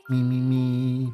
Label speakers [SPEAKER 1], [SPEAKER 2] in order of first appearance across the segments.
[SPEAKER 1] Me, me, me.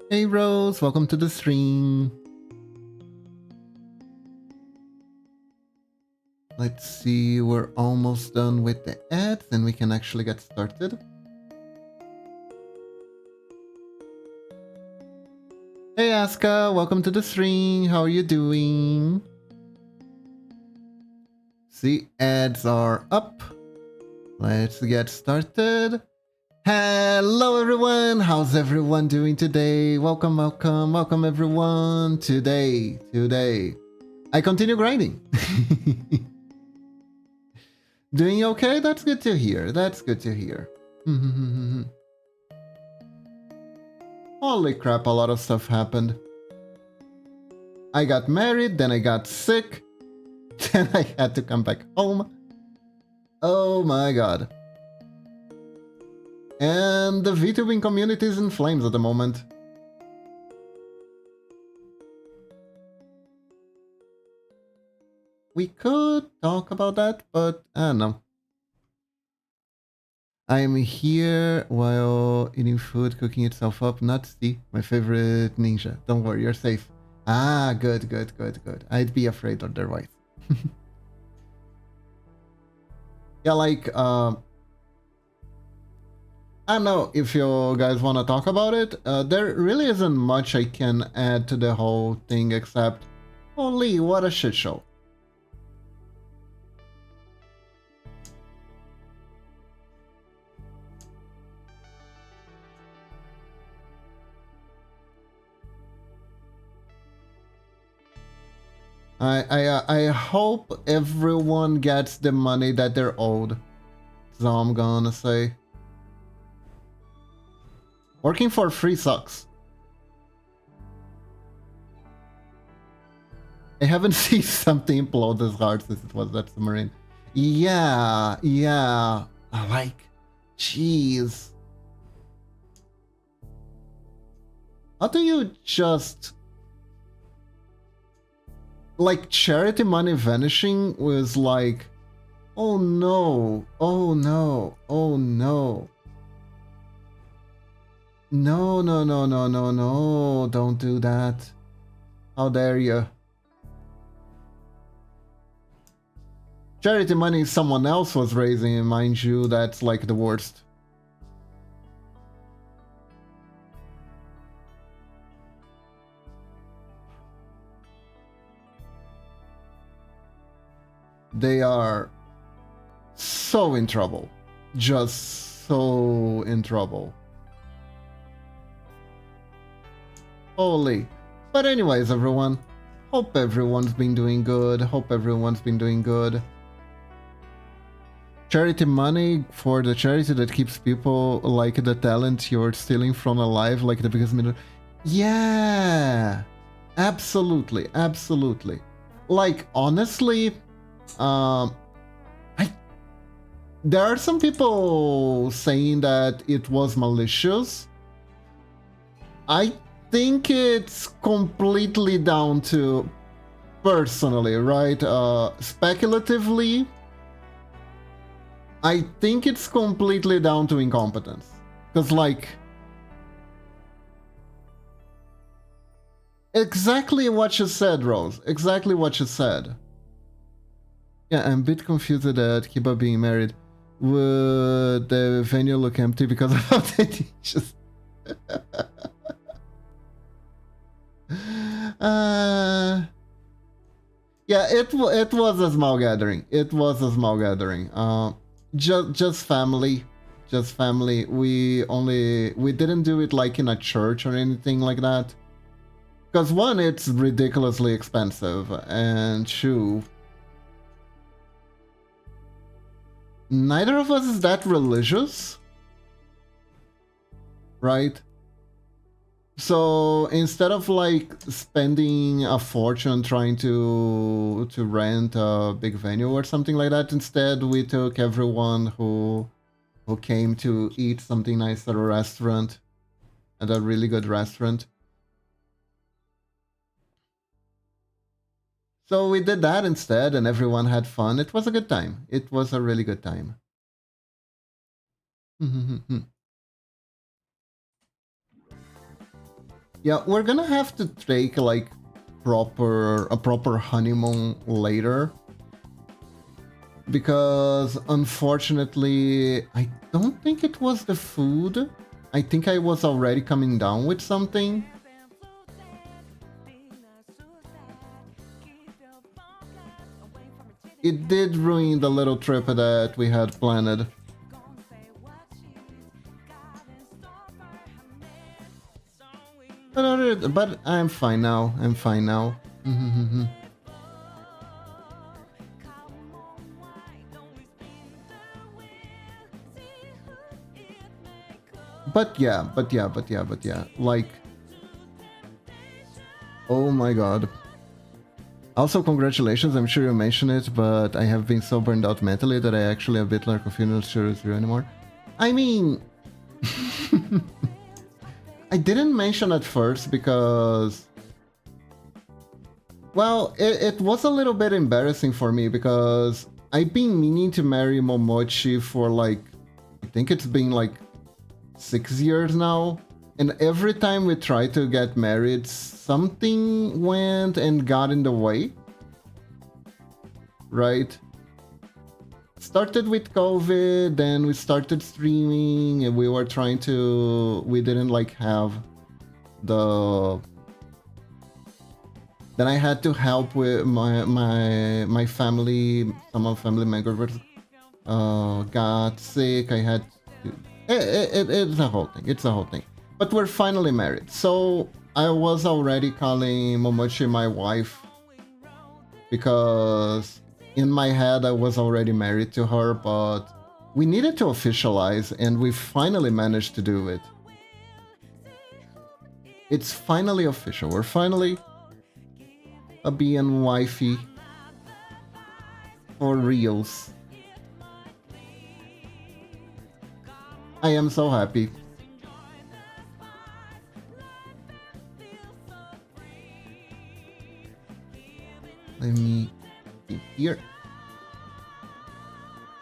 [SPEAKER 1] Hey Rose, welcome to the stream. Let's see, we're almost done with the ads and we can actually get started. Hey Aska, welcome to the stream. How are you doing? See, ads are up. Let's get started. Hello everyone, how's everyone doing today? Welcome, welcome, welcome everyone. Today, I continue grinding. Doing okay? That's good to hear. That's good to hear. Holy crap, a lot of stuff happened. I got married, then I got sick, then I had to come back home. Oh my god. And the VTubing community is in flames at the moment. We could talk about that, but I don't know. I'm here while eating food, cooking itself up. Not Steve, my favorite ninja. Don't worry, you're safe. Ah, good, good, good, good. I'd be afraid otherwise. Yeah, like, I don't know if you guys want to talk about it. There really isn't much I can add to the whole thing except, holy, what a shit show. I hope everyone gets the money that they're owed. That's all I'm gonna say. Working for free sucks. I haven't seen something implode as hard since it was that submarine. Yeah, yeah. Like, jeez. How do you just... Like, charity money vanishing was like... Oh no, oh no, oh no. No, no, no, no, no, no. Don't do that. How dare you? Charity money someone else was raising, and mind you, that's like the worst. They are so in trouble. Just so in trouble. Holy. But anyways, everyone. Hope everyone's been doing good. Hope everyone's been doing good. Charity money for the charity that keeps people like the talent you're stealing from alive, like the biggest middle. Yeah. Absolutely. Absolutely. Like, honestly, there are some people saying that it was malicious. I think it's completely down to, personally, right? Speculatively, I think it's completely down to incompetence. Because, like, exactly what you said, Rose. Exactly what you said. Yeah, I'm a bit confused that Kiba being married. Would the venue look empty because of how they dishes? Yeah, it was a small gathering. It was a small gathering. Just family, just family. We didn't do it like in a church or anything like that. Because one, it's ridiculously expensive, and two, neither of us is that religious, right? So instead of like spending a fortune trying to rent a big venue or something like that, instead we took everyone who came to eat something nice at a restaurant, at a really good restaurant. So we did that instead, and everyone had fun. It was a good time. It was a really good time. Yeah, we're gonna have to take like a proper honeymoon later, because unfortunately I don't think it was the food. I think I was already coming down with something. It did ruin the little trip that we had planned. But I'm fine now. I'm fine now. But yeah. Like, oh my god. Also, congratulations, I'm sure you mentioned it, but I have been so burned out mentally that I actually have a bit like a funeral series anymore. I mean, I didn't mention at first because, well, it was a little bit embarrassing for me because I've been meaning to marry Momochi for like, I think it's been like 6 years now. And every time we tried to get married, something went and got in the way. Right? Started with COVID, then we started streaming, and we were trying to... We didn't like have the... Then I had to help with my family, some of family members got sick. I had to... It's a whole thing. It's a whole thing. But we're finally married. So I was already calling Momochi my wife because in my head I was already married to her, but we needed to officialize and we finally managed to do it. It's finally official. We're finally a being wifey for reals. I am so happy. Let me see here.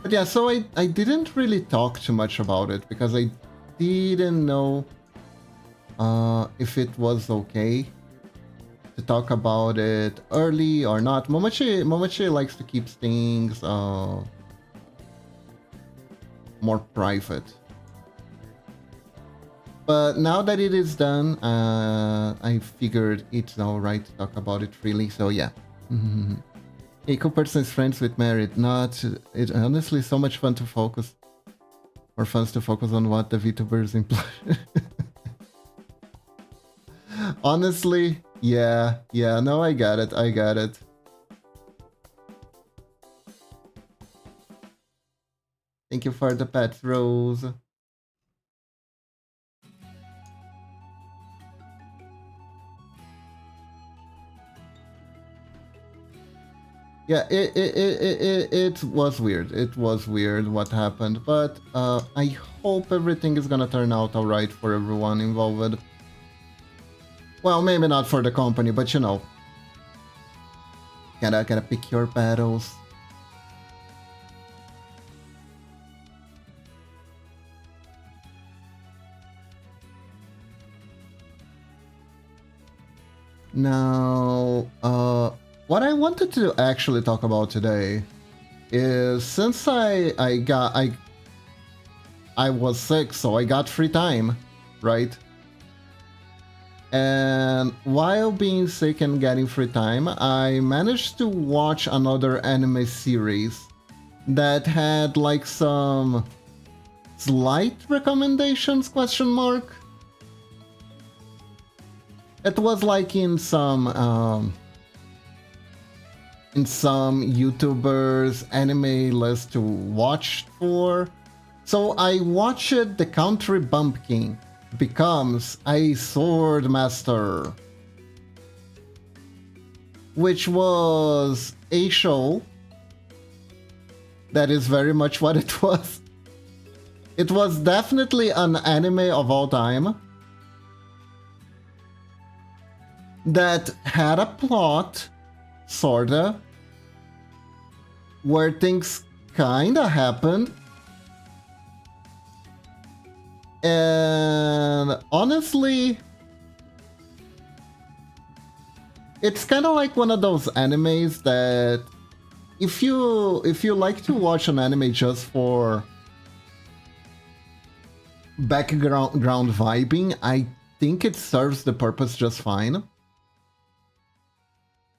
[SPEAKER 1] But yeah, so I didn't really talk too much about it because I didn't know if it was okay. to talk about it early or not. Momochi likes to keep things more private. But now that it is done, I figured it's alright to talk about it freely, so yeah. Hey, cool person is friends with Merit. Not, it's honestly so much fun to focus. More fun to focus on what the VTubers imply. Honestly, yeah, no, I got it. Thank you for the pets, Rose. Yeah, it was weird. It was weird what happened, but I hope everything is gonna turn out alright for everyone involved. Well, maybe not for the company, but you know. Gotta pick your battles. Now, what I wanted to actually talk about today is since I was sick, so I got free time, right? And while being sick and getting free time, I managed to watch another anime series that had like some slight recommendations, question mark. It was like in some YouTubers anime list to watch for. So I watched The Country Bumpkin Becomes a Sword Master, which was a show that is very much what it was. It was definitely an anime of all time that had a plot, sorta, where things kinda happened. And honestly, it's kind of like one of those animes that if you like to watch an anime just for background vibing, I think it serves the purpose just fine.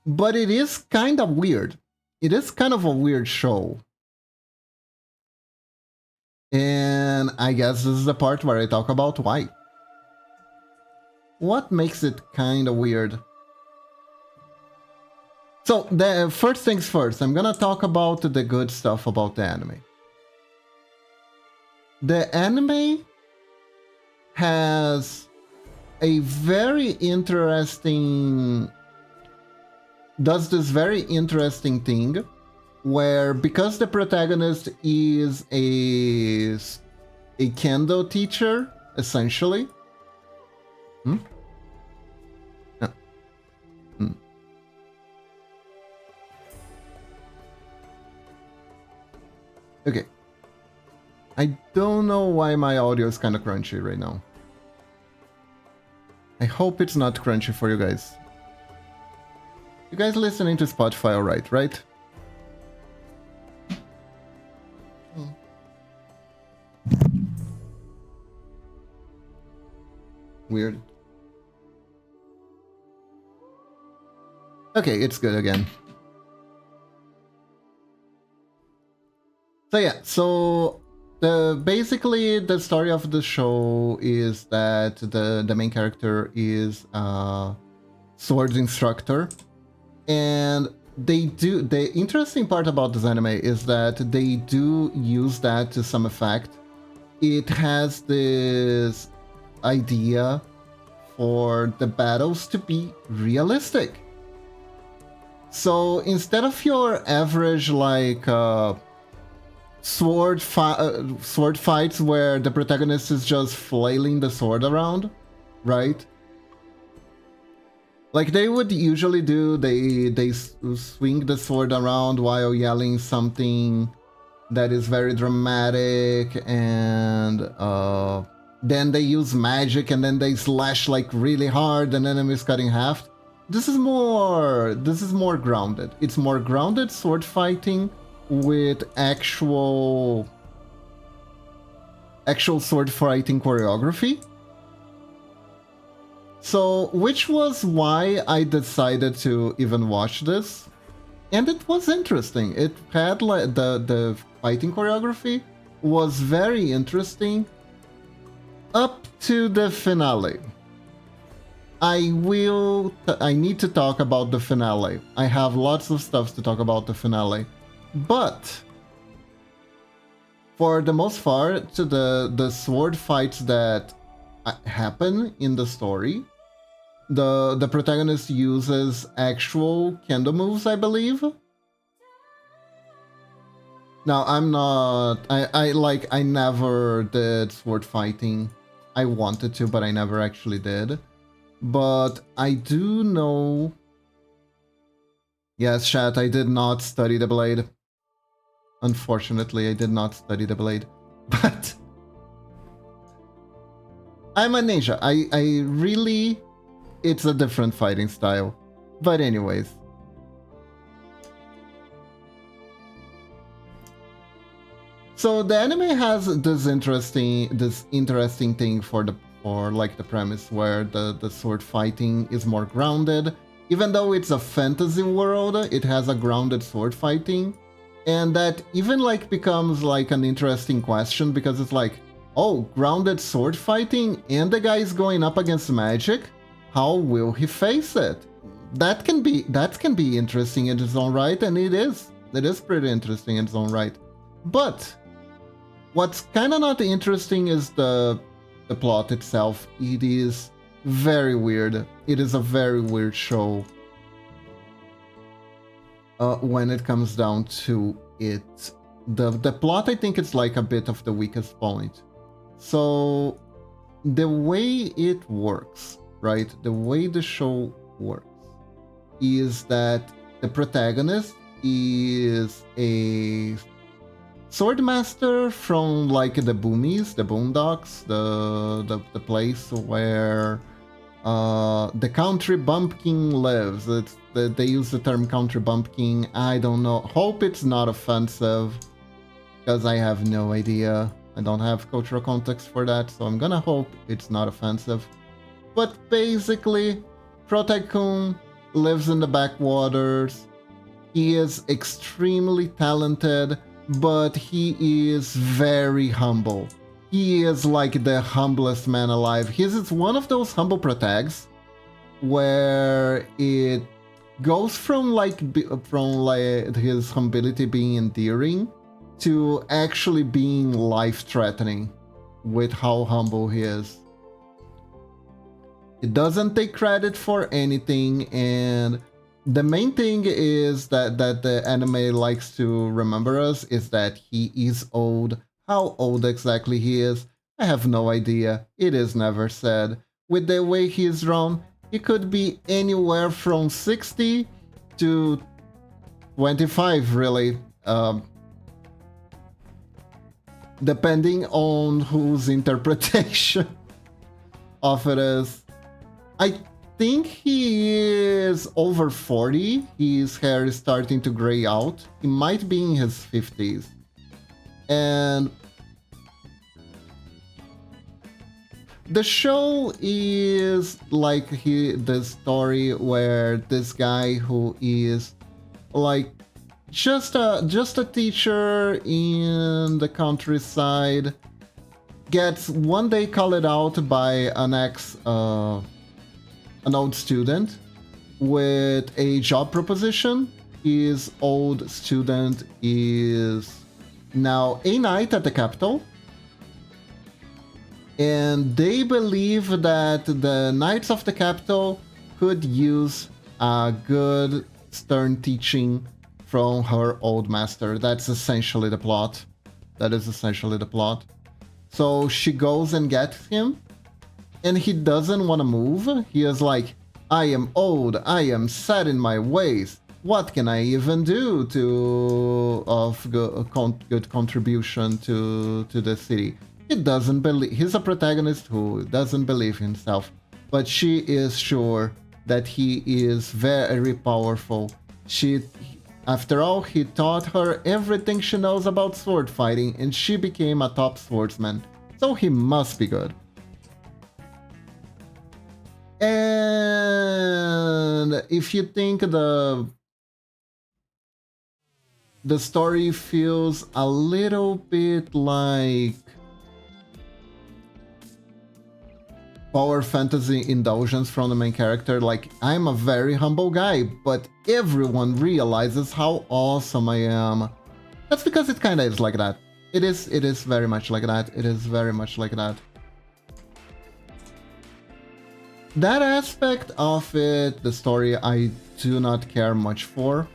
[SPEAKER 1] But it is kind of weird. It is kind of a weird show. And I guess this is the part where I talk about why. What makes it kind of weird? So, the first things first, I'm gonna talk about the good stuff about the anime. The anime has a very interesting... does this very interesting thing where, because the protagonist is a kendo teacher, essentially. No. Okay. I don't know why my audio is kind of crunchy right now. I hope it's not crunchy for you guys. You guys listening to Spotify alright, right? Weird. Okay, it's good again. So yeah, so basically the story of the show is that the main character is a sword instructor, and the interesting part about this anime is that they do use that to some effect. It has this idea for the battles to be realistic. So instead of your average like sword fights where the protagonist is just flailing the sword around, right? Like they would usually do, they swing the sword around while yelling something that is very dramatic, and then they use magic and then they slash like really hard and enemies cut in half. This is more grounded. It's more grounded sword fighting with actual sword fighting choreography. So, which was why I decided to even watch this. And it was interesting. It had like the fighting choreography was very interesting up to the finale. I need to talk about the finale. I have lots of stuff to talk about the finale. But for the most part, to the sword fights that happen in the story, the protagonist uses actual kendo moves, I believe. Now, I'm not... I never did sword fighting. I wanted to, but I never actually did. But I do know... Yes, chat, I did not study the blade. Unfortunately, I did not study the blade. But... I'm a ninja. I really... It's a different fighting style. But anyways... So the anime has this interesting thing for like the premise where the sword fighting is more grounded. Even though it's a fantasy world, it has a grounded sword fighting. And that even like becomes like an interesting question because it's like, oh, grounded sword fighting and the guy is going up against magic? How will he face it? That can be interesting in its own right, and it is. It is pretty interesting in its own right. But what's kind of not interesting is the plot itself. It is very weird. It is a very weird show. When it comes down to it, the plot, I think it's like a bit of the weakest point. So the way it works, right? The way the show works is that the protagonist is a swordmaster from like the Boomies, the Boondocks, the place where the country bumpkin lives. They use the term country bumpkin. I don't know. Hope it's not offensive, because I have no idea. I don't have cultural context for that, so I'm gonna hope it's not offensive. But basically, Protag-kun lives in the backwaters. He is extremely talented, but he is very humble. He is like the humblest man alive. He's one of those humble protags where it goes from like his humility being endearing to actually being life-threatening with how humble he is. He doesn't take credit for anything, and the main thing is that the anime likes to remember us is that he is old. How old exactly he is, I have no idea. It is never said. With the way he is drawn, he could be anywhere from 60 to 25, really. Depending on whose interpretation of it is. I think he is over 40. His hair is starting to gray out. He might be in his 50s. And the show is like the story where this guy who is like just a teacher in the countryside gets one day called out by an old student with a job proposition. His old student is now a knight at the capital, and they believe that the knights of the capital could use a good stern teaching from her old master. That's essentially the plot. That is essentially the plot. So she goes and gets him, and he doesn't want to move. He is like, I am old, I am set in my ways. What can I even do of good contribution to the city? He doesn't believe. He's a protagonist who doesn't believe himself, but she is sure that he is very powerful. After all, he taught her everything she knows about sword fighting, and she became a top swordsman. So he must be good. And if you think the story feels a little bit like power fantasy indulgence from the main character, like, I'm a very humble guy, but everyone realizes how awesome I am. That's because it kinda is like that. It is very much like that. It is very much like that. That aspect of it, the story, I do not care much for.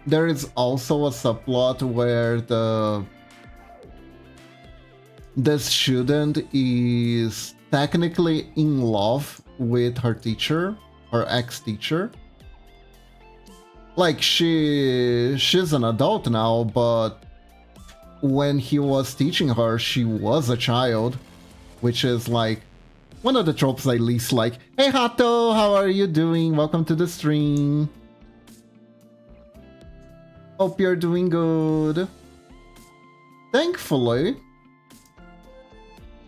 [SPEAKER 1] There is also a subplot where this student is technically in love with her teacher, her ex-teacher. Like, she's an adult now, but when he was teaching her, she was a child, which is like one of the tropes I least like. Hey Hato, how are you doing? Welcome to the stream. Hope you're doing good. Thankfully,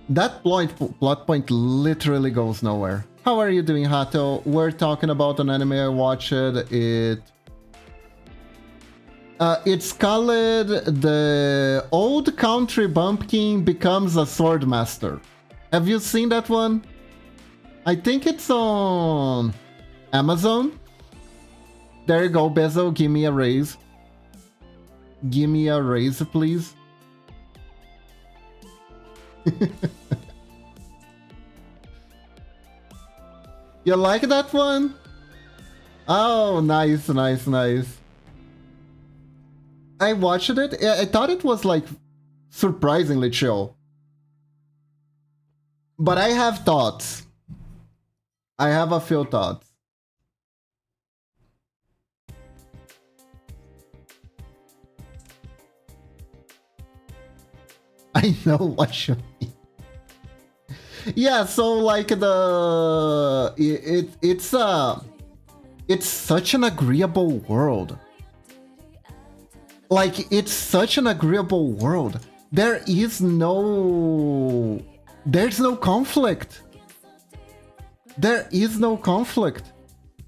[SPEAKER 1] that plot point literally goes nowhere. How are you doing, Hato? We're talking about an anime I watched. It's called The Old Country Bumpkin Becomes a Sword Master. Have you seen that one? I think it's on Amazon. There you go, Bezo. Give me a raise. Give me a raise, please. You like that one? Oh, nice, nice, nice. I watched it. I thought it was like surprisingly chill. But I have thoughts. I have a few thoughts. I know what you mean. Yeah, so like it's such an agreeable world. Like, it's such an agreeable world. There's no conflict. There is no conflict.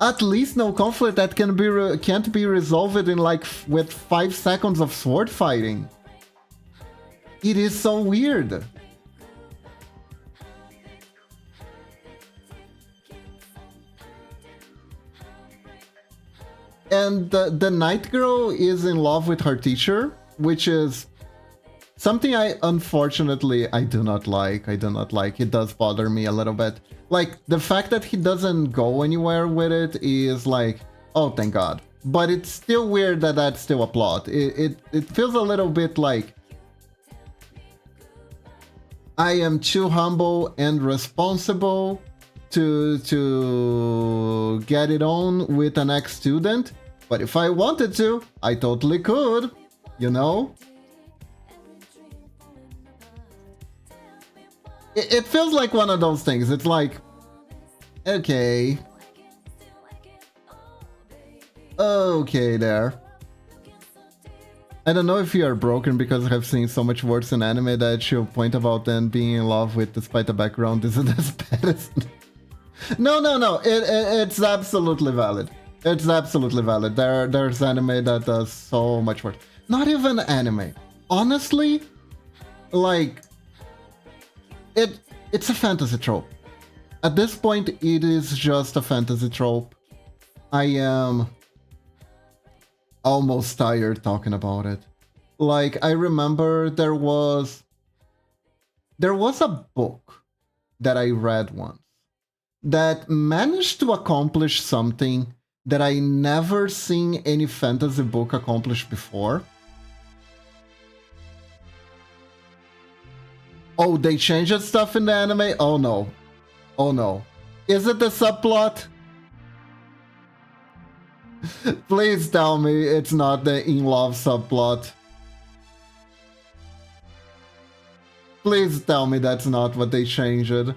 [SPEAKER 1] At least no conflict that can't be resolved in like with 5 seconds of sword fighting. It is so weird. And the night girl is in love with her teacher, which is something I do not like. I do not like. It does bother me a little bit. Like, the fact that he doesn't go anywhere with it is like, oh, thank God. But it's still weird that that's still a plot. It feels a little bit like I am too humble and responsible to get it on with an ex-student. But if I wanted to, I totally could, you know? It feels like one of those things. It's like, okay. Okay there. I don't know if you are broken because I've seen so much worse in anime that your point about them being in love with despite the background isn't as bad as... No. It's absolutely valid. It's absolutely valid. There's anime that does so much worse. Not even anime. Honestly, like, it's a fantasy trope. At this point, it is just a fantasy trope. I am almost tired talking about it. Like, I remember there was a book that I read once that managed to accomplish something that I never seen any fantasy book accomplish before. Oh, they changed stuff in the anime? Oh no. Oh no. Is it the subplot? Please tell me it's not the in-love subplot. Please tell me that's not what they changed.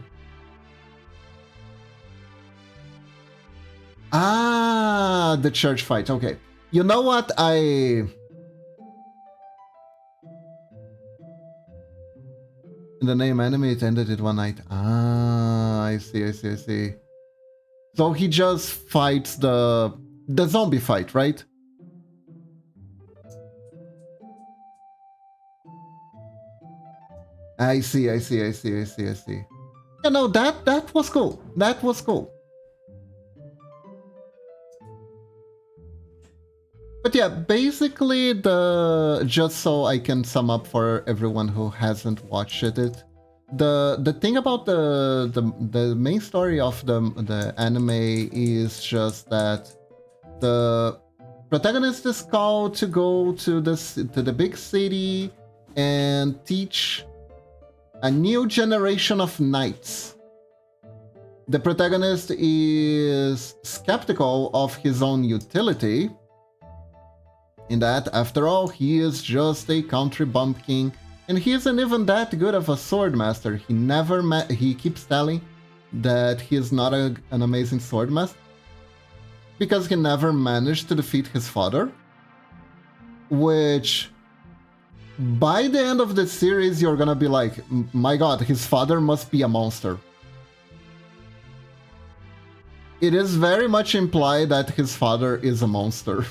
[SPEAKER 1] the church fight. Okay. You know what? In the name anime, it ended in one night. Ah, I see. So he just fights the zombie fight, right? I see. You know, that was cool. That was cool. But yeah, basically just so I can sum up for everyone who hasn't watched it, the thing about the main story of the anime is just that the protagonist is called to go to the big city and teach a new generation of knights. The protagonist is skeptical of his own utility, in that, after all, he is just a country bumpkin, and he isn't even that good of a sword master. He keeps telling that he is not an amazing sword master because he never managed to defeat his father, which by the end of the series you're gonna be like, my god, his father must be a monster. It is very much implied that his father is a monster.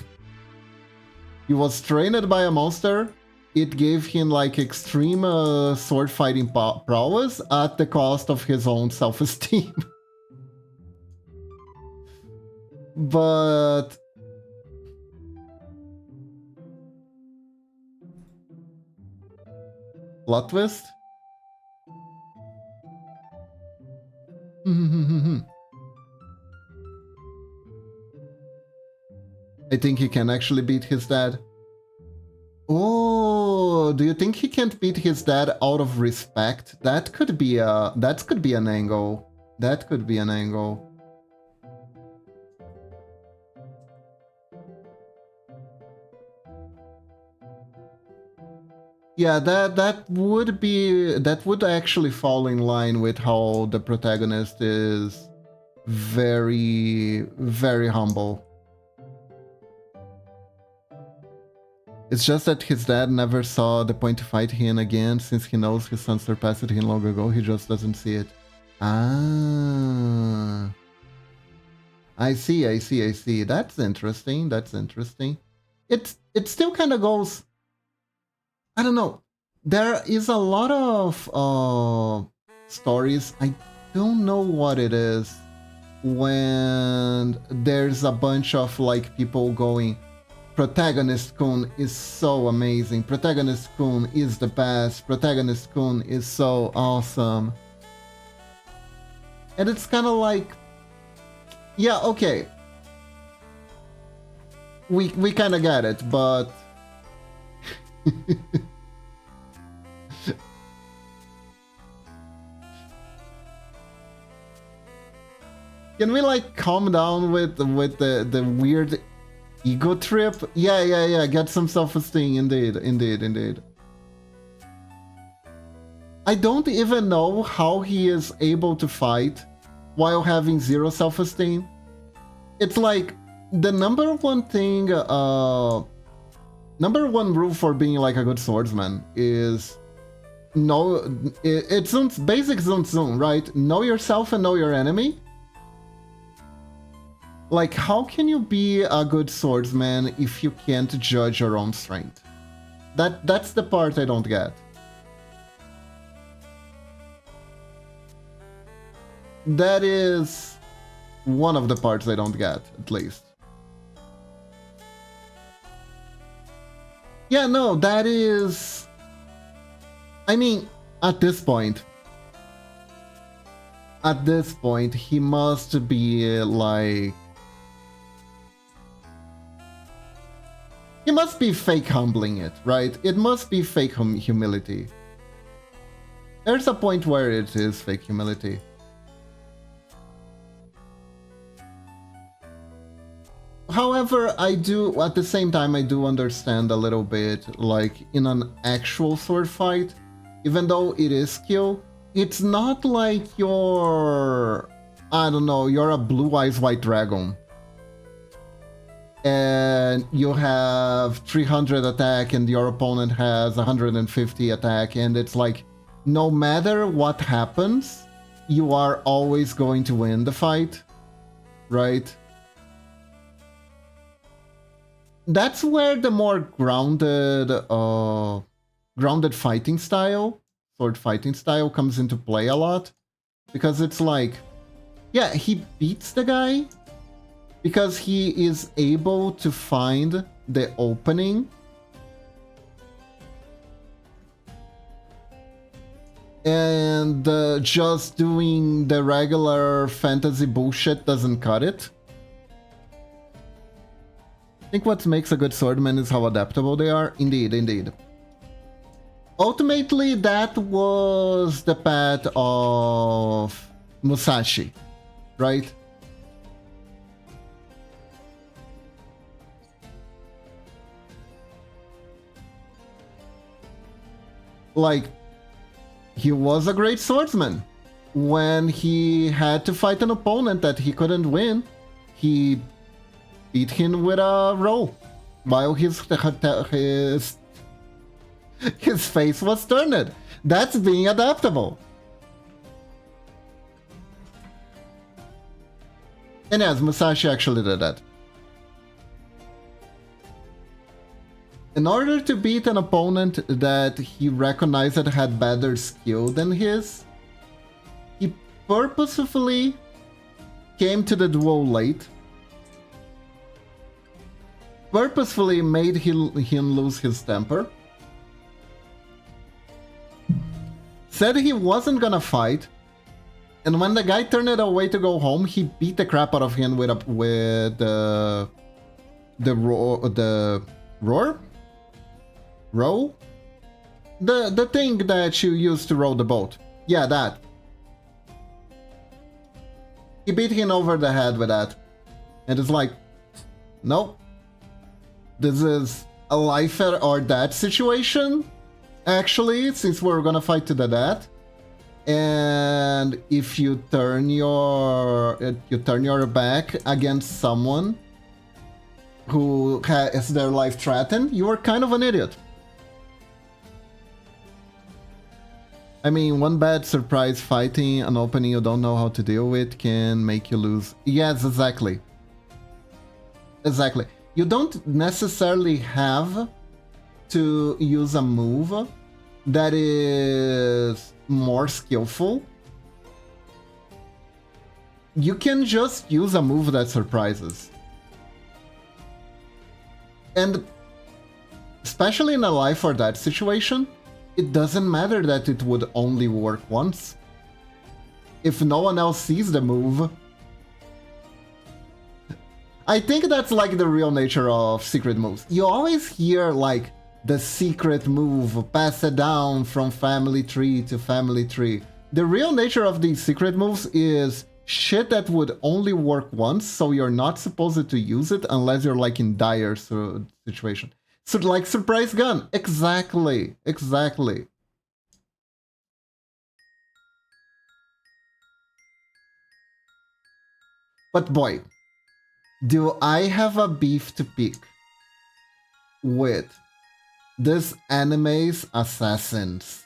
[SPEAKER 1] He was trained by a monster. It gave him like extreme sword fighting prowess at the cost of his own self-esteem. But plot twist? I think he can actually beat his dad. Oh, do you think he can't beat his dad out of respect? That could be an angle. That could be an angle. Yeah, that would actually fall in line with how the protagonist is very, very humble. It's just that his dad never saw the point to fight him again, since he knows his son surpassed him long ago. He just doesn't see it. Ah, I see. That's interesting. It still kind of goes, I don't know. There is a lot of stories. I don't know what it is when there's a bunch of like people going, Protagonist Kun is so amazing. Protagonist Kun is the best. Protagonist Kun is so awesome. And it's kind of like, yeah, okay. We kind of get it, but can we like calm down with the weird ego trip? Yeah. Get some self-esteem. Indeed. I don't even know how he is able to fight while having zero self-esteem. It's like the number one thing, number one rule for being like a good swordsman is it's basic Sun Tzu, right? Know yourself and know your enemy. Like, how can you be a good swordsman if you can't judge your own strength? That's the part I don't get. That is one of the parts I don't get, at least. Yeah, no, that is... I mean, at this point, he must be like... He must be fake humbling it, right? It must be fake humility. There's a point where it is fake humility. However, at the same time, I do understand a little bit, like, in an actual sword fight, even though it is skill, it's not like you're, I don't know, you're a Blue Eyes White Dragon. and you have 300 attack and your opponent has 150 attack, and it's like, no matter what happens, you are always going to win the fight, right? That's where the more grounded fighting style, sword fighting style, comes into play a lot. Because it's like, yeah, he beats the guy because he is able to find the opening. And just doing the regular fantasy bullshit doesn't cut it. I think what makes a good swordman is how adaptable they are. Indeed, indeed. Ultimately, that was the path of Musashi, right? Like, he was a great swordsman. When he had to fight an opponent that he couldn't win, he beat him with a roll while his face was turned. That's being adaptable. And yes, Musashi actually did that. In order to beat an opponent that he recognized that had better skill than his, he purposefully came to the duel late, purposefully made him lose his temper, said he wasn't gonna fight, and when the guy turned it away to go home, he beat the crap out of him with the row? The thing that you use to row the boat. Yeah, that. He beat him over the head with that. And it's like, nope. This is a life or death situation, actually, since we're gonna fight to the death. And if you turn your back against someone who has their life threatened, you are kind of an idiot. I mean, one bad surprise fighting an opening you don't know how to deal with can make you lose. Yes, exactly. Exactly. You don't necessarily have to use a move that is more skillful. You can just use a move that surprises. And especially in a life or death situation, it doesn't matter that it would only work once. If no one else sees the move. I think that's like the real nature of secret moves. You always hear like the secret move, pass it down from family tree to family tree. The real nature of these secret moves is shit that would only work once, so you're not supposed to use it unless you're like in dire situation. So like surprise gun. Exactly. Exactly. But boy, do I have a beef to pick with this anime's assassins.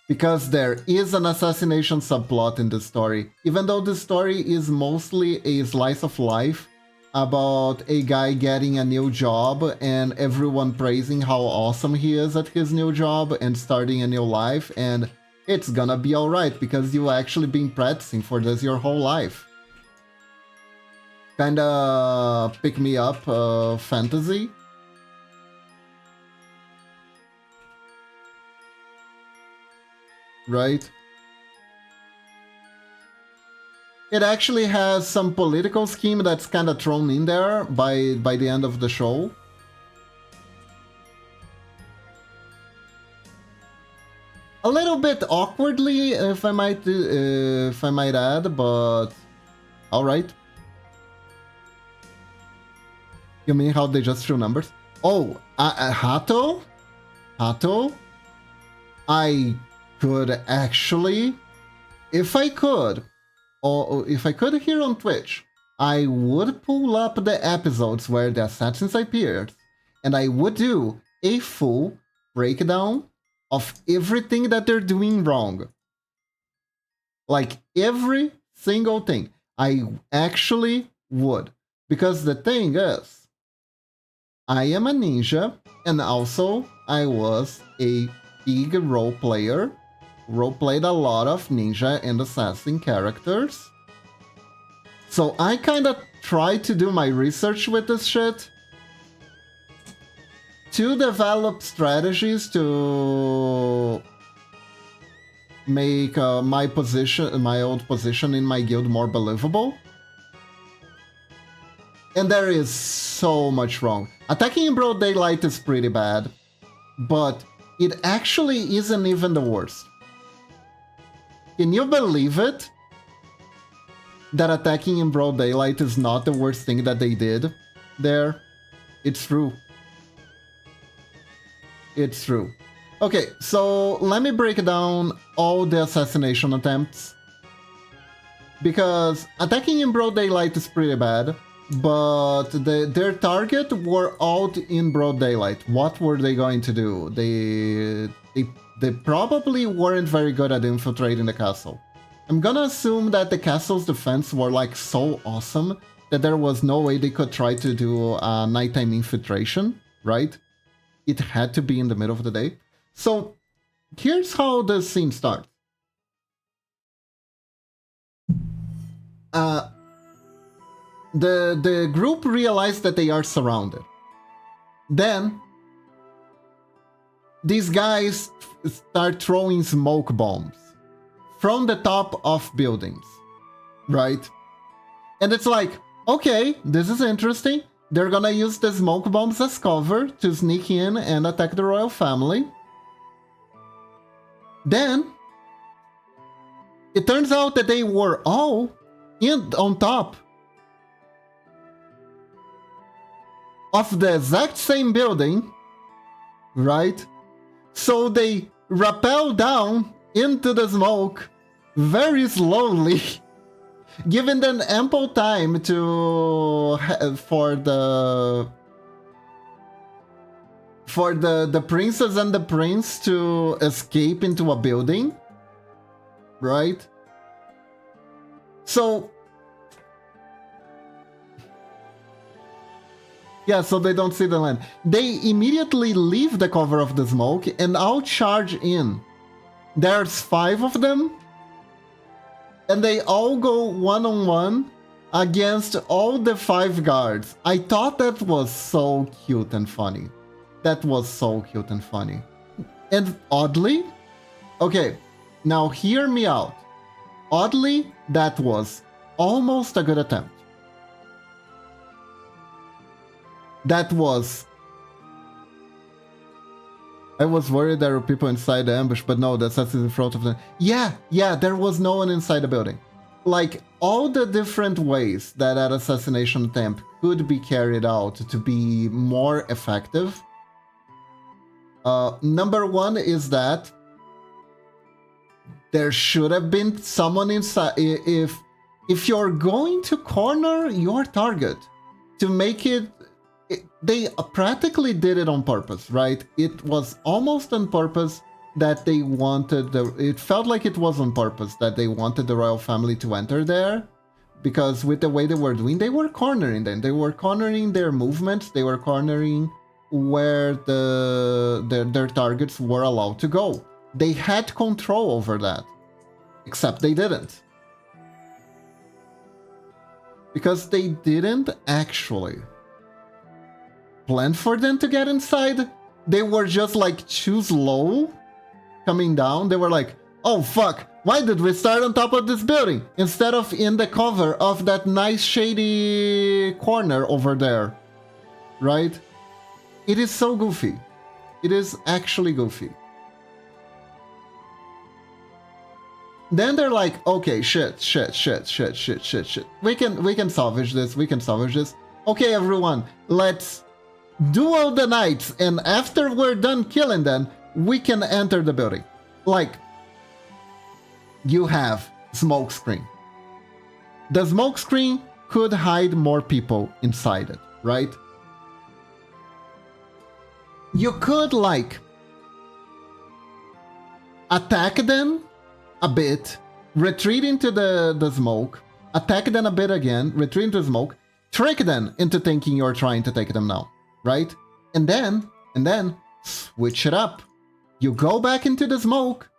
[SPEAKER 1] Because there is an assassination subplot in the story. Even though the story is mostly a slice of life about a guy getting a new job and everyone praising how awesome he is at his new job and starting a new life, and it's gonna be alright because you actually been practicing for this your whole life. Kinda pick me up fantasy. Right? It actually has some political scheme that's kind of thrown in there by the end of the show. A little bit awkwardly, if I might add, but all right. You mean how they just threw numbers? Oh, Hato? I could actually, if I could here on Twitch, I would pull up the episodes where the assassins appeared, and I would do a full breakdown of everything that they're doing wrong. Like every single thing. I actually would. Because the thing is, I am a ninja, and also I was a big role player. Roleplayed a lot of ninja and assassin characters. So I kind of tried to do my research with this shit to develop strategies to make my old position in my guild more believable. And there is so much wrong. Attacking in broad daylight is pretty bad, but it actually isn't even the worst. Can you believe it? That attacking in broad daylight is not the worst thing that they did there? It's true. It's true. Okay, so let me break down all the assassination attempts. Because attacking in broad daylight is pretty bad, but their target were out in broad daylight. What were they going to do? They probably weren't very good at infiltrating the castle. I'm gonna assume that the castle's defense were like so awesome that there was no way they could try to do a nighttime infiltration, right? It had to be in the middle of the day. So here's how the scene starts. The group realized that they are surrounded. Then these guys start throwing smoke bombs from the top of buildings, right? And it's like, okay, this is interesting. They're gonna use the smoke bombs as cover to sneak in and attack the royal family. Then it turns out that they were all on top of the exact same building, right? So they rappel down into the smoke very slowly, giving them ample time for the princess and the prince to escape into a building, right? So yeah, so they don't see the land. They immediately leave the cover of the smoke and all charge in. There's 5 of them, and they all go one-on-one against all the 5 guards. I thought that was so cute and funny. That was so cute and funny. And oddly, okay, now hear me out. Oddly, that was almost a good attempt. That was... I was worried there were people inside the ambush, but no, the assassin's in front of them. Yeah, there was no one inside the building. Like, all the different ways that assassination attempt could be carried out to be more effective. Number 1 is that there should have been someone inside. If you're going to corner your target to make it, they practically did it on purpose, right? It was almost on purpose that they wanted it felt like it was on purpose that they wanted the royal family to enter there, because with the way they were doing, they were cornering them. They were cornering their movements. They were cornering where their targets were allowed to go. They had control over that, except they didn't. Because they didn't actually plan for them to get inside. They were just like too slow coming down. They were like, oh fuck, why did we start on top of this building instead of in the cover of that nice shady corner over there, right? It is so goofy. It is actually goofy. Then they're like, okay, shit. We can salvage this. Okay, everyone, let's duel the knights, and after we're done killing them, we can enter the building. Like, you have smoke screen. The smoke screen could hide more people inside it, right? You could, like, attack them a bit, retreat into the smoke, attack them a bit again, retreat into the smoke, trick them into thinking you're trying to take them now, right? And then switch it up. You go back into the smoke,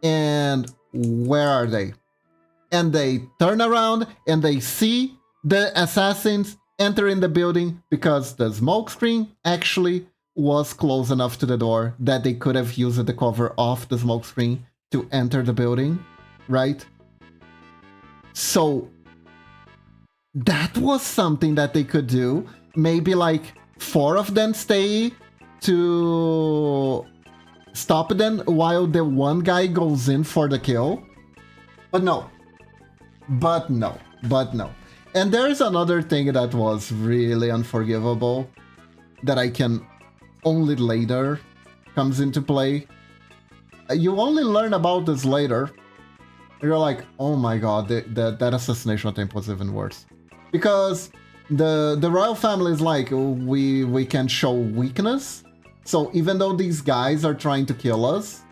[SPEAKER 1] and where are they? And they turn around and they see the assassins entering the building because the smoke screen actually was close enough to the door that they could have used the cover of the smoke screen to enter the building, right? So that was something that they could do. Maybe like 4 of them stay to stop them while the one guy goes in for the kill. But no. And there's another thing that was really unforgivable that I can only later comes into play. You only learn about this later. You're like, oh my god, that assassination attempt was even worse. Because the royal family is like, we can show weakness. So even though these guys are trying to kill us,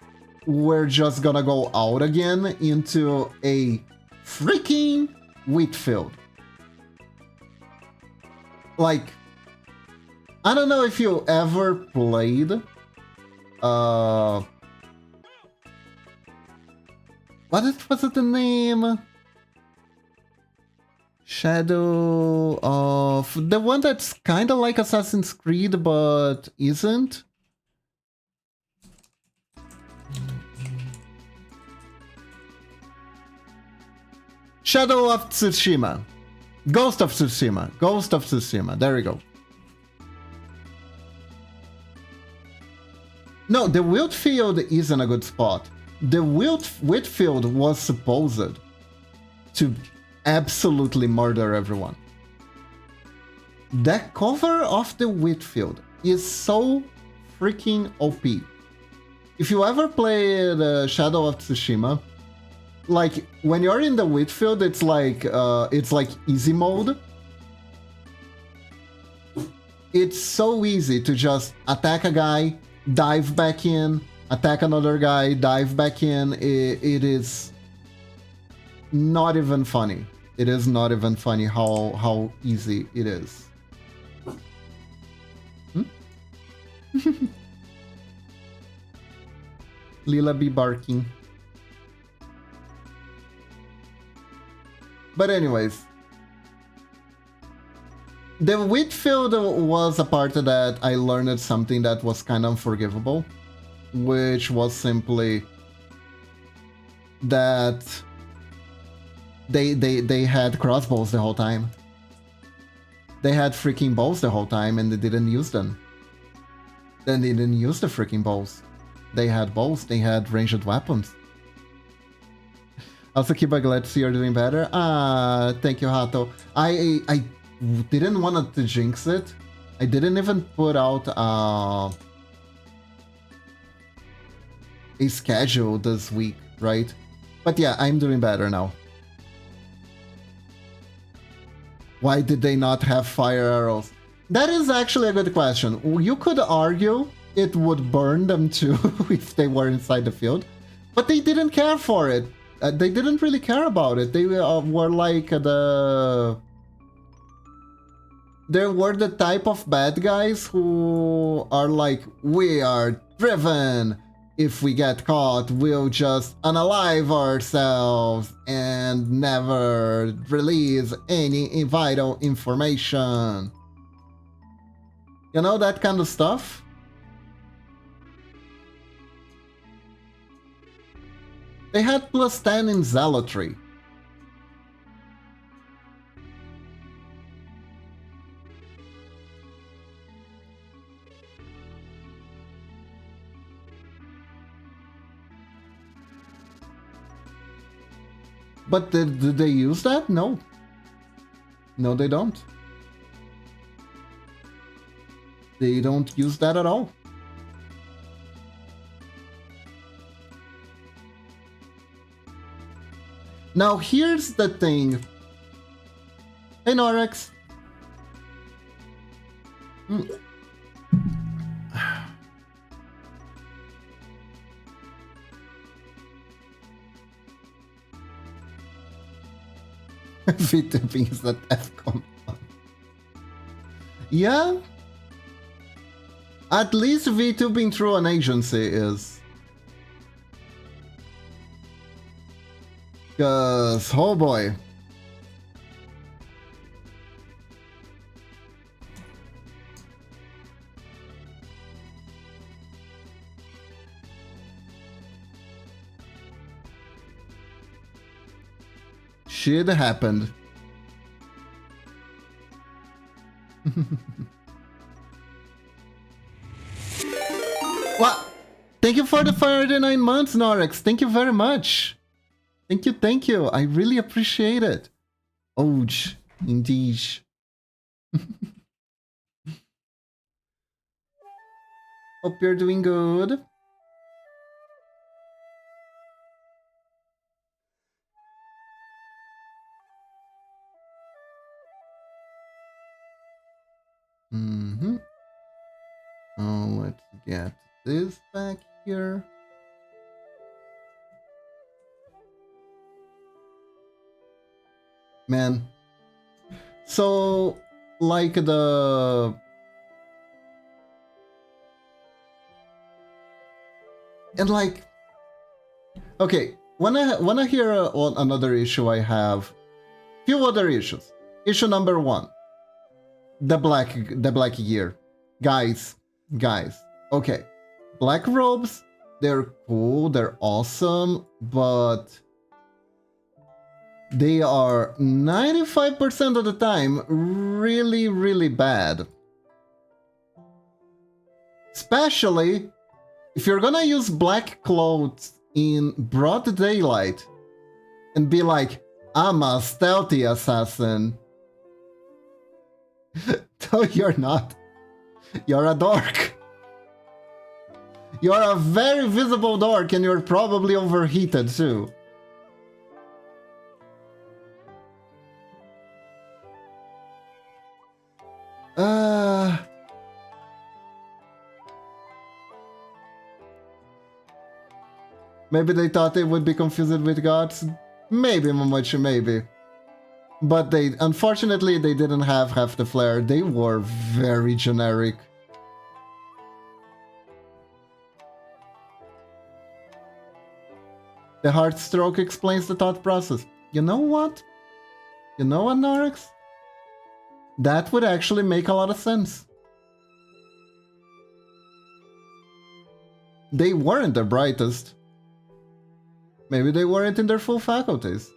[SPEAKER 1] we're just gonna go out again into a freaking wheat field. Like, I don't know if you ever played what was it the name? Shadow of... the one that's kind of like Assassin's Creed, but isn't? Shadow of Tsushima. Ghost of Tsushima. Ghost of Tsushima. There we go. No, the Wheatfield isn't a good spot. The Wheatfield was supposed to absolutely murder everyone. That cover of the Wheatfield is so freaking OP. If you ever played Shadow of Tsushima, like when you're in the Wheatfield, it's like easy mode. It's so easy to just attack a guy, dive back in, attack another guy, dive back in. It is not even funny. It is not even funny how easy it is. Lila be barking. But anyways, the Wheatfield was a part that I learned something that was kind of unforgivable, which was simply that they had crossbows the whole time. They had freaking bows the whole time and they didn't use them. Then they didn't use the freaking bows. They had bows, they had ranged weapons. Also, Kiba, glad to see you're doing better. Thank you, Hato. I didn't want to jinx it. I didn't even put out a schedule this week, right? But yeah, I'm doing better now. Why did they not have fire arrows? That is actually a good question. You could argue it would burn them too if they were inside the field, but they didn't care for it. They didn't really care about it. They were like there were the type of bad guys who are like, we are driven. If we get caught, we'll just unalive ourselves and never release any vital information. You know, that kind of stuff? They had +10 in Zealotry. But did they use that? No. No, they don't. They don't use that at all. Now, here's the thing. Hey, Norex. VTubing is that FCOM. Yeah? At least VTubing through an agency is. Cause, oh boy. Shit happened. What? Thank you for the 49 months, Norex. Thank you very much. Thank you. I really appreciate it. Ouch, indeed. Hope you're doing good. Oh, let's get this back here. Man. So, like the... And like... Okay, when I hear another issue I have... Few other issues. Issue number 1. The black gear. Guys. Okay. Black robes, they're cool, they're awesome, but... They are 95% of the time really, really bad. Especially if you're gonna use black clothes in broad daylight and be like, I'm a stealthy assassin. No, you're not. You're a dork. You're a very visible dork and you're probably overheated too. Maybe they thought they would be confused with gods. Maybe, Momochi, maybe. But unfortunately, they didn't have half the flair. They were very generic. The heart stroke explains the thought process. You know what? You know what, Norex? That would actually make a lot of sense. They weren't the brightest. Maybe they weren't in their full faculties.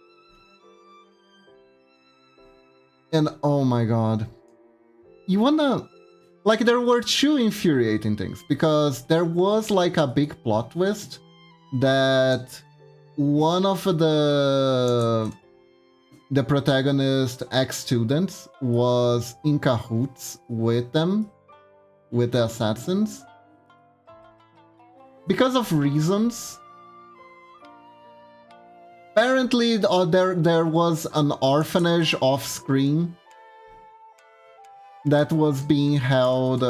[SPEAKER 1] And oh my god. You wanna... Like, there were two infuriating things. Because there was like a big plot twist that one of the protagonist ex-students was in cahoots with them, with the assassins. Because of reasons. Apparently, there was an orphanage off-screen that was being held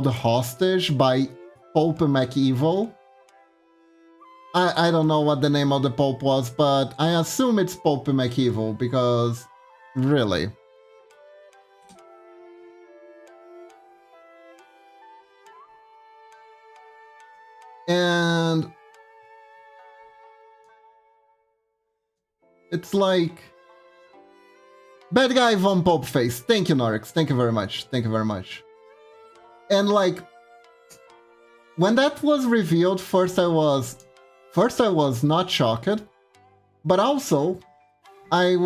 [SPEAKER 1] hostage by Pope McEvil. I don't know what the name of the Pope was, but I assume it's Pope McEvil because, really. And it's like bad guy Von Pope face. Thank you, Norex. Thank you very much. Thank you very much. And like when that was revealed, first I was not shocked, but also I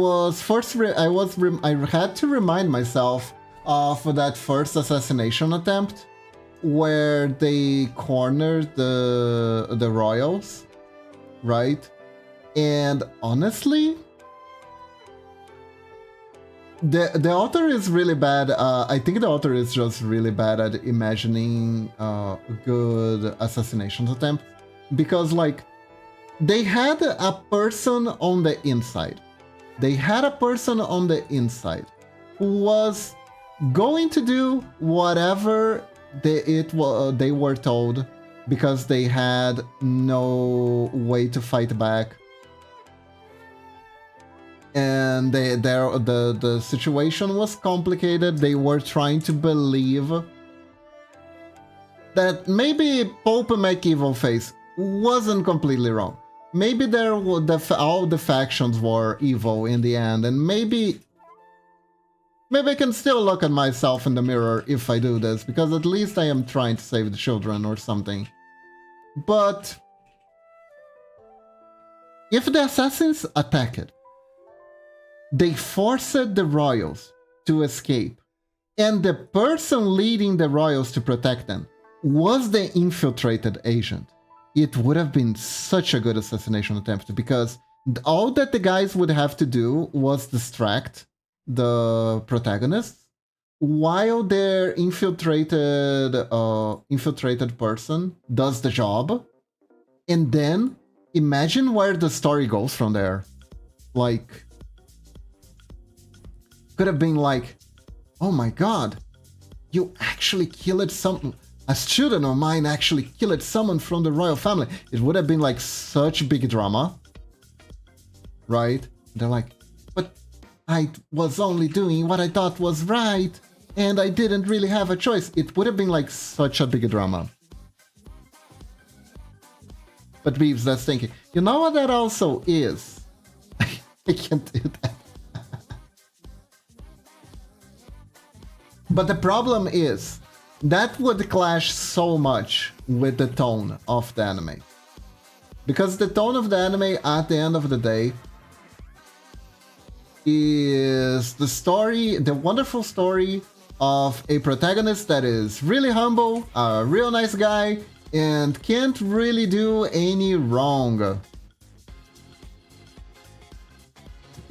[SPEAKER 1] had to remind myself of that first assassination attempt where they cornered the royals, right? And honestly, the author is really bad. I think the author is just really bad at imagining good assassination attempt, because like they had a person on the inside. They had a person on the inside who was going to do whatever they were told because they had no way to fight back. And the situation was complicated. They were trying to believe that maybe Pope McEvilface wasn't completely wrong. Maybe all the factions were evil in the end, and maybe I can still look at myself in the mirror if I do this, because at least I am trying to save the children or something. But if the assassins attacked, they forced the royals to escape, and the person leading the royals to protect them was the infiltrated agent. It would have been such a good assassination attempt, because all that the guys would have to do was distract the protagonists while their infiltrated person does the job, and then imagine where the story goes from there. Like, could have been like, oh my god, you actually killed a student of mine actually killed someone from the royal family. It would have been like such big drama, right? They're like, but I was only doing what I thought was right, and I didn't really have a choice. It would have been like such a big drama. But Beeves, that's thinking. You know what that also is? I can't do that. But the problem is, that would clash so much with the tone of the anime. Because the tone of the anime, at the end of the day, is the story, the wonderful story of a protagonist that is really humble, a real nice guy, and can't really do any wrong.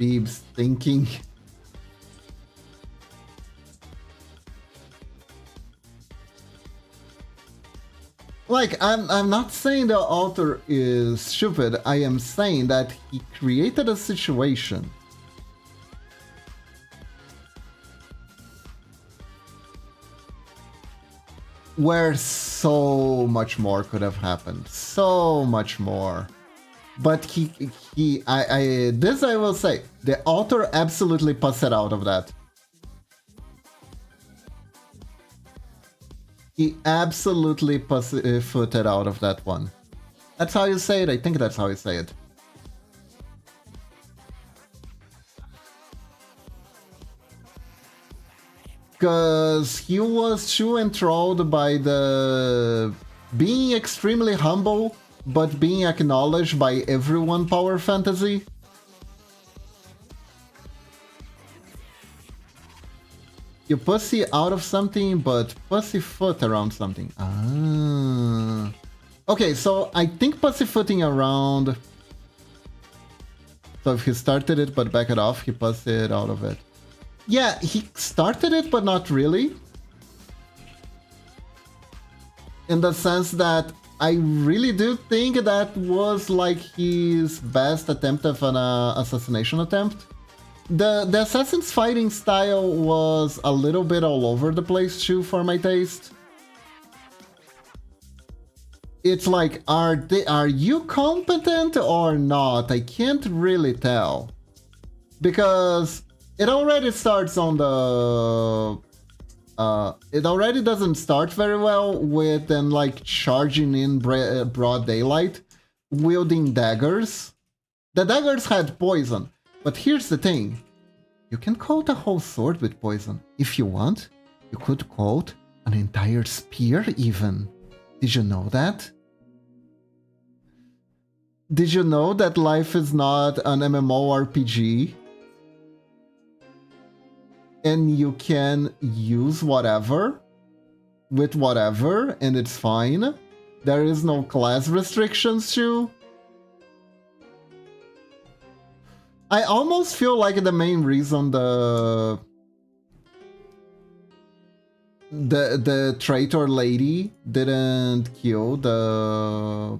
[SPEAKER 1] Beebs thinking. Like, I'm not saying the author is stupid, I am saying that he created a situation where so much more could have happened. So much more. But this I will say, the author absolutely passed out of that. He absolutely footed out of that one. That's how you say it? I think that's how you say it. Because he was too enthralled by the being extremely humble, but being acknowledged by everyone power fantasy. You pussy out of something, but pussyfoot around something. Ah. Okay, so I think pussyfooting around... So if he started it but back it off, he pussied out of it. Yeah, he started it, but not really. In the sense that I really do think that was like his best attempt of an assassination attempt. The assassin's fighting style was a little bit all over the place too for my taste. It's like, are you competent or not? I can't really tell. Because it already starts on the... it already doesn't start very well with them like charging in broad daylight, wielding daggers. The daggers had poison. But here's the thing, you can coat a whole sword with poison. If you want, you could coat an entire spear even. Did you know that? Did you know that life is not an MMORPG? And you can use whatever, with whatever, and it's fine. There is no class restrictions too. I almost feel like the main reason the traitor lady didn't kill the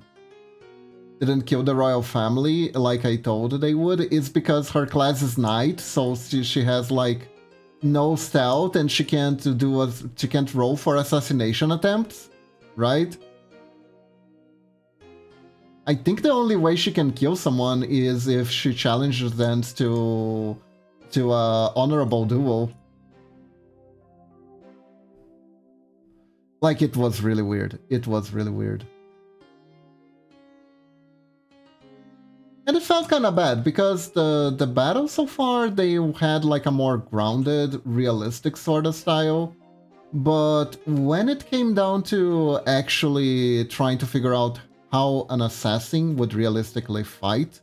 [SPEAKER 1] didn't kill the royal family like I told they would is because her class is knight, so she has like no stealth and she can't roll for assassination attempts, right? I think the only way she can kill someone is if she challenges them to a honorable duel. Like, it was really weird. It was really weird. And it felt kind of bad because the battle so far, they had like a more grounded, realistic sort of style. But when it came down to actually trying to figure out how an assassin would realistically fight,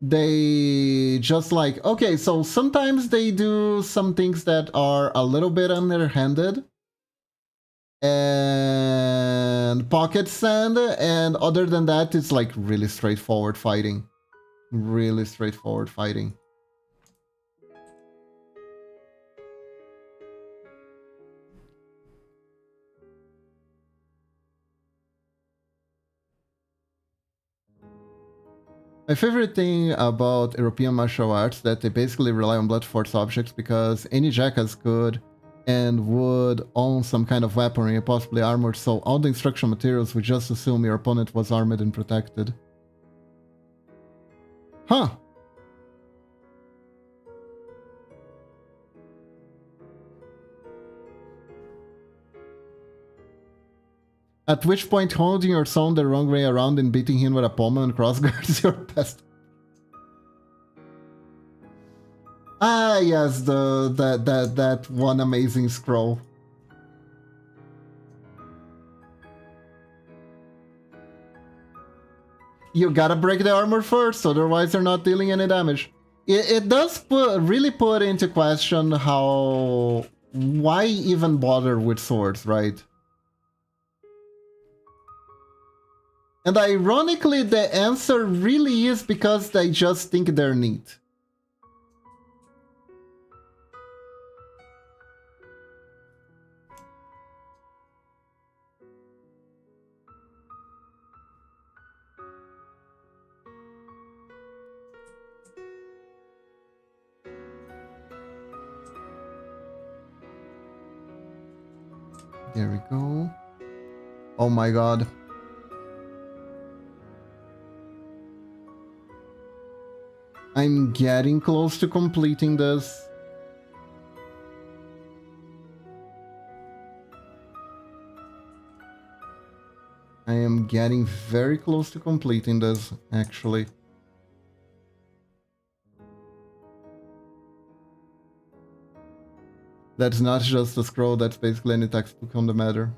[SPEAKER 1] they just like, okay, so sometimes they do some things that are a little bit underhanded and pocket sand, and other than that, it's like really straightforward fighting. Really straightforward fighting. My favorite thing about European martial arts that they basically rely on blunt force objects because any jackass could and would own some kind of weaponry, possibly armored, so all the instruction materials would just assume your opponent was armed and protected. Huh. At which point holding your son the wrong way around and beating him with a pommel and crossguard is your best. Ah, yes, that one amazing scroll. You gotta break the armor first, otherwise they're not dealing any damage. It does really put into question why even bother with swords, right? And ironically, the answer really is because they just think they're neat. There we go. Oh my god. I'm getting close to completing this. I am getting very close to completing this, actually. That's not just a scroll, that's basically any textbook on the matter.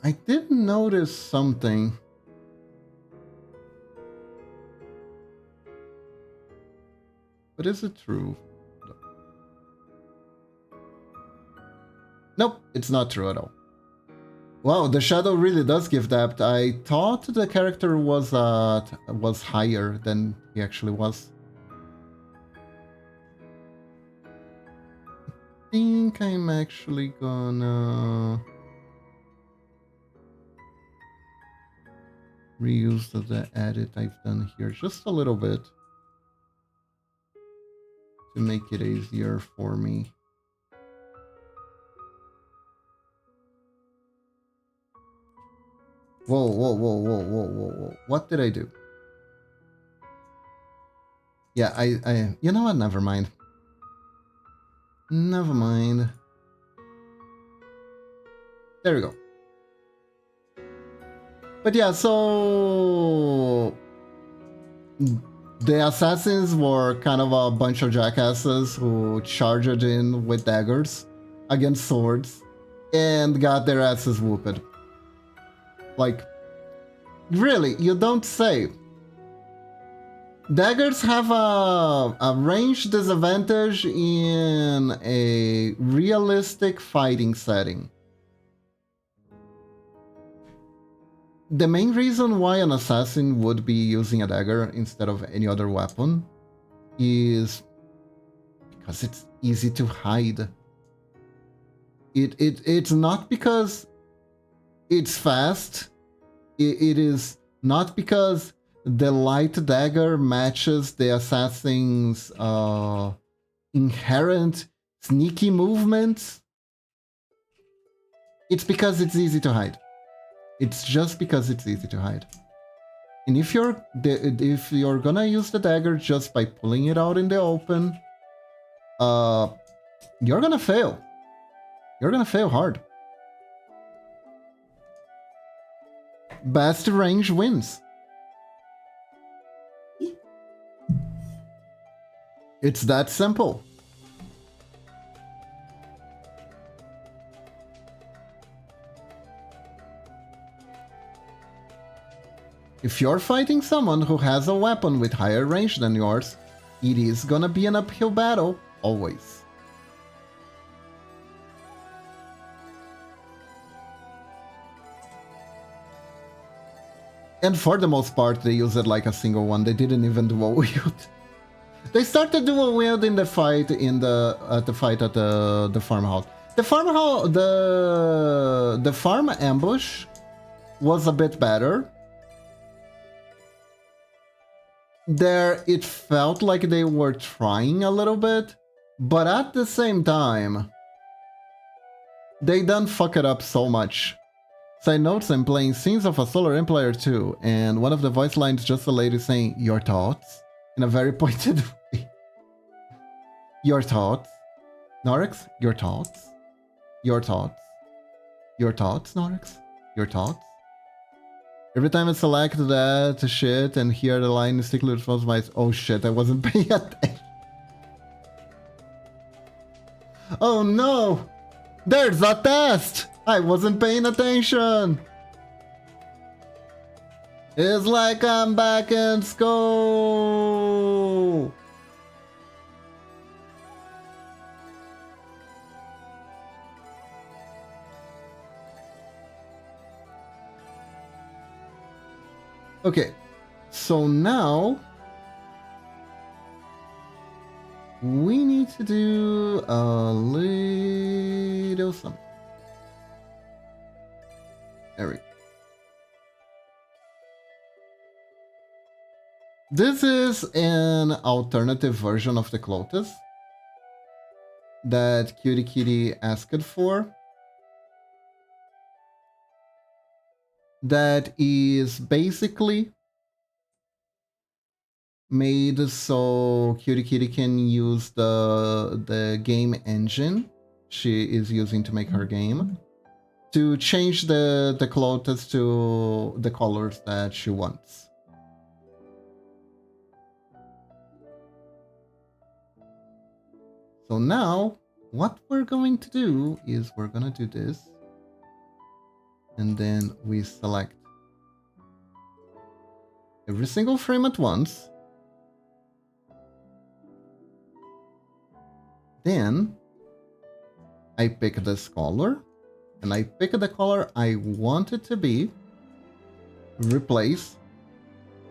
[SPEAKER 1] I did notice something. But is it true? Nope, it's not true at all. Wow, the shadow really does give depth. I thought the character was higher than he actually was. I think I'm actually gonna reuse the edit I've done here just a little bit to make it easier for me. Whoa. What did I do? Yeah, I you know what? Never mind. Never mind. There we go. But yeah, so the assassins were kind of a bunch of jackasses who charged in with daggers against swords and got their asses whooped. Like, really, you don't say. Daggers have a range disadvantage in a realistic fighting setting. The main reason why an assassin would be using a dagger instead of any other weapon is Because it's easy to hide. It's not because it's fast. It is not because the light dagger matches the assassin's inherent sneaky movements. It's because it's easy to hide. It's just because it's easy to hide. And if you're gonna use the dagger just by pulling it out in the open, you're gonna fail. You're gonna fail hard. Best range wins. It's that simple. If you're fighting someone who has a weapon with higher range than yours, it is gonna be an uphill battle, always. And for the most part, they use it like a single one. They didn't even dual wield. They started dual wield in the fight at the farmhouse. The farmhouse, the farm ambush was a bit better. There, it felt like they were trying a little bit, but at the same time, they done fuck it up so much. Side notes, I'm playing Scenes of a Solar Empire 2, and one of the voice lines just a lady saying, "Your thoughts?" in a very pointed way. Your thoughts? Norix? Your thoughts? Your thoughts? Your thoughts, Norix? Your thoughts? Every time I select that shit and hear the line stickler response my oh shit, I wasn't paying attention. Oh no! There's a test! I wasn't paying attention! It's like I'm back in school! Okay, so now we need to do a little something. There we go. This is an alternative version of the Clotus that Cutie Kitty asked for. That is basically made so Cutie Kitty can use the game engine she is using to make her game to change the Clotus to the colors that she wants. So now what we're going to do is we're gonna do this. And then we select every single frame at once. Then I pick this color and I pick the color I want it to be. Replace.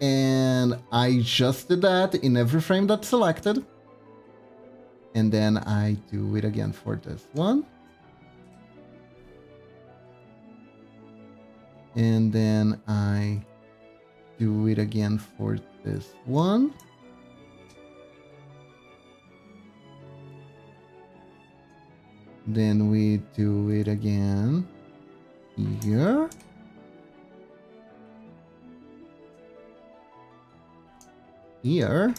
[SPEAKER 1] And I just did that in every frame that's selected. And then I do it again for this one. And then I do it again for this one. Then we do it again here. Here.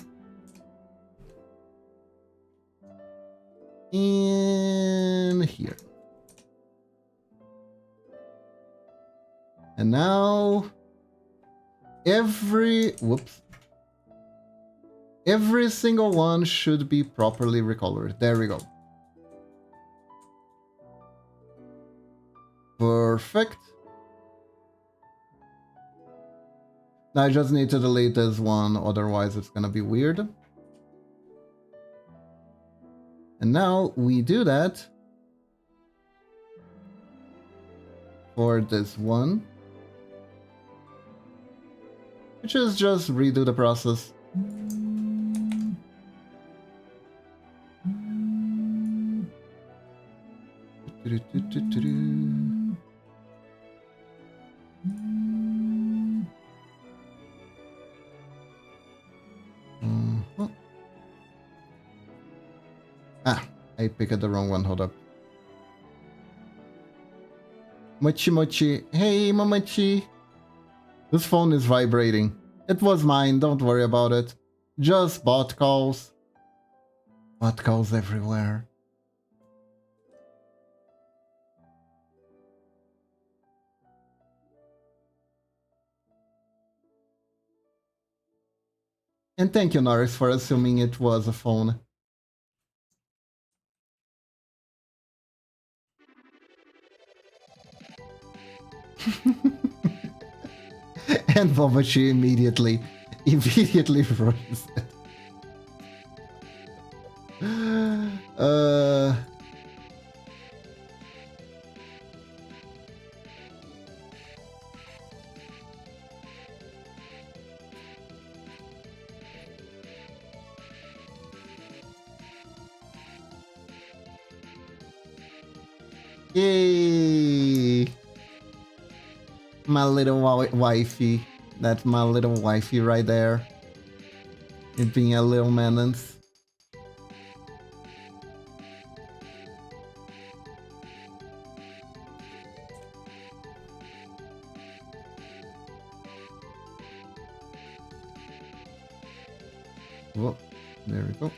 [SPEAKER 1] And here. And now every single one should be properly recolored. There we go. Perfect. Now I just need to delete this one, otherwise it's gonna be weird. And now we do that for this one. Which is just redo the process. Mhm. Ah, I picked the wrong one. Hold up. Mochi Mochi. Hey, Momochi. This phone is vibrating. It was mine, don't worry about it. Just bot calls. Bot calls everywhere. And thank you, Norris, for assuming it was a phone. And Momochi immediately froze it. Yay! My little wifey. That's my little wifey right there. It being a little menace. Whoa, there we go.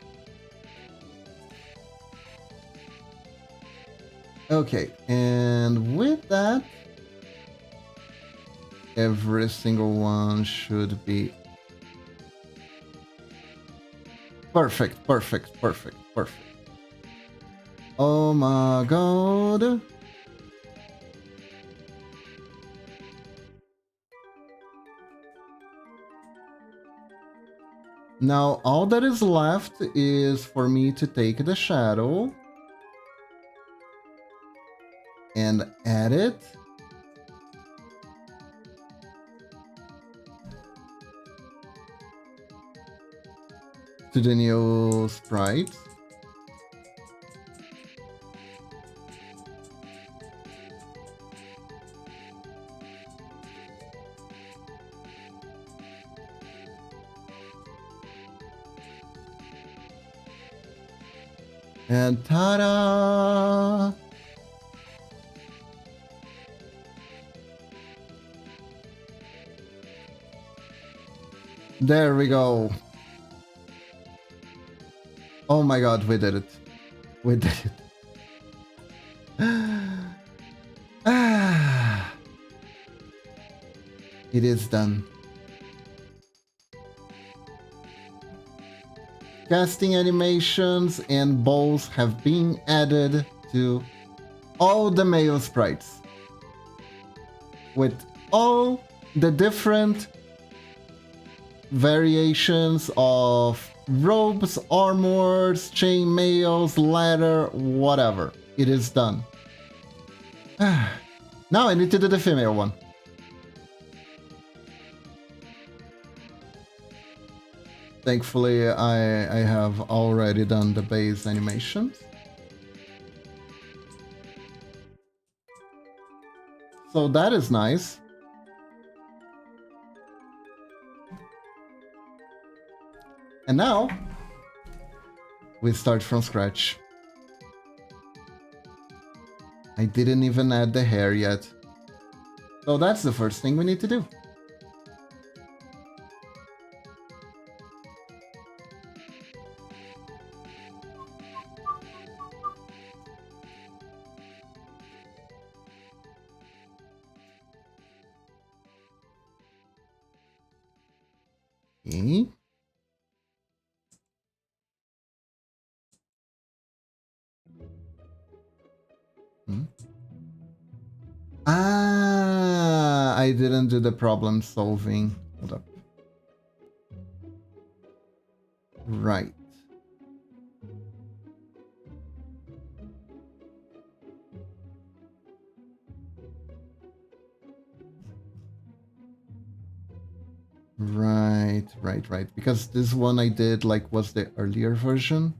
[SPEAKER 1] Okay, and with that, every single one should be perfect. Oh my god. Now all that is left is for me to take the shadow and add it to the new sprite. And ta-da! There we go. Oh my god, we did it. We did it. It is done. Casting animations and balls have been added to all the male sprites. With all the different variations of robes, armors, chainmails, ladder, whatever. It is done. Now I need to do the female one. Thankfully, I have already done the base animations. So that is nice. And now, we start from scratch. I didn't even add the hair yet. So that's the first thing we need to do. Okay. Ah, I didn't do the problem solving. Hold up. Right. Right. Because this one I did like was the earlier version.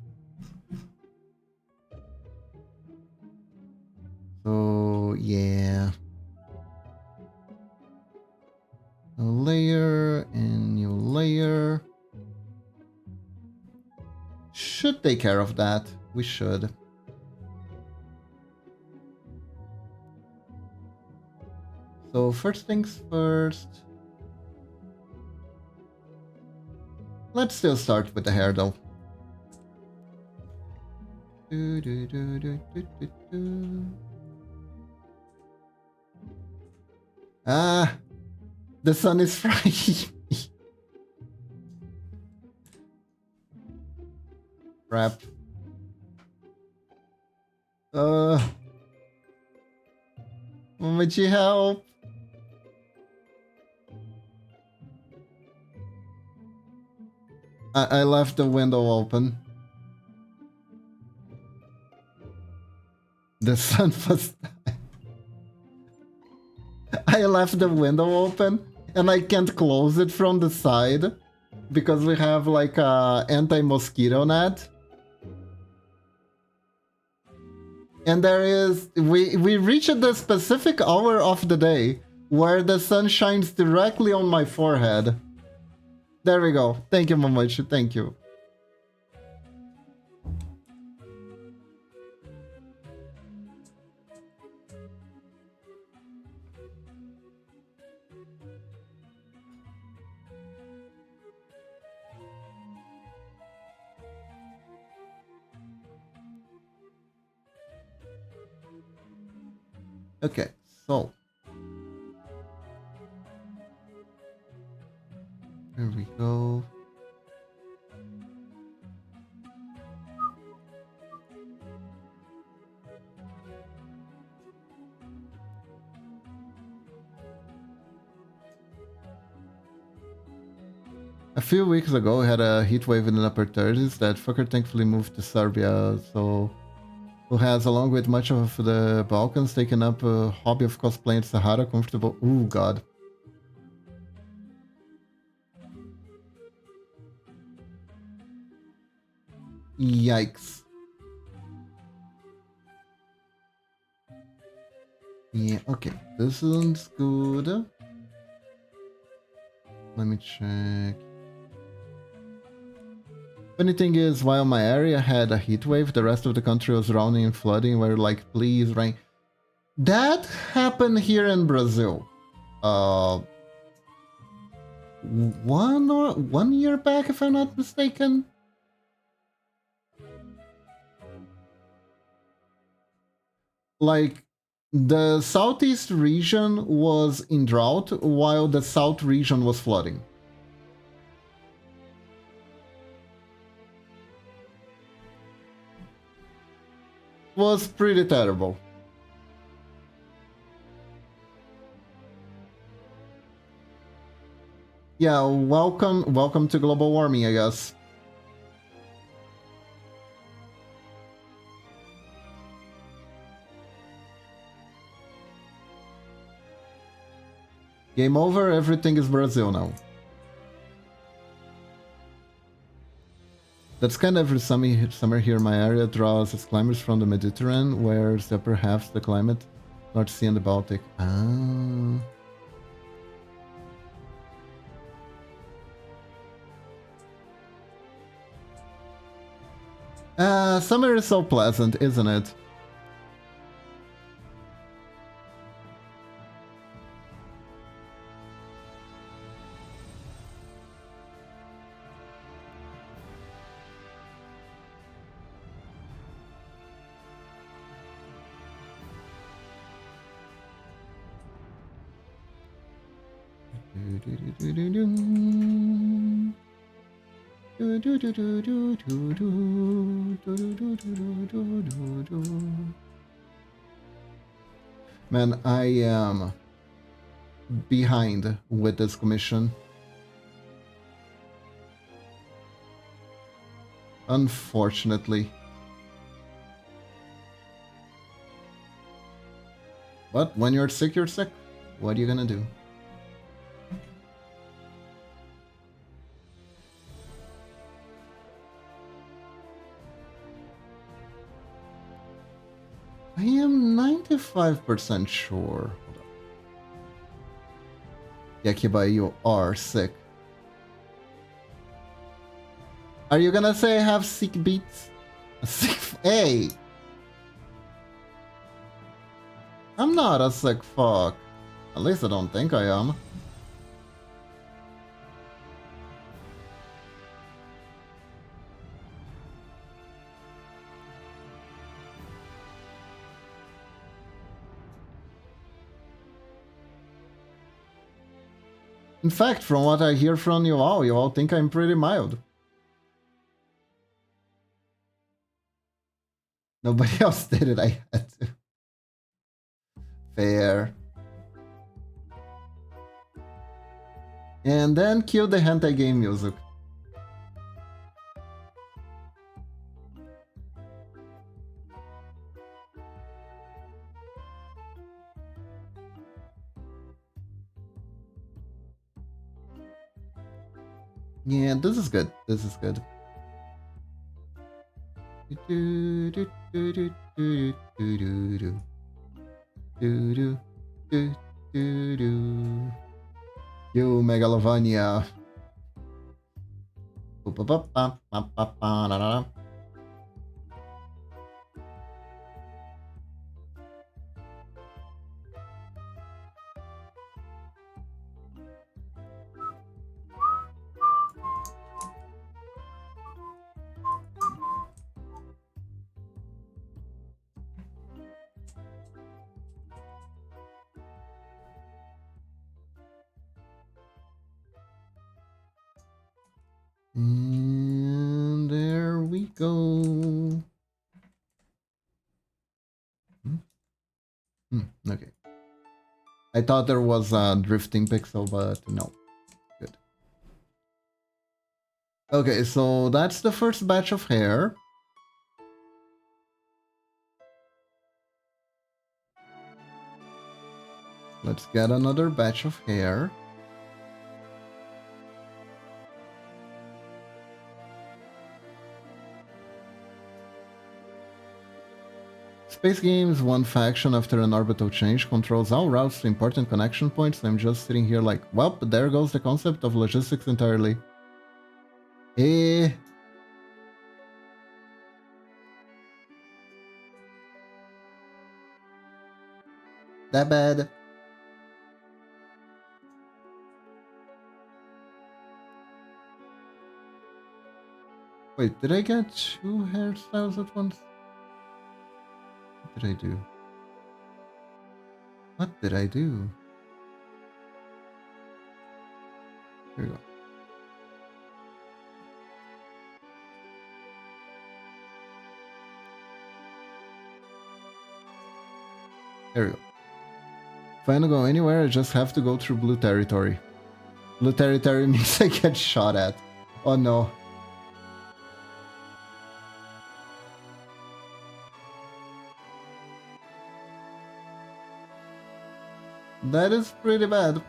[SPEAKER 1] should take care of that. We should. So first things first. Let's still start with the hair though. Ah, the sun is frying me. Crap. Would you help? I left the window open. The sun was... I left the window open and I can't close it from the side because we have like a anti-mosquito net. And there is... We reached the specific hour of the day where the sun shines directly on my forehead. There we go. Thank you, Momoichi. Thank you. Okay, so... There we go. A few weeks ago, we had a heat wave in the upper 30s. That fucker thankfully moved to Serbia, so... Who has, along with much of the Balkans, taken up a hobby of cosplaying in Sahara comfortable... Ooh, God. Yikes. Yeah, okay. This one's good. Let me check. Funny thing is, while my area had a heat wave, the rest of the country was drowning and flooding. We're like, please, rain. That happened here in Brazil. 1 year back, if I'm not mistaken. Like, the southeast region was in drought, while the south region was flooding. Was pretty terrible. Yeah, welcome to global warming, I guess. Game over, everything is Brazil now. That's kind of every summer here in my area draws its climbers from the Mediterranean, whereas the upper half the climate, North Sea and the Baltic. Ah. Summer is so pleasant, isn't it? Man, I am behind with this commission. Unfortunately. But when you're sick, you're sick. What are you gonna do? I am 95% sure. Hold on. Yakiba, you are sick. Are you gonna say I have sick beats? Hey! I'm not a sick fuck. At least I don't think I am. In fact, from what I hear from you all think I'm pretty mild. Nobody else did it, I had to. Fair. And then cue the hentai game music. Yeah, this is good. This is good. You Megalovania. And there we go. Okay. I thought there was a drifting pixel, but no. Good. Okay, so that's the first batch of hair. Let's get another batch of hair. Space Games, one faction after an orbital change controls all routes to important connection points. I'm just sitting here like, well, there goes the concept of logistics entirely. That bad. Wait, did I get 2 hairstyles at once? What did I do? What did I do? Here we go. There we go. If I want to go anywhere, I just have to go through blue territory. Blue territory means I get shot at. Oh no. That is pretty bad.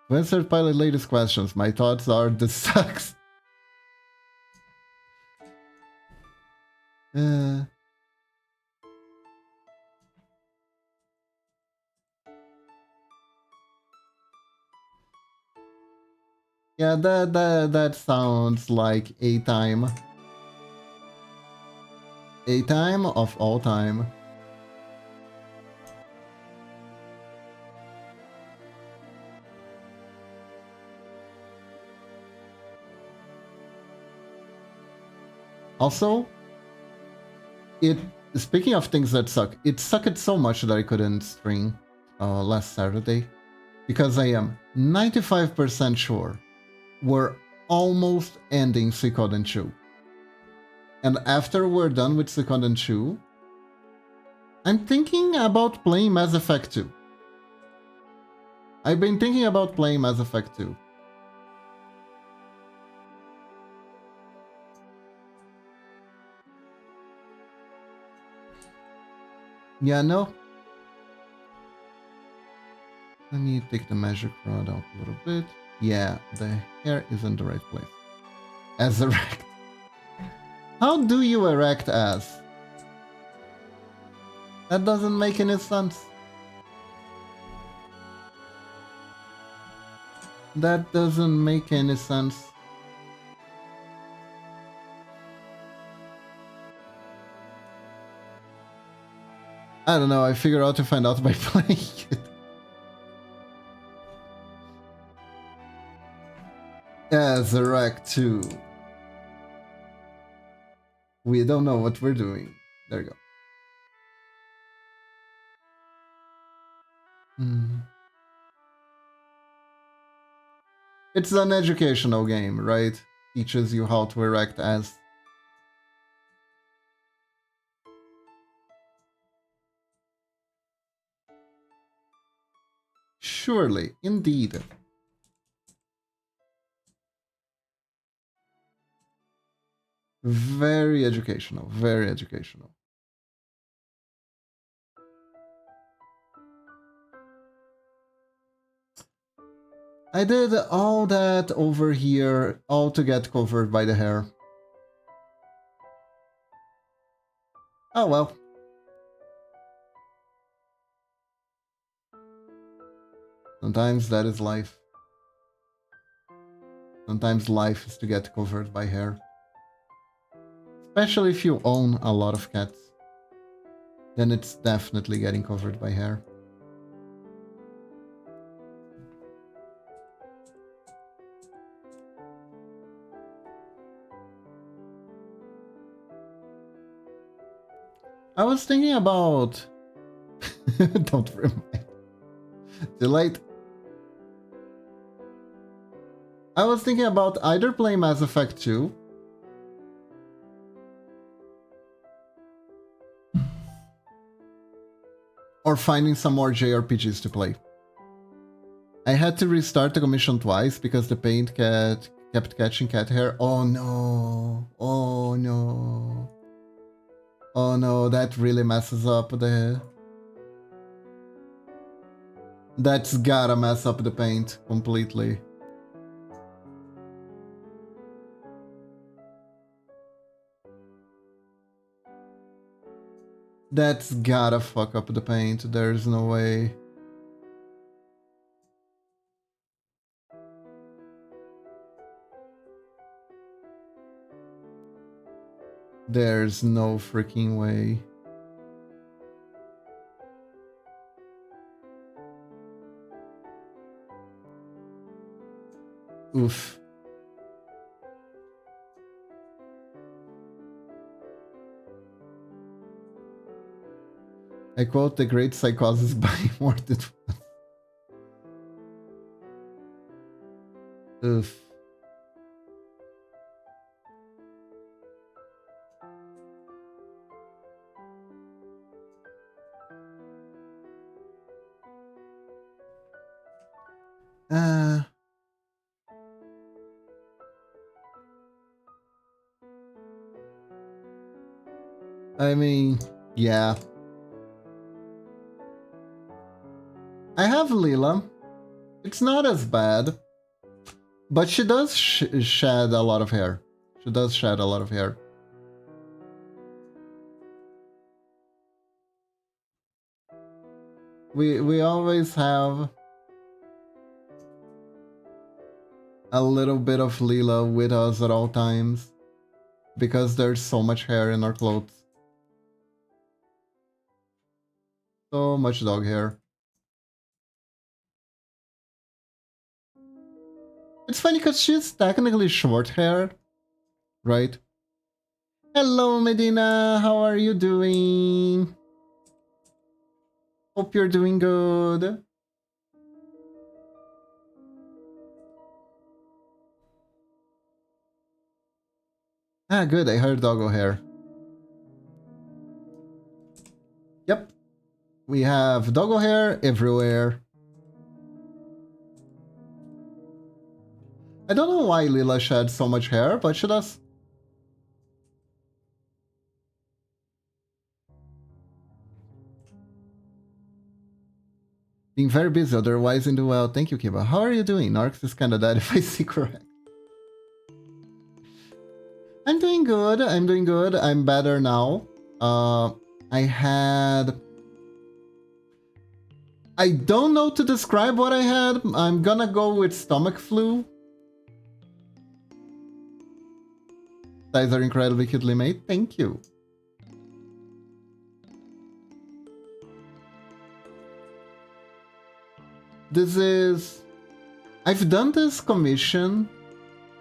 [SPEAKER 1] To answer Pilot Lady's questions, my thoughts are this sucks. Yeah, that sounds like a time. A time of all time. Also, speaking of things that suck, it sucked so much that I couldn't stream last Saturday, because I am 95% sure we're almost ending Suikoden 2. And after we're done with Suikoden 2, I'm thinking about playing Mass Effect 2. I've been thinking about playing Mass Effect 2. Yeah, no. Let me take the magic rod out a little bit. Yeah, the hair is in the right place. As erect. How do you erect as? That doesn't make any sense. That doesn't make any sense. I don't know, I figure out to find out by playing it. As erect too. We don't know what we're doing. There you go. It's an educational game, right? Teaches you how to erect as. Surely, indeed. Very educational, very educational. I did all that over here, all to get covered by the hair. Oh well. Sometimes that is life. Sometimes life is to get covered by hair. Especially if you own a lot of cats. Then it's definitely getting covered by hair. I was thinking about... Don't remind. Too late. I was thinking about either playing Mass Effect 2 or finding some more JRPGs to play. I had to restart the commission twice because the paint kept catching cat hair. Oh no. Oh no. Oh no, that really messes up the... That's gotta mess up the paint completely. That's gotta fuck up the paint, there's no way. There's no freaking way. Oof. I quote the great psychosis by Morton. Oof. I mean, yeah. I have Leela. It's not as bad. But she does shed a lot of hair. She does shed a lot of hair. We always have a little bit of Leela with us at all times. Because there's so much hair in our clothes. So much dog hair. It's funny because she's technically short hair, right? Hello Medina, how are you doing? Hope you're doing good. Ah, good, I heard doggo hair. Yep. We have doggo hair everywhere. I don't know why Leela sheds so much hair, but she does. Being very busy, otherwise doing well. Thank you, Kiba. How are you doing? Narcs is kinda dead if I see correct. I'm doing good. I'm doing good. I'm better now. I don't know to describe what I had. I'm gonna go with stomach flu. Guys are incredibly cutely made. Thank you. This is... I've done this commission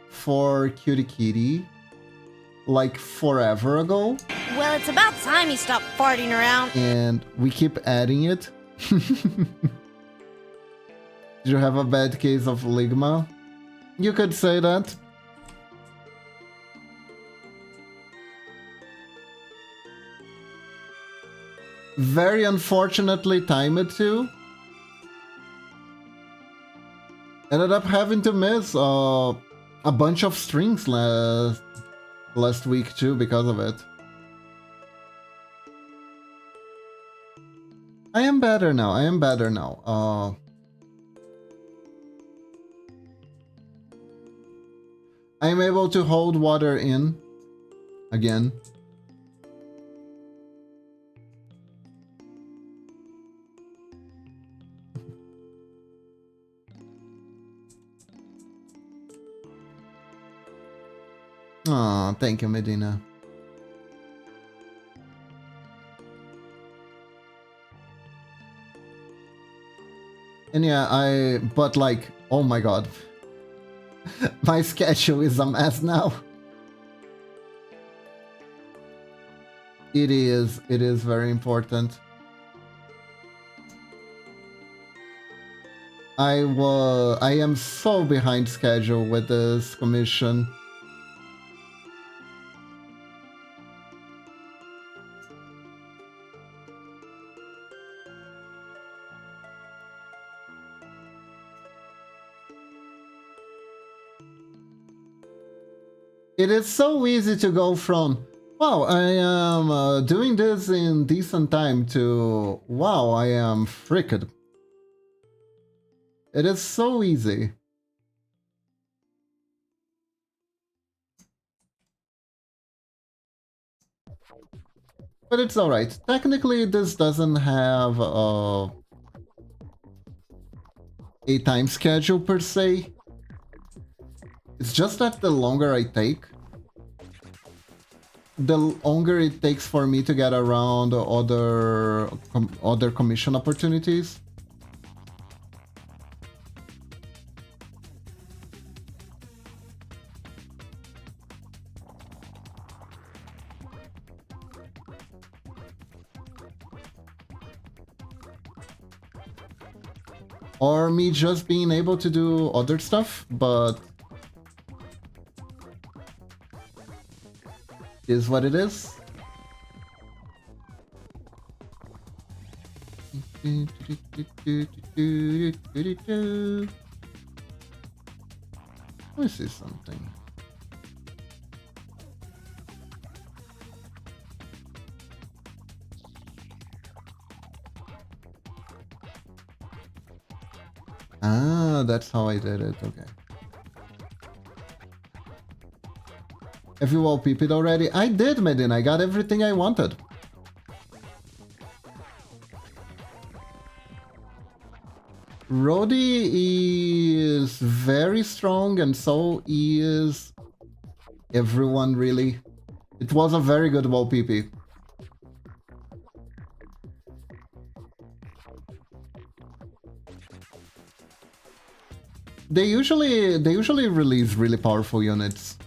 [SPEAKER 1] for Cutie Kitty like forever ago.
[SPEAKER 2] Well, it's about time you stopped farting around.
[SPEAKER 1] And we keep adding it. Did you have a bad case of Ligma? You could say that. Very unfortunately timed too. Ended up having to miss a bunch of strings last week too because of it. I am better now. I am better now. I am able to hold water in again. Oh, thank you, Medina. And yeah, but like, oh my god. My schedule is a mess now. It is very important. I am so behind schedule with this commission. It is so easy to go from, wow, I am doing this in decent time to, wow, I am fricked. It is so easy. But it's alright. Technically, this doesn't have a time schedule per se. It's just that the longer I take, the longer it takes for me to get around other commission opportunities. Or me just being able to do other stuff, but is what it is. Let me see something. Ah, that's how I did it. Okay. Have you all peeped already? I did, Medina. I got everything I wanted. Rhodey is very strong, and so is everyone, really. It was a very good wall PP. They usually release really powerful units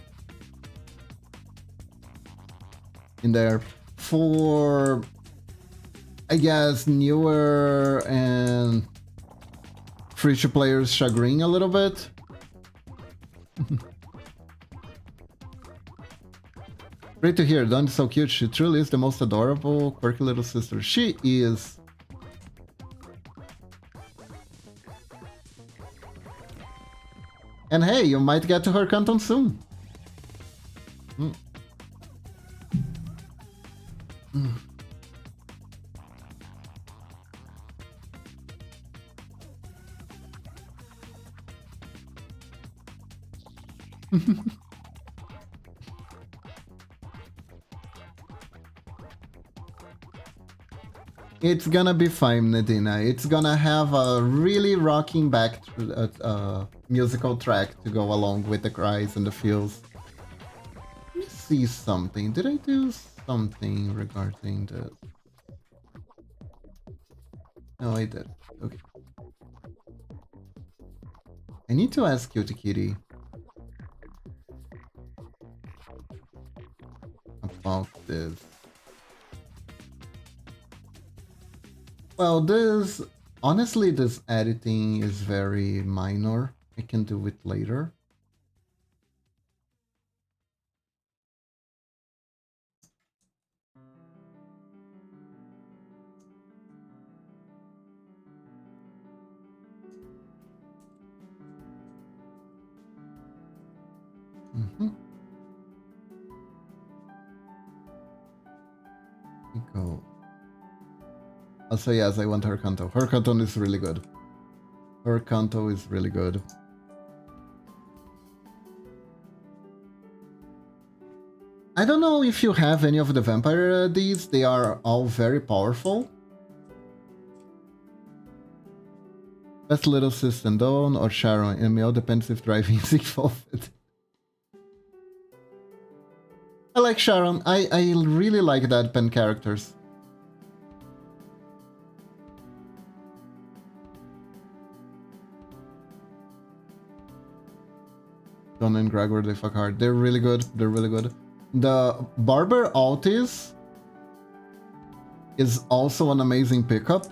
[SPEAKER 1] in there for, I guess, newer and free-to players chagrin a little bit. Great to hear. Dawn is so cute. She truly is the most adorable, quirky little sister. She is. And hey, you might get to her canton soon. It's gonna be fine, Nadina. It's gonna have a really rocking back musical track to go along with the cries and the feels. Let me see something. Did I do something regarding this? No, I did. Okay. I need to ask Cutie Kitty about this. Well, honestly, this editing is very minor. I can do it later. Go. Also, yes, I want her Kanto. Her Kanto is really good. Her Kanto is really good. I don't know if you have any of the vampire these. They are all very powerful. Best Little Sister Dawn or Sharon. ML depends if driving is involved. I like Sharon. I really like that pen characters. John and Gregor, they fuck hard. They're really good. They're really good. The Barber Altis is also an amazing pickup.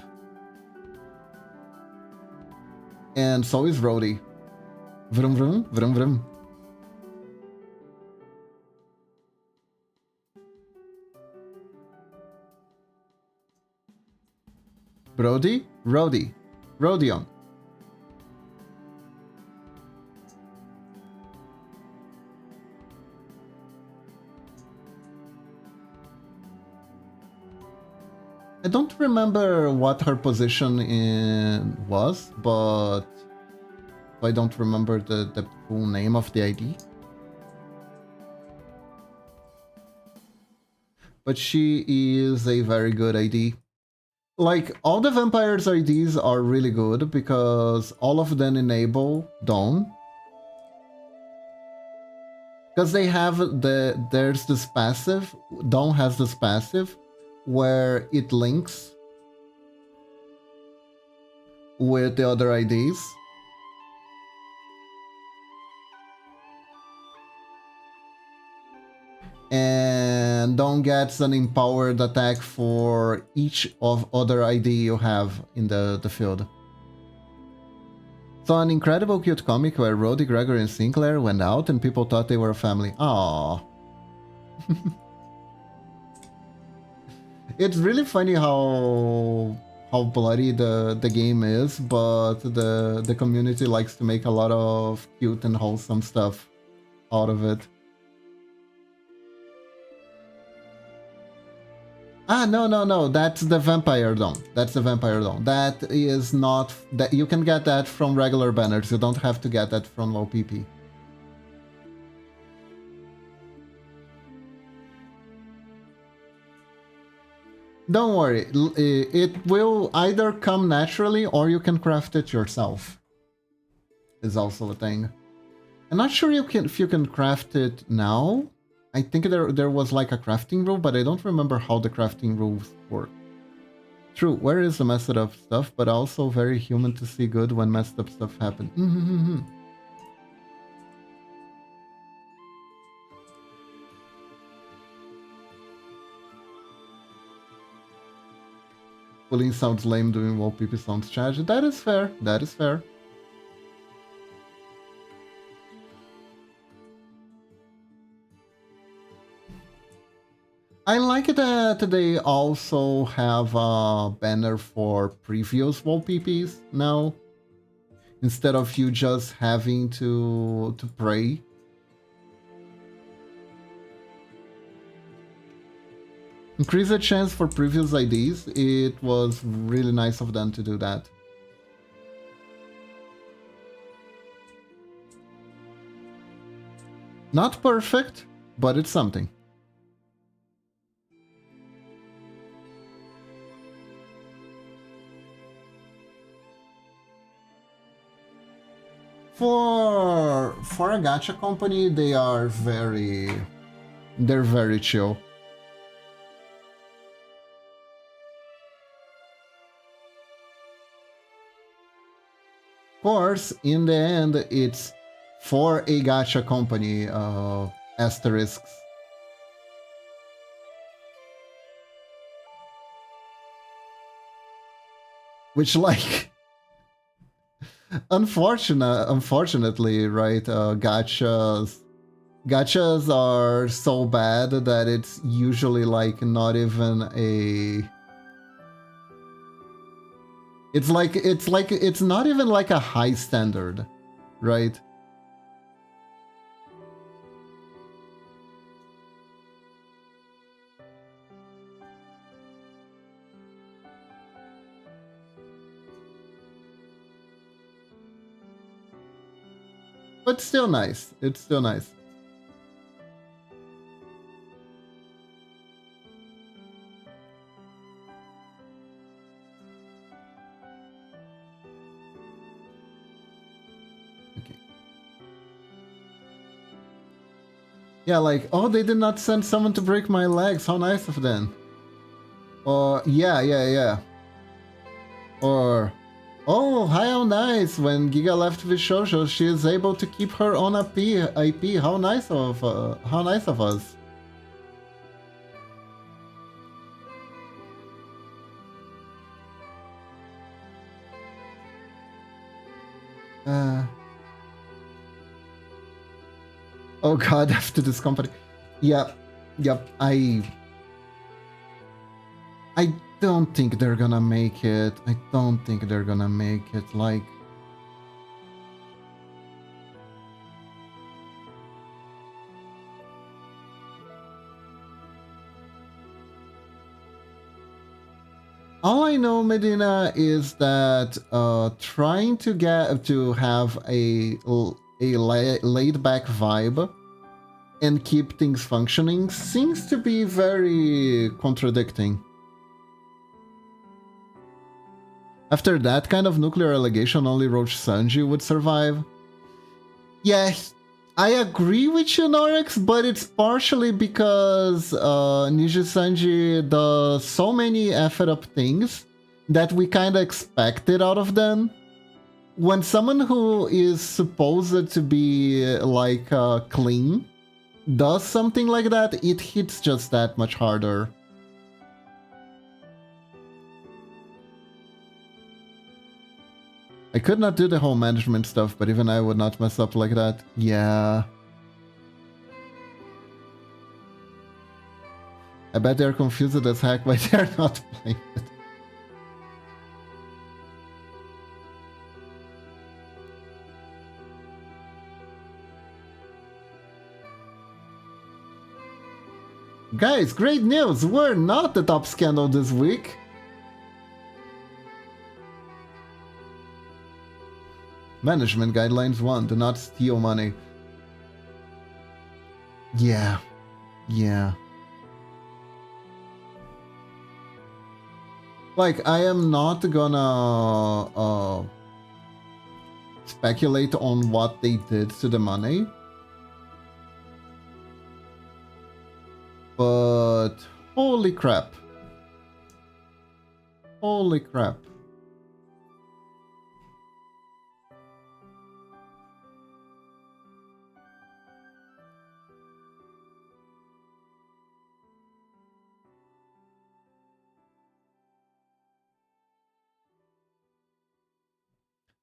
[SPEAKER 1] And so is Rhodey. Vroom vroom, vroom vroom. Brody? Rhodey. Rodion. I don't remember what her position was, but I don't remember the full name of the ID. But she is a very good ID. Like, all the vampires IDs are really good because all of them enable Dawn. Because they have there's this passive, Dawn has this passive where it links with the other IDs. And Dawn gets an empowered attack for each of other ID you have in the field. So an incredible cute comic where Rhodey, Gregory, and Sinclair went out and people thought they were a family. Aww. It's really funny how bloody the game is, but the community likes to make a lot of cute and wholesome stuff out of it. Ah, no, that's the Vampire Dawn. That's the Vampire Dawn. That is not... that you can get that from regular banners. You don't have to get that from OPP. Don't worry, it will either come naturally or you can craft it yourself. Is also a thing. I'm not sure if you can craft it now. I think there was like a crafting rule, but I don't remember how the crafting rules work. True, where is the messed up stuff, but also very human to see good when messed up stuff happen. Pulling sounds lame, doing while PP sounds charged. That is fair. That is fair. I like that they also have a banner for previous wall PPs now. Instead of you just having to pray. Increase the chance for previous IDs. It was really nice of them to do that. Not perfect, but it's something. For a gacha company, they're very chill. Of course, in the end, it's for a gacha company, asterisks. Which, like, unfortunately, right, gachas are so bad that it's usually, like, not even a... It's not even like a high standard, right? But still nice. It's still nice. Okay. Yeah, like, oh, they did not send someone to break my legs. How nice of them. Or, yeah. Or, oh, how nice. When Giga left Vishojo, she is able to keep her own IP. How nice of us. Oh god, after this company. Yep. I don't think they're gonna make it. Like... All I know, Medina, is that trying to have a laid back vibe and keep things functioning seems to be very contradicting. After that kind of nuclear allegation, only Roach Sanji would survive. Yeah, I agree with you, Norix, but it's partially because Niji Sanji does so many effed up things that we kind of expected out of them. When someone who is supposed to be like clean does something like that, it hits just that much harder. I could not do the whole management stuff, but even I would not mess up like that. Yeah. I bet they're confused as heck why they're not playing it. Guys, great news! We're not the top scandal this week! Management guidelines 1, do not steal money. Yeah. Like, I am not gonna speculate on what they did to the money. But holy crap. Holy crap.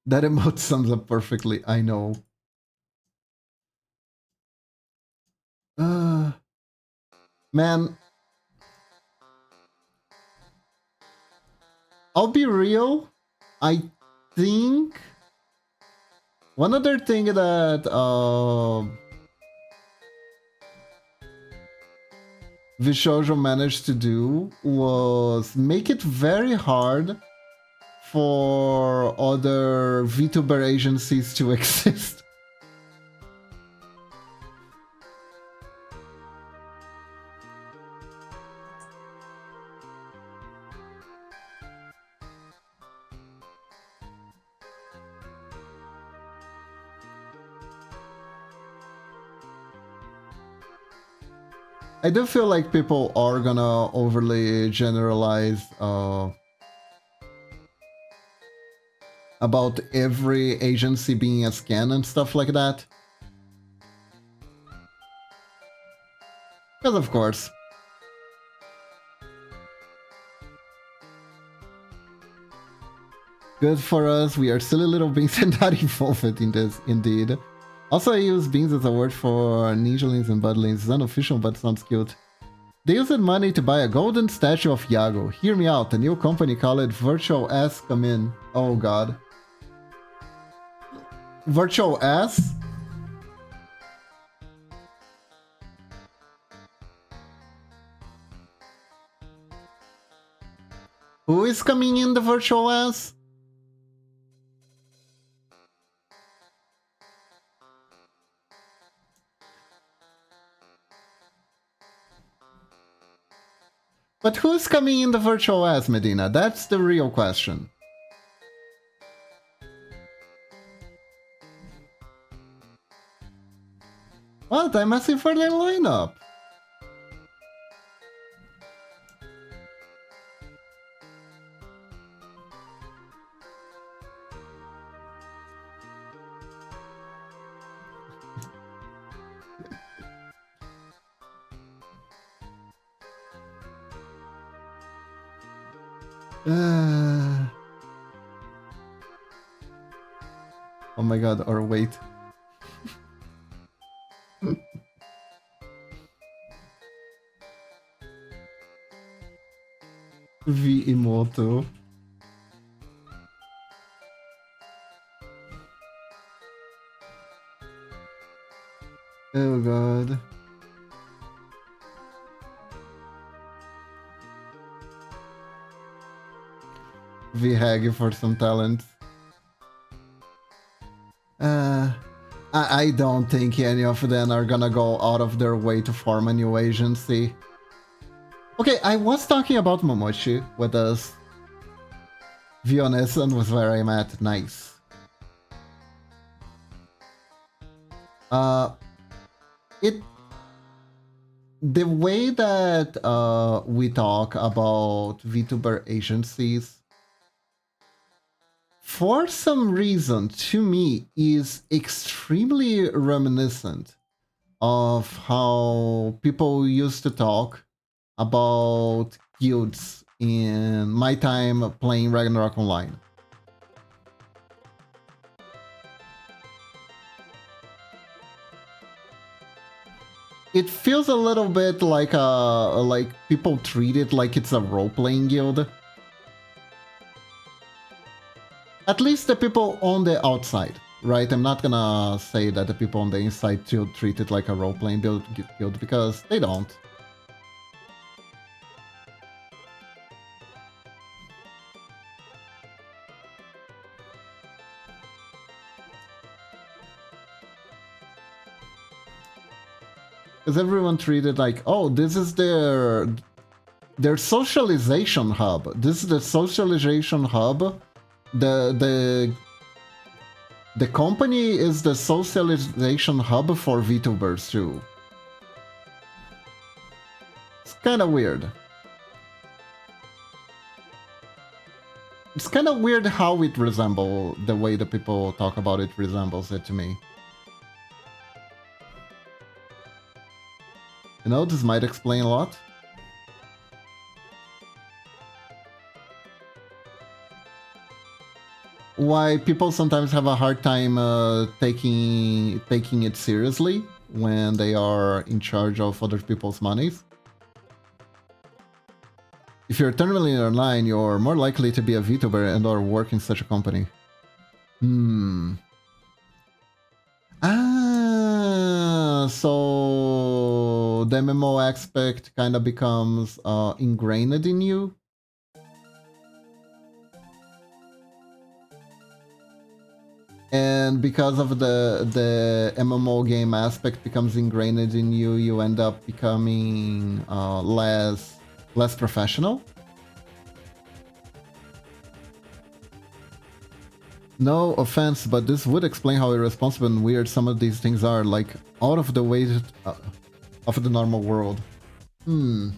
[SPEAKER 1] That emote sums up perfectly, I know. Man, I'll be real. I think one other thing that Vishojo managed to do was make it very hard for other VTuber agencies to exist. I do feel like people are gonna overly generalize about every agency being a scam and stuff like that. Because of course. Good for us, we are silly little beings and not involved in this, indeed. Also, I use beans as a word for ninjalings and budlings. It's unofficial, but sounds cute. They used money to buy a golden statue of Yago. Hear me out, a new company called Virtual S come in. Oh god. Virtual S? Who is coming in the Virtual S? But who's coming in the Virtual S, Medina? That's the real question. What? I'm asking for their lineup. Oh my god, or wait. V Imoto. Oh god. V-Hag for some talent. I don't think any of them are gonna go out of their way to form a new agency. Okay, I was talking about Momochi with us. Vionesan was where I'm at. Nice. The way that we talk about VTuber agencies, for some reason, to me, is extremely reminiscent of how people used to talk about guilds in my time playing Ragnarok Online. It feels a little bit like people treat it like it's a role-playing guild. At least the people on the outside, right? I'm not gonna say that the people on the inside still treat it like a role-playing guild because they don't. Because everyone treated like, oh, this is their socialization hub. This is the socialization hub. The company is the socialization hub for VTubers too. It's kind of weird. It's kind of weird how it resembles, the way the people talk about it resembles it to me. You know, this might explain a lot. Why people sometimes have a hard time taking it seriously when they are in charge of other people's monies. If you're terminally online, you're more likely to be a VTuber and or work in such a company. So the MMO aspect kind of becomes ingrained in you. And because of the MMO game aspect becomes ingrained in you, you end up becoming less professional. No offense, but this would explain how irresponsible and weird some of these things are, like out of the way of the normal world. I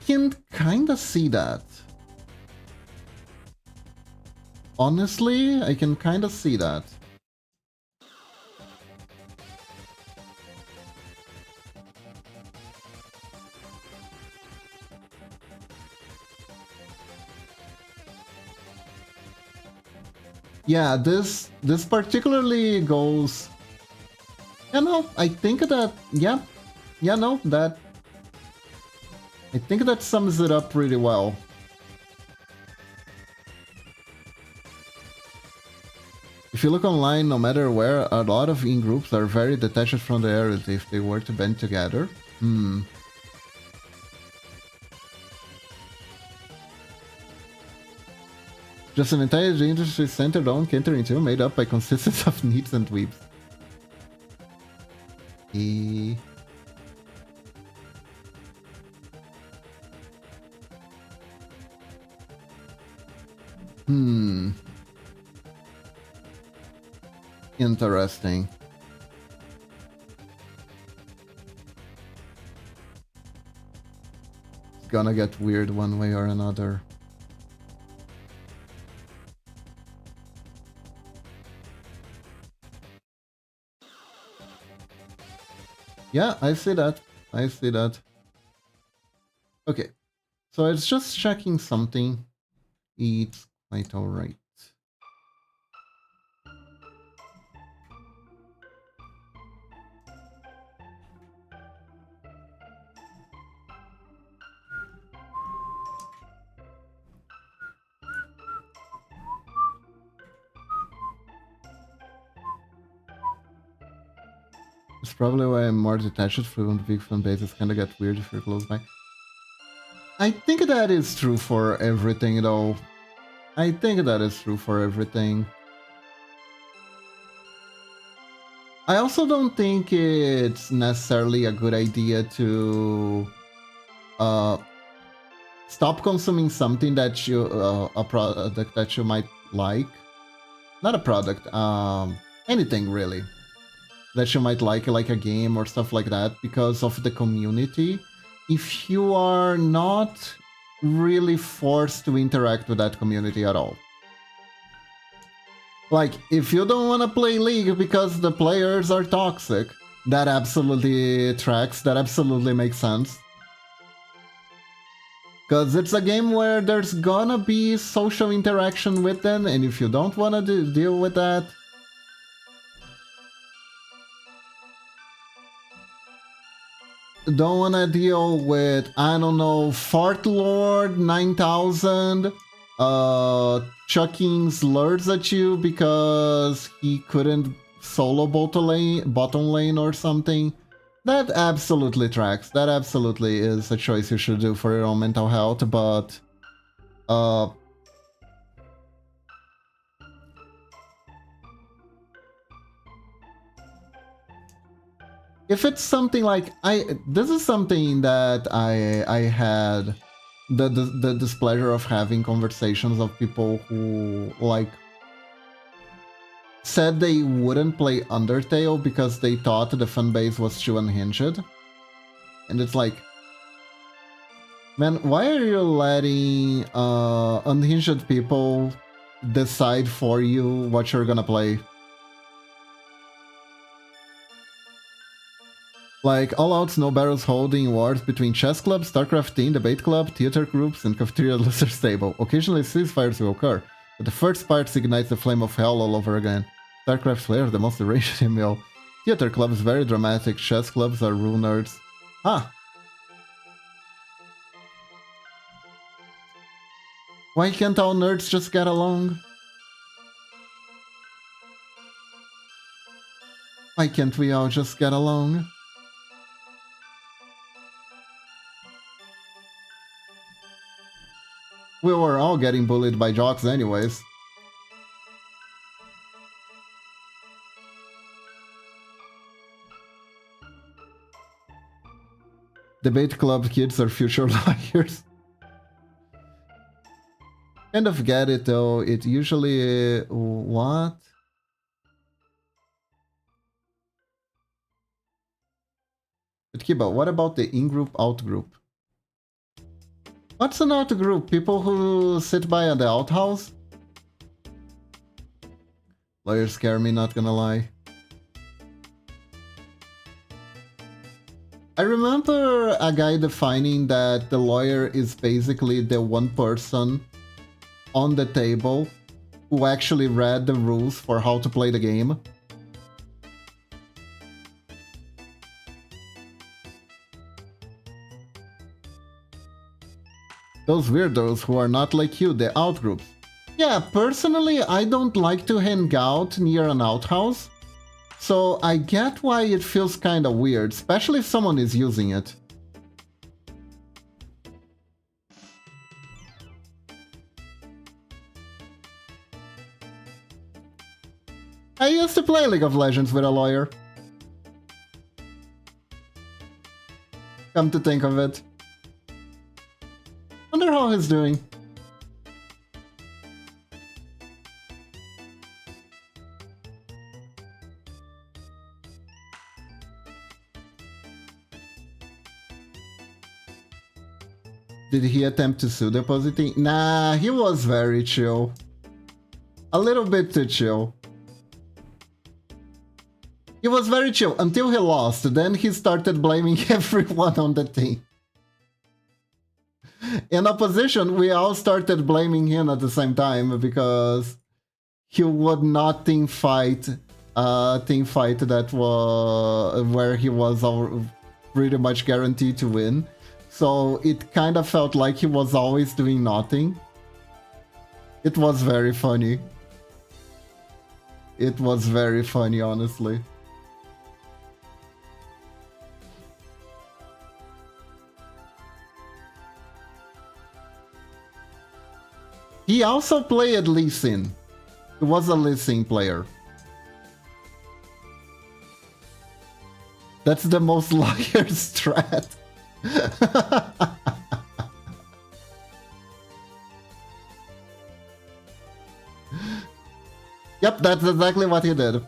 [SPEAKER 1] can kinda see that. Honestly, I can kinda see that. Yeah, this particularly goes. Yeah, no, I think that no, that I think that sums it up pretty well. If you look online, no matter where, a lot of in-groups are very detached from the areas if they were to band together. Just an entire industry centered on catering to, made up by consistency of needs and weeps. Interesting. It's gonna get weird one way or another. Yeah, I see that. I see that. Okay. So it's just checking something. It's quite alright. It's probably why I'm more detached from the big fan base. It's kinda get weird if you're close by. I think that is true for everything though. I think that is true for everything. I also don't think it's necessarily a good idea to stop consuming something that you a product that you might like. Not a product, anything really that you might like a game or stuff like that, because of the community. If you are not really forced to interact with that community at all. Like, if you don't want to play League because the players are toxic, that absolutely tracks, that absolutely makes sense. Because it's a game where there's gonna be social interaction with them, and if you don't want to deal with that, don't want to deal with, I don't know, Fart Lord 9000 chucking slurs at you because he couldn't solo bottom lane or something. That absolutely tracks. That absolutely is a choice you should do for your own mental health, but if it's something like this is something that I had the displeasure of having conversations of people who like said they wouldn't play Undertale because they thought the fanbase was too unhinged. And it's like, man, why are you letting unhinged people decide for you what you're gonna play? Like, all out snow barrels holding wars between chess clubs, StarCraft team, debate club, theater groups, and cafeteria losers stable. Occasionally ceasefires will occur, but the first sparks ignites the flame of hell all over again. StarCraft players demonstration email. Theater clubs very dramatic, chess clubs are rule nerds. Ah! Why can't all nerds just get along? Why can't we all just get along? We were all getting bullied by jocks anyways. Debate club kids are future lawyers. Kind of get it though, it usually... what? But Kiba, what about the in-group, out-group? What's an out-group? People who sit by the outhouse? Lawyers scare me, not gonna lie. I remember a guy defining that the lawyer is basically the one person on the table who actually read the rules for how to play the game. Those weirdos who are not like you, the outgroups. Yeah, personally, I don't like to hang out near an outhouse. So I get why it feels kinda weird, especially if someone is using it. I used to play League of Legends with a lawyer. Come to think of it. Wonder how he's doing. Did he attempt to sue the opposing team? Nah, he was very chill. A little bit too chill. He was very chill until he lost, then he started blaming everyone on the team. In opposition, we all started blaming him at the same time because he would not team fight that was where he was pretty much guaranteed to win. So it kind of felt like he was always doing nothing. It was very funny. It was very funny, honestly. He also played Lee Sin. He was a Lee Sin player. That's the most lawyer strat. Yep, that's exactly what he did.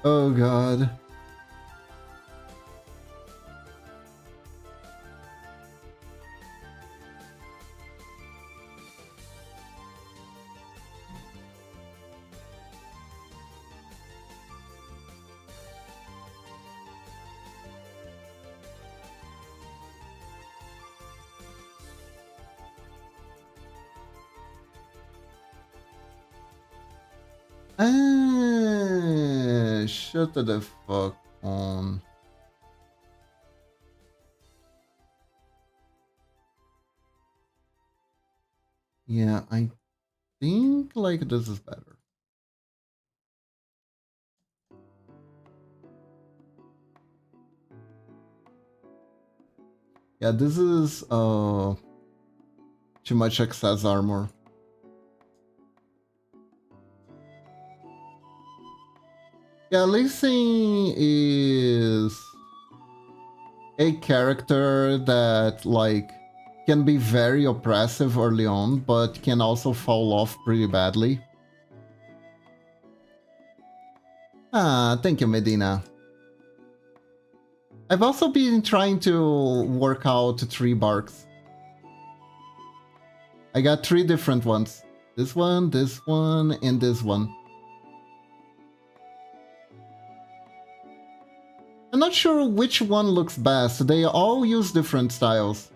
[SPEAKER 1] Oh god. Shut the fuck on. Yeah, I think like this is better. Yeah, this is too much excess armor. Yeah, Lee Sin is a character that like can be very oppressive early on, but can also fall off pretty badly. Ah, thank you, Medina. I've also been trying to work out 3 barks. I got 3 different ones. This one, and this one. I'm not sure which one looks best. They all use different styles.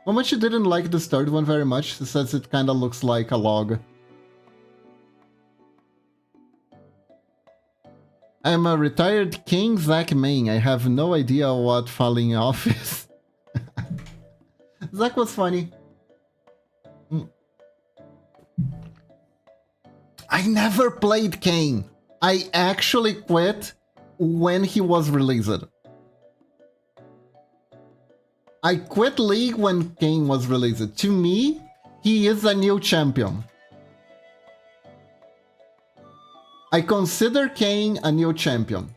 [SPEAKER 1] How much you didn't like this third one very much, since it kinda looks like a log. I'm a retired King Zack main. I have no idea what falling off is. Zack was funny. I never played Kayn. I actually quit when he was released. I quit League when Kayn was released. To me, he is a new champion. I consider Kane a new champion.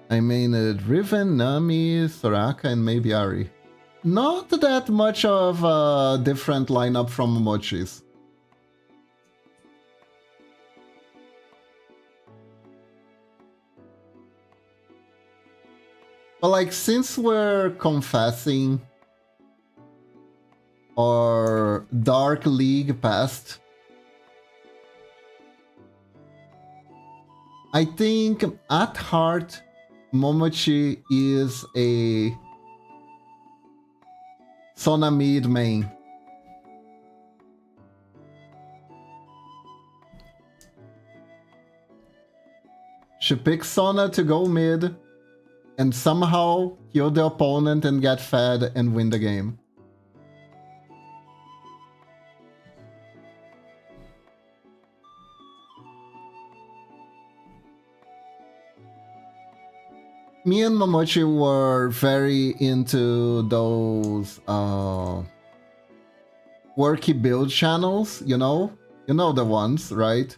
[SPEAKER 1] I mean, Riven, Nami, Soraka, and maybe Ari. Not that much of a different lineup from Momochi's. But like, since we're confessing our Dark League past, I think at heart, Momochi is a Sona mid main. She picks Sona to go mid and somehow kill the opponent and get fed and win the game. Me and Momochi were very into those quirky build channels, you know? You know the ones, right?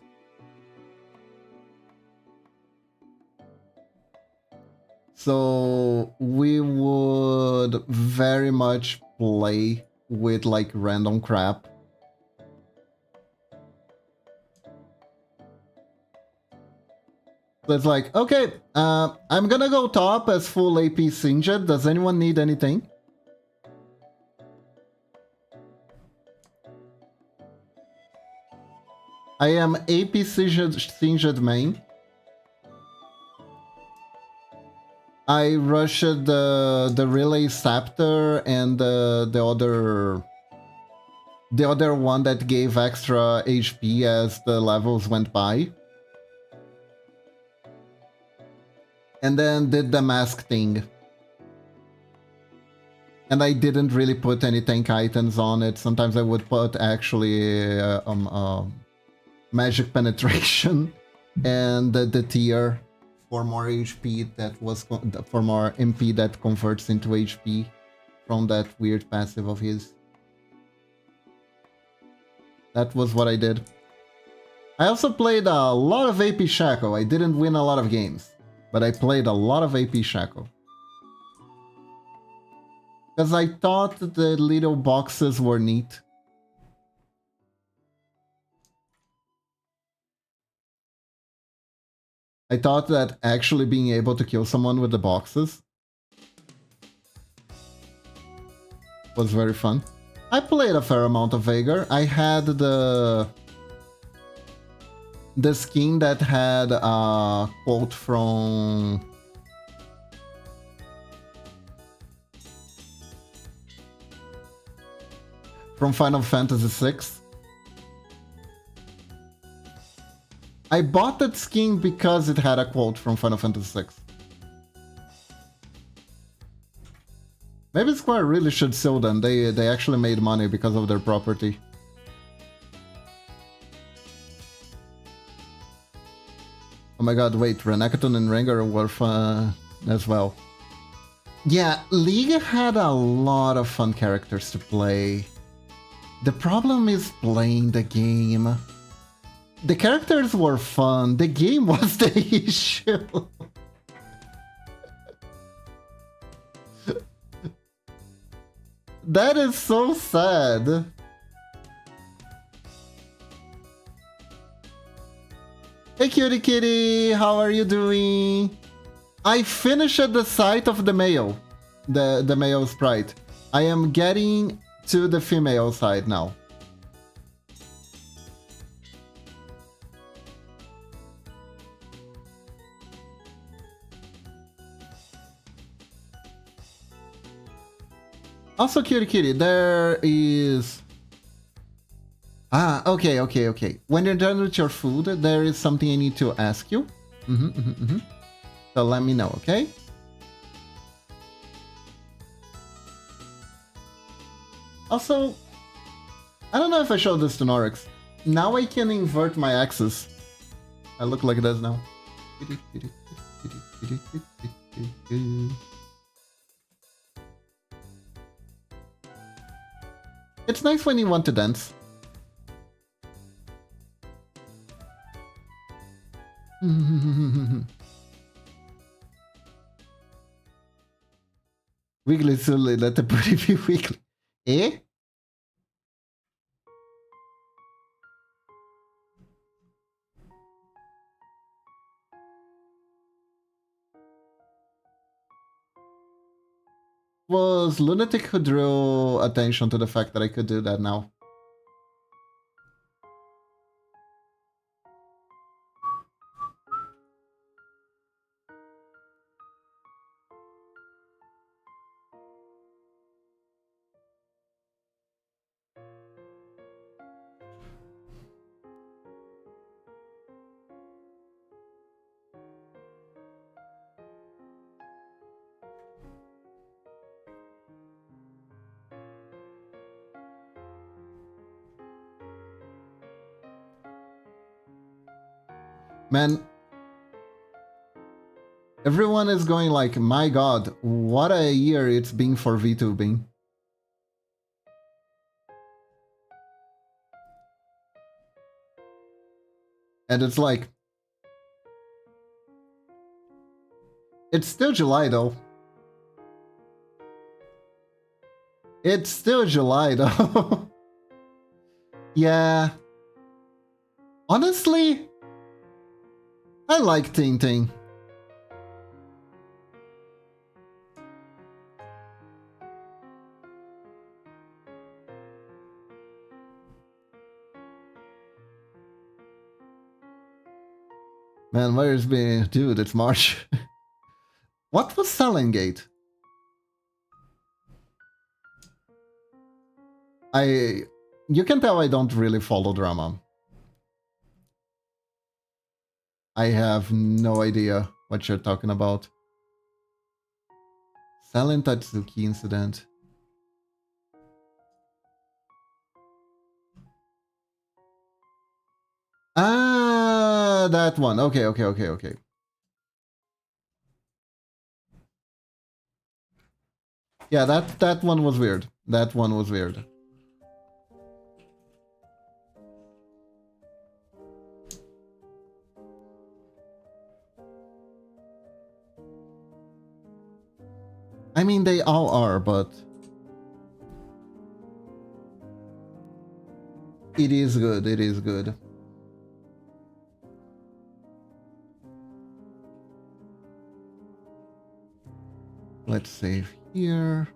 [SPEAKER 1] So we would very much play with like random crap. So it's like, okay, I'm gonna go top as full AP Singed. Does anyone need anything? I am AP Singed main. I rushed the Relay Scepter and the other one that gave extra HP as the levels went by. And then did the mask thing. And I didn't really put any tank items on it. Sometimes I would put actually magic penetration and the tier for more HP that was for more MP that converts into HP from that weird passive of his. That was what I did. I also played a lot of AP Shaco. I didn't win a lot of games, but I played a lot of AP Shaco. Because I thought the little boxes were neat. I thought that actually being able to kill someone with the boxes was very fun. I played a fair amount of Veigar. I had the skin that had a quote from Final Fantasy VI. I bought that skin because it had a quote from Final Fantasy VI. Maybe Square really should sell them. They actually made money because of their property. Oh my god, wait, Renekton and Rengar were fun as well. Yeah, League had a lot of fun characters to play. The problem is playing the game. The characters were fun, the game was the issue. That is so sad. Hey cutie kitty, how are you doing? I finished the site of the male, the male sprite. I am getting to the female side now. Also, cutie kitty, there is... Ah, okay. When you're done with your food, there is something I need to ask you. So let me know, okay? Also, I don't know if I showed this to Norix. Now I can invert my axis. I look like this now. It's nice when you want to dance. Wiggly silly, let the booty be wiggly. Eh? Was Lunatic who drew attention to the fact that I could do that now. Man, everyone is going like, my god, what a year it's been for VTubing. And it's like, it's still July though. It's still July though. Yeah. Honestly, I like Tintin. Man, where's me? Dude, it's March. What was Salengate? You can tell I don't really follow drama. I have no idea what you're talking about. Silent Tatsuki incident. Ah, that one. Okay. Yeah, that one was weird. That one was weird. I mean, they all are, but it is good. It is good. Let's save here.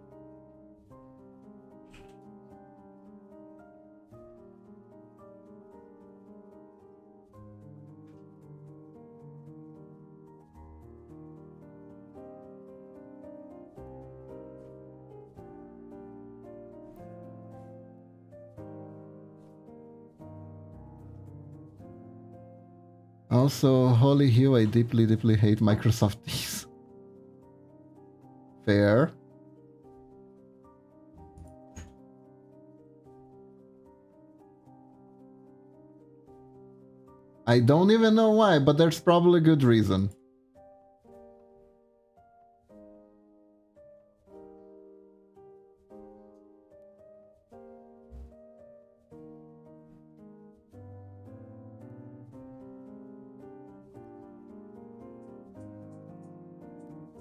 [SPEAKER 1] Also, holy hell, I deeply hate Microsoft Teams. Fair. I don't even know why, but there's probably a good reason.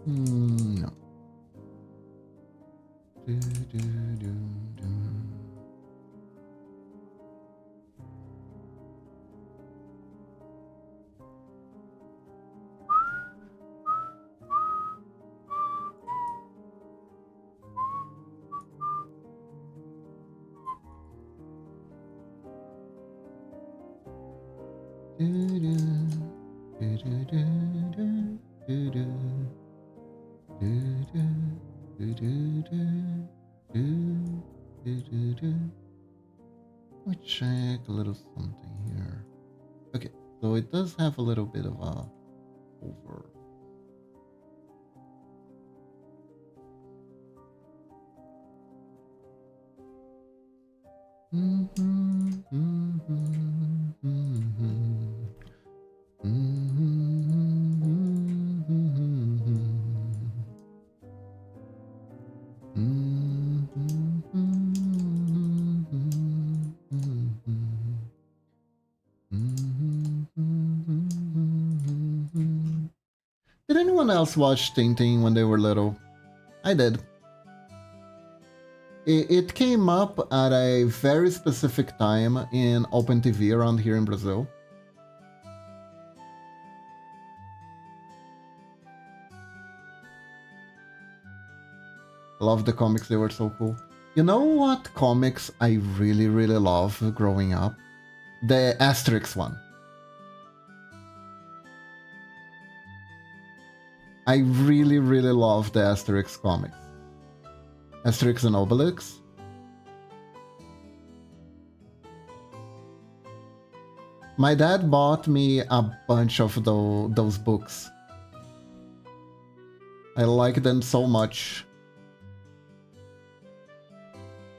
[SPEAKER 1] No. Let me check a little something here. Okay, so it does have a little bit of a over. anyone else watch Tintin when they were little? I did. It came up at a very specific time in Open TV around here in Brazil. Love the comics, they were so cool. You know what comics I really, really love growing up? The Asterix one. I really, really love the Asterix comics. Asterix and Obelix. My dad bought me a bunch of those books. I like them so much.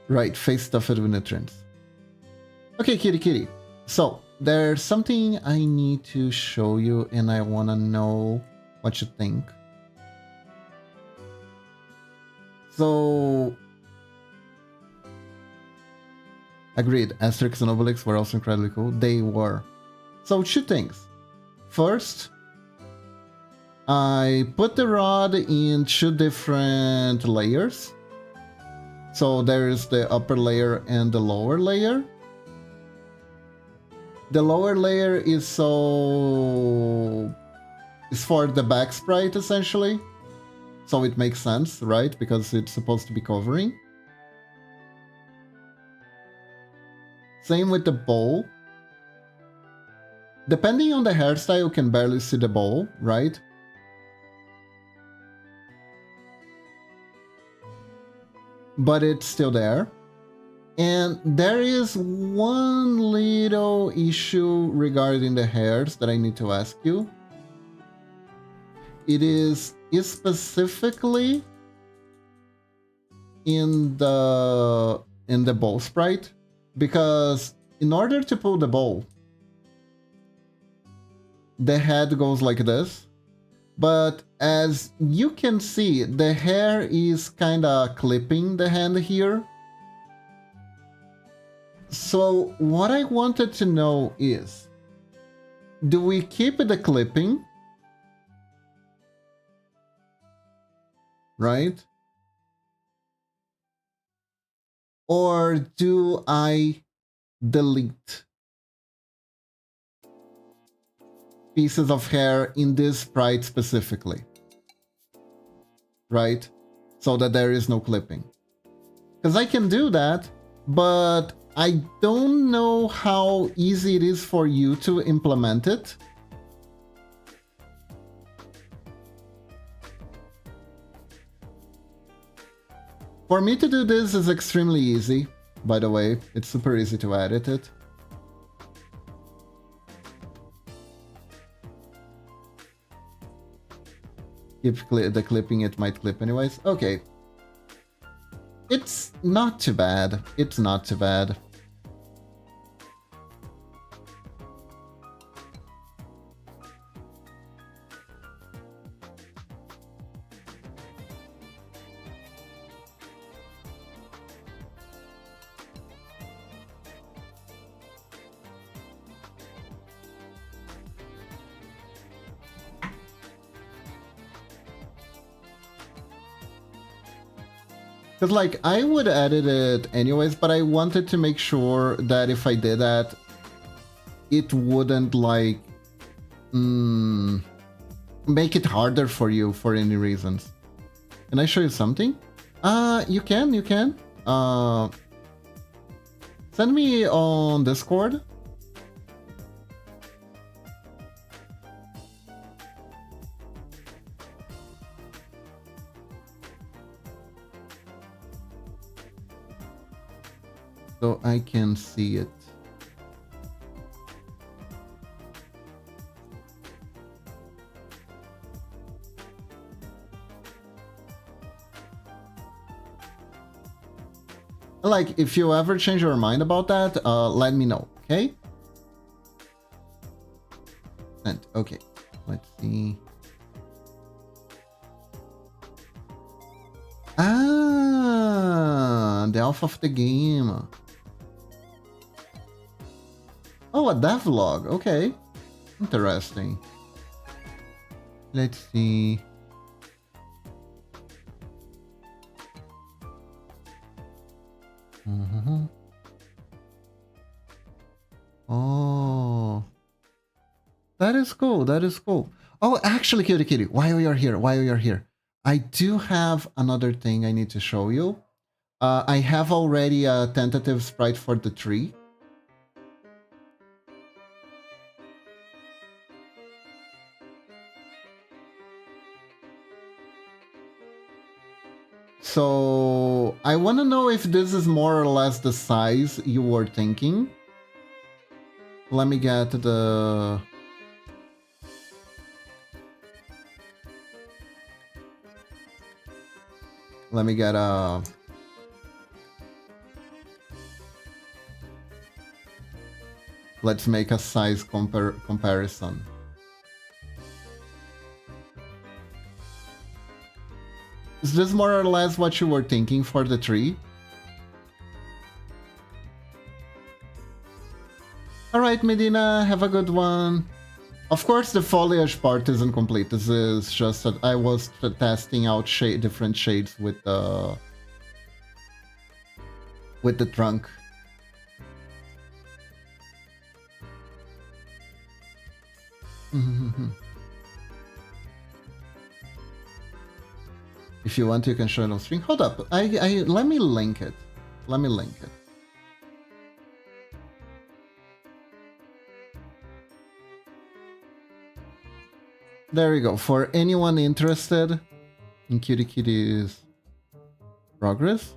[SPEAKER 1] Right, face stuffed with nutrients. Okay, kitty kitty. So, there's something I need to show you and I want to know what you think. So, agreed, Asterix and Obelix were also incredibly cool. They were. So, two things. First, I put the rod in two different layers. So there is the upper layer and the lower layer. The lower layer is for the back sprite essentially. So it makes sense, right? Because it's supposed to be covering. Same with the bowl. Depending on the hairstyle, you can barely see the bowl, right? But it's still there. And there is one little issue regarding the hairs that I need to ask you. It is specifically in the bowl sprite, because in order to pull the bowl, the head goes like this. But as you can see, the hair is kind of clipping the hand here. So what I wanted to know is, do we keep the clipping? Right? Or do I delete pieces of hair in this sprite specifically, right? So that there is no clipping. Because I can do that, but I don't know how easy it is for you to implement it. For me to do this is extremely easy, by the way. It's super easy to edit it. If the clipping, it might clip anyways. Okay. It's not too bad. It's not too bad. Because, like, I would edit it anyways, but I wanted to make sure that if I did that, it wouldn't, like, make it harder for you for any reasons. Can I show you something? You can. Send me on Discord. So I can see it. Like, if you ever change your mind about that, let me know, okay? And okay, let's see. Ah, the alpha of the game. Oh, a devlog. Okay. Interesting. Let's see. Oh, that is cool. That is cool. Oh, actually, Kitty Kitty, while you're here, I do have another thing I need to show you. I have already a tentative sprite for the tree. So I want to know if this is more or less the size you were thinking. Let me get the... Let me get a... Let's make a size comparison. Is this more or less what you were thinking for the tree? Alright, Medina, have a good one. Of course, the foliage part isn't complete. This is just that I was testing out different shades with the trunk. If you want, you can show it on screen. Hold up, let me link it. Let me link it. There we go. For anyone interested in Cutie Kitty's progress.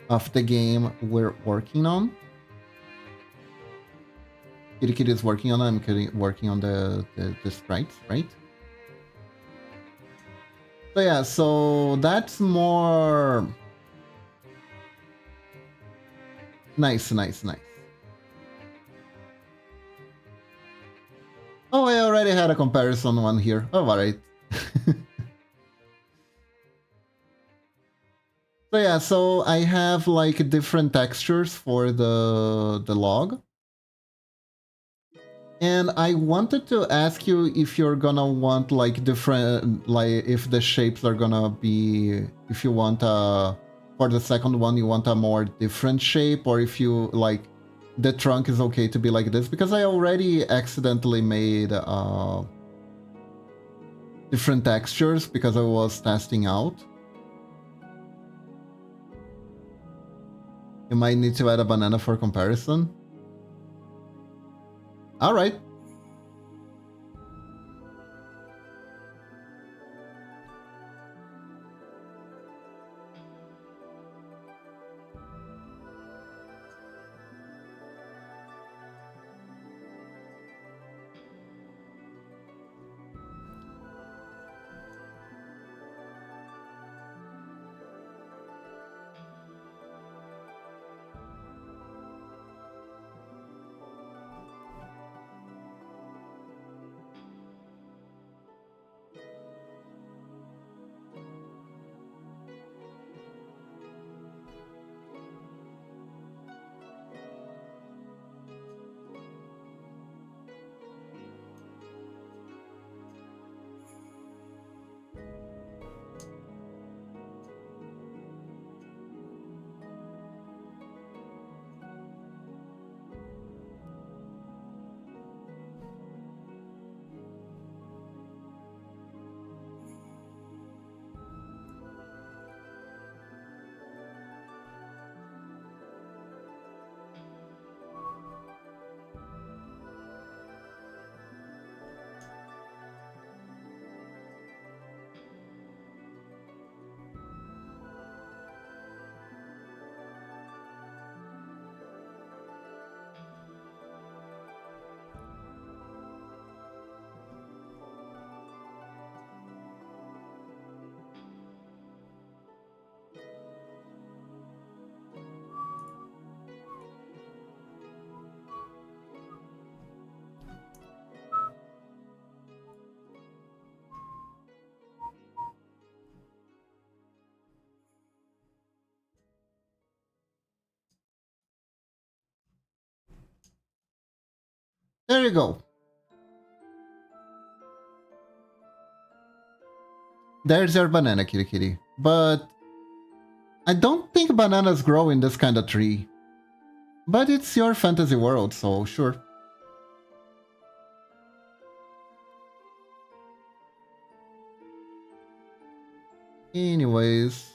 [SPEAKER 1] Of the game we're working on. Kitty Kitty is working on it. I'm working on the sprites, right? So yeah, so that's more... Nice. Oh, I already had a comparison one here. Oh, alright. So yeah, so I have like different textures for the log. And I wanted to ask you if you're gonna want like different, like if the shapes are gonna be, if you want for the second one, you want a more different shape, or if you like the trunk is okay to be like this, because I already accidentally made different textures because I was testing out. You might need to add a banana for comparison. All right. There you go. There's your banana, kitty kitty. But I don't think bananas grow in this kind of tree. But it's your fantasy world, so sure. Anyways.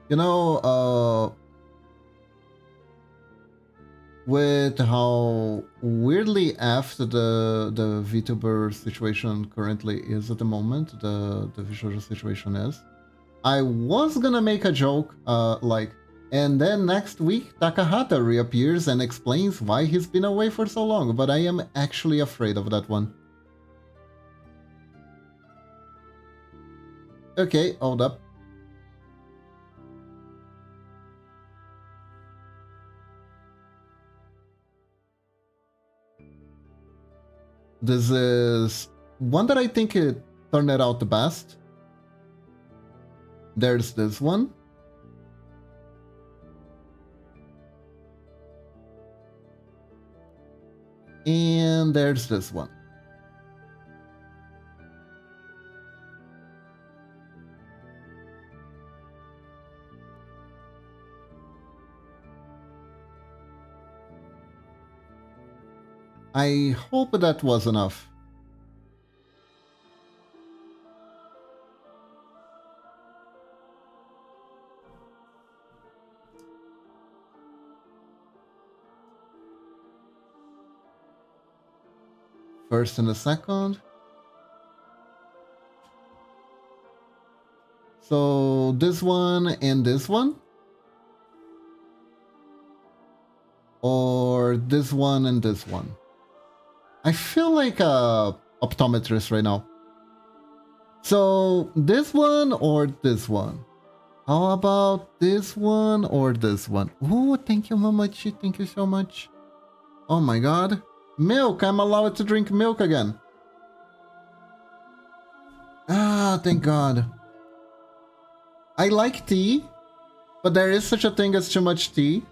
[SPEAKER 1] You know, with how weirdly after the VTuber situation currently is at the moment, the visual situation is, I was gonna make a joke, like, and then next week Takahata reappears and explains why he's been away for so long, but I am actually afraid of that one. Okay, hold up. This is one that I think it turned it out the best. There's this one. And there's this one. I hope that was enough. First and a second. So this one and this one? Or this one and this one? I feel like a optometrist right now. So this one or this one? How about this one or this one? Oh, thank you, Mamachi. Thank you so much. Oh my god. Milk! I'm allowed to drink milk again. Ah, thank god. I like tea, but there is such a thing as too much tea.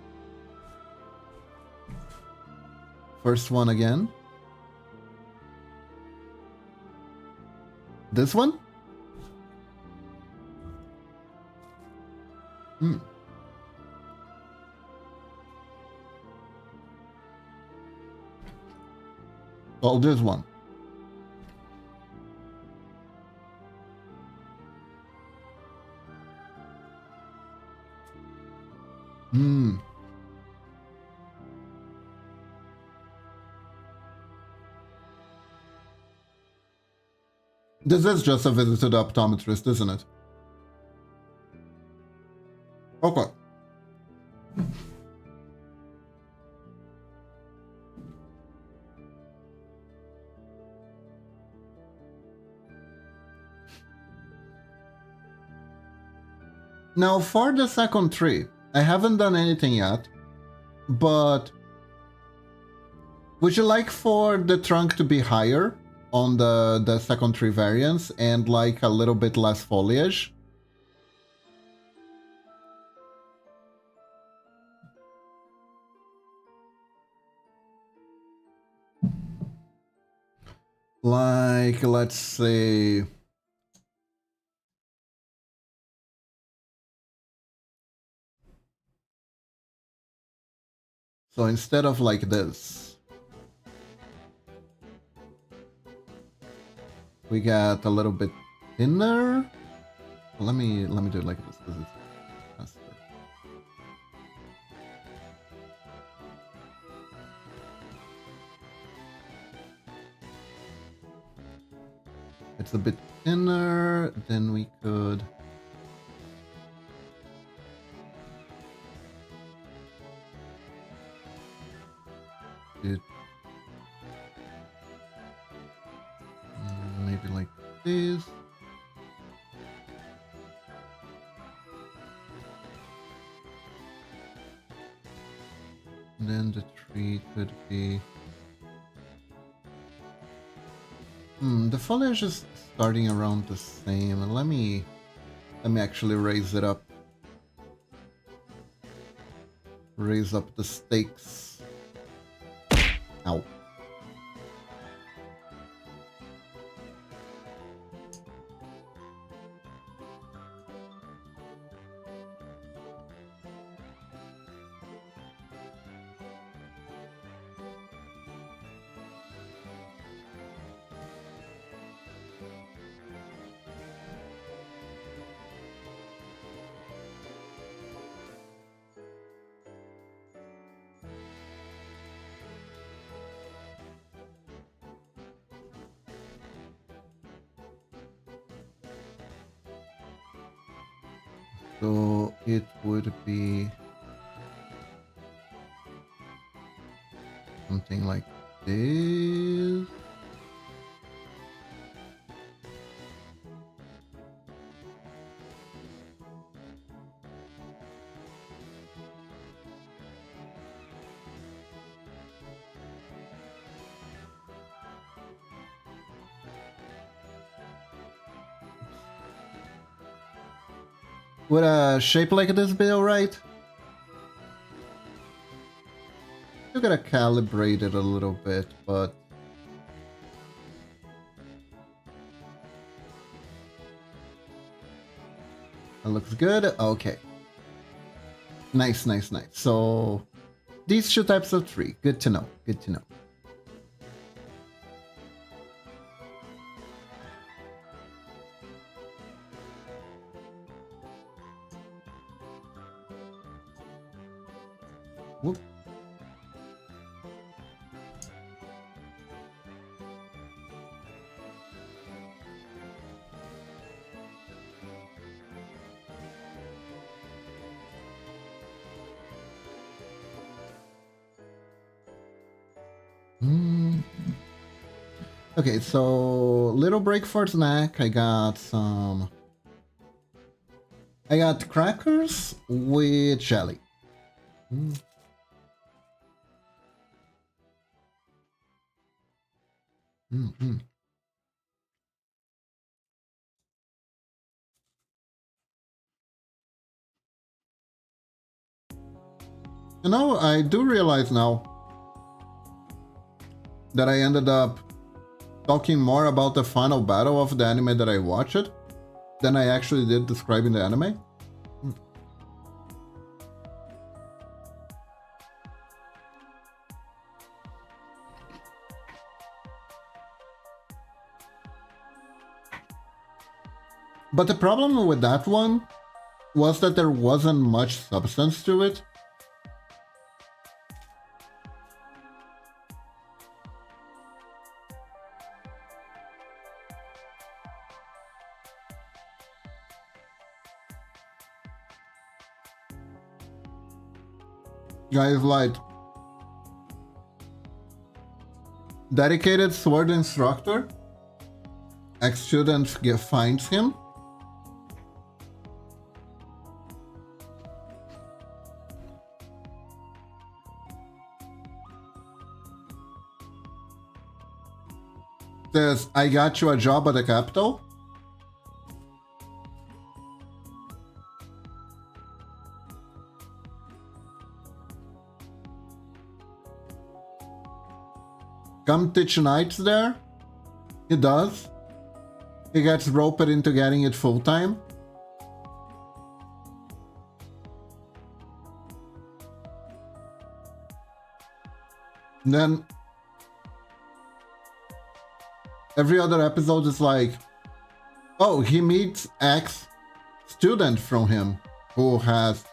[SPEAKER 1] First one again. This one? Hmm. Well, this one. Hmm. This is just a visit to the optometrist, isn't it? Okay. Now for the second tree, I haven't done anything yet, but would you like for the trunk to be higher on the second tree variants and like a little bit less foliage? Like, let's say... So instead of like this, we got a little bit thinner. Let me do it like this because it's faster. It's a bit thinner, then we could... it maybe like this. And then the tree could be... the foliage is starting around the same. Let me actually raise it up. Raise up the stakes. Ow. So it would be something like this. Would a shape like this be alright? You gotta calibrate it a little bit, but... That looks good. Okay. Nice, nice, nice. So, these two types of tree. Good to know. Good to know. Whoop. Okay, so little break for snack. I got crackers with jelly. You know, I do realize now that I ended up talking more about the final battle of the anime that I watched than I actually did describing the anime. But the problem with that one was that there wasn't much substance to it. Guys, like, dedicated sword instructor, ex-student finds him. Says, I got you a job at the capital. Come teach nights there. He does. He gets roped into getting it full time. Then every other episode is like, oh, he meets ex-student from him who has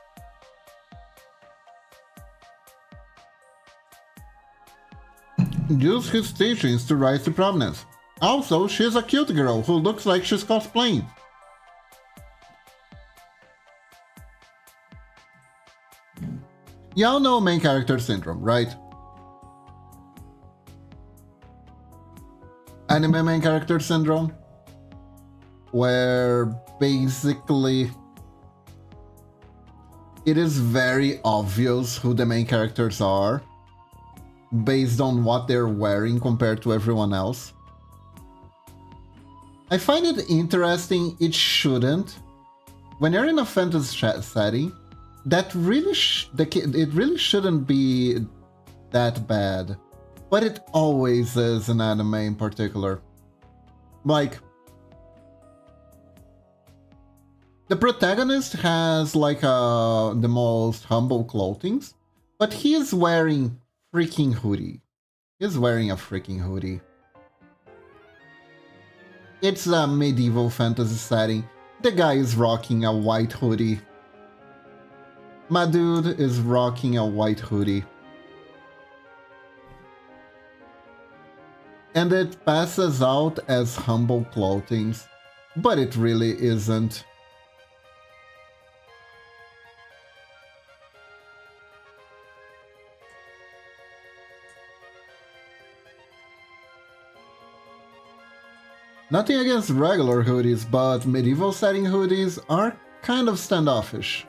[SPEAKER 1] used his teachings to rise to prominence. Also, she's a cute girl who looks like she's cosplaying. Y'all know main character syndrome, right? anime main character syndrome, where basically it is very obvious who the main characters are based on what they're wearing compared to everyone else. I find it interesting. It shouldn't. When you're in a fantasy setting, that really it really shouldn't be that bad, but it always is in anime in particular. Like, the protagonist has like the most humble clothing, but he is wearing freaking hoodie. He's wearing a freaking hoodie. It's a medieval fantasy setting. The guy is rocking a white hoodie. My dude is rocking a white hoodie. And it passes out as humble clothing, but it really isn't. Nothing against regular hoodies, but medieval setting hoodies are kind of standoffish.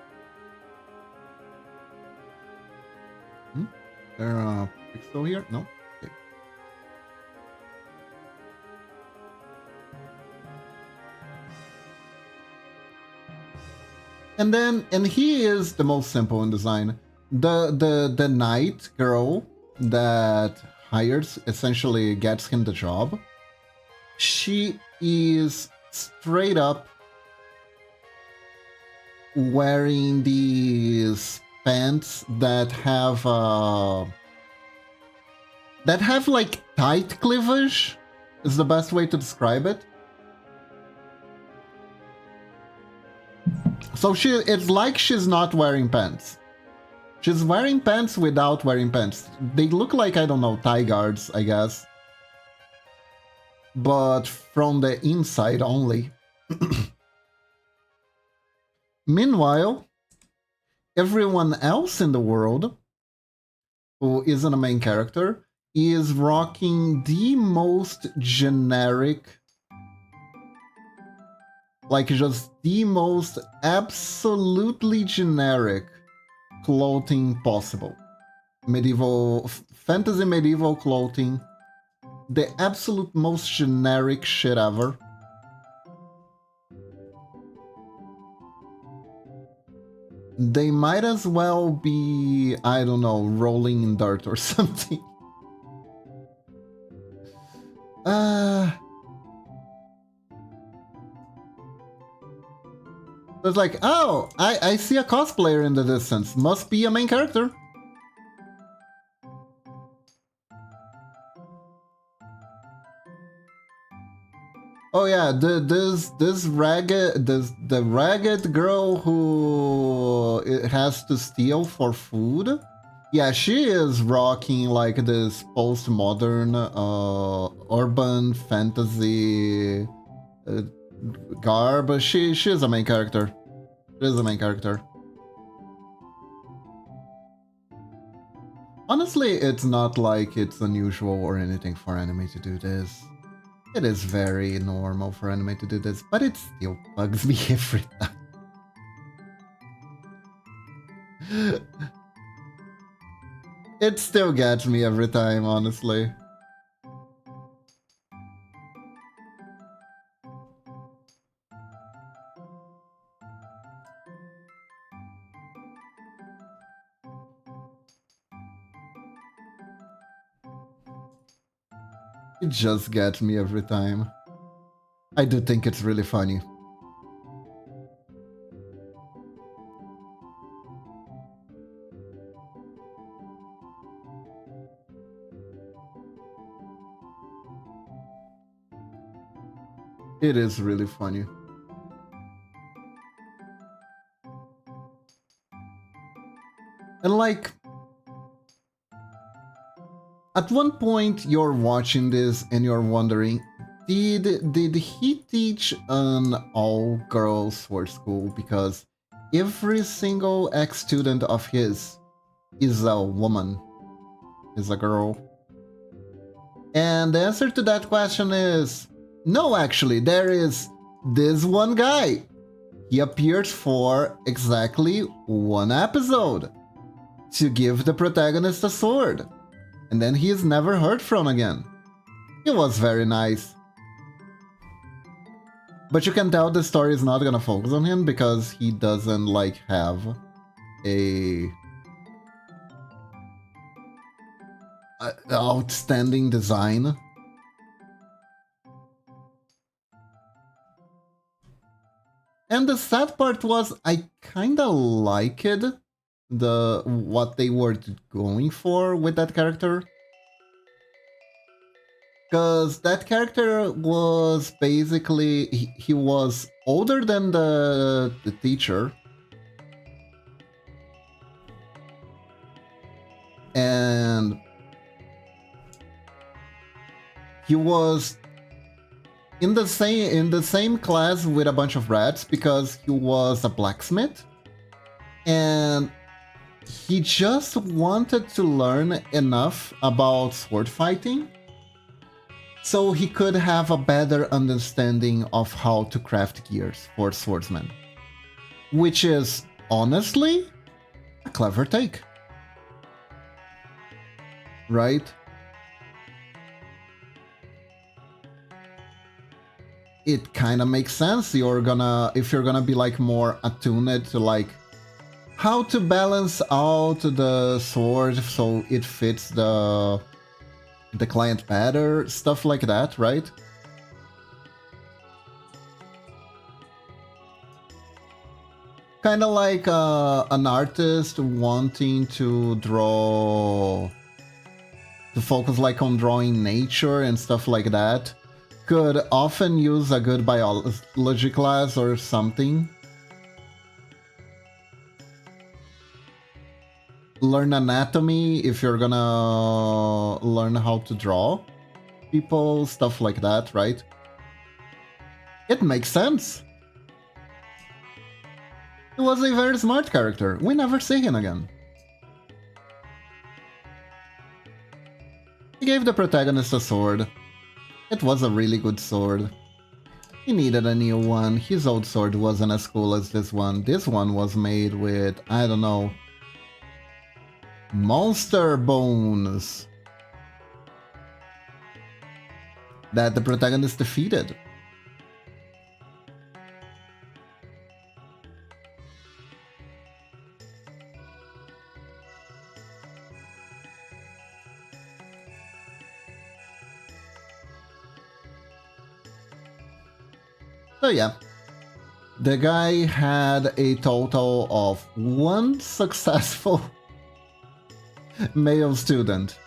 [SPEAKER 1] There a pixel here? No? Okay. And he is the most simple in design. The knight girl that hires essentially gets him the job. She is straight up wearing these pants that have like tight cleavage, is the best way to describe it. So it's like she's not wearing pants. She's wearing pants without wearing pants. They look like, I don't know, thigh guards, I guess. But from the inside only. Meanwhile, everyone else in the world who isn't a main character is rocking the most generic, like just the most absolutely generic clothing possible. Medieval, fantasy medieval clothing. The absolute most generic shit ever. They might as well be, I don't know, rolling in dirt or something. It's like, oh, I see a cosplayer in the distance. Must be a main character. Oh yeah, the ragged girl who has to steal for food. Yeah, she is rocking like this postmodern urban fantasy garb. She is a main character. She is a main character. Honestly, it's not like it's unusual or anything for anime to do this. It is very normal for anime to do this, but it still bugs me every time. It still gets me every time, honestly. It just gets me every time. I do think it's really funny. It is really funny. And like, at one point you're watching this and you're wondering, did he teach an all-girls sports school? Because every single ex-student of his is a woman, is a girl. And the answer to that question is no, actually, there is this one guy. He appears for exactly one episode to give the protagonist a sword, and then he is never heard from again. It was very nice. But you can tell the story is not gonna focus on him because he doesn't like have a outstanding design. And the sad part was I kinda liked what they were going for with that character. Because that character was basically he was older than the teacher. And he was in the same class with a bunch of rats because he was a blacksmith, and he just wanted to learn enough about sword fighting so he could have a better understanding of how to craft gears for swordsmen, which is honestly a clever take, right? It kind of makes sense. If you're gonna be like more attuned to like how to balance out the sword so it fits the client better, stuff like that, right? Kind of like an artist wanting to focus like on drawing nature and stuff like that could often use a good biology class or something. Learn anatomy if you're gonna learn how to draw people, stuff like that, right? It makes sense. He was a very smart character. We never see him again. He gave the protagonist a sword. It was a really good sword. He needed a new one. His old sword wasn't as cool as this one. This one was made with, I don't know, monster bones that the protagonist defeated. So yeah, the guy had a total of one successful male student.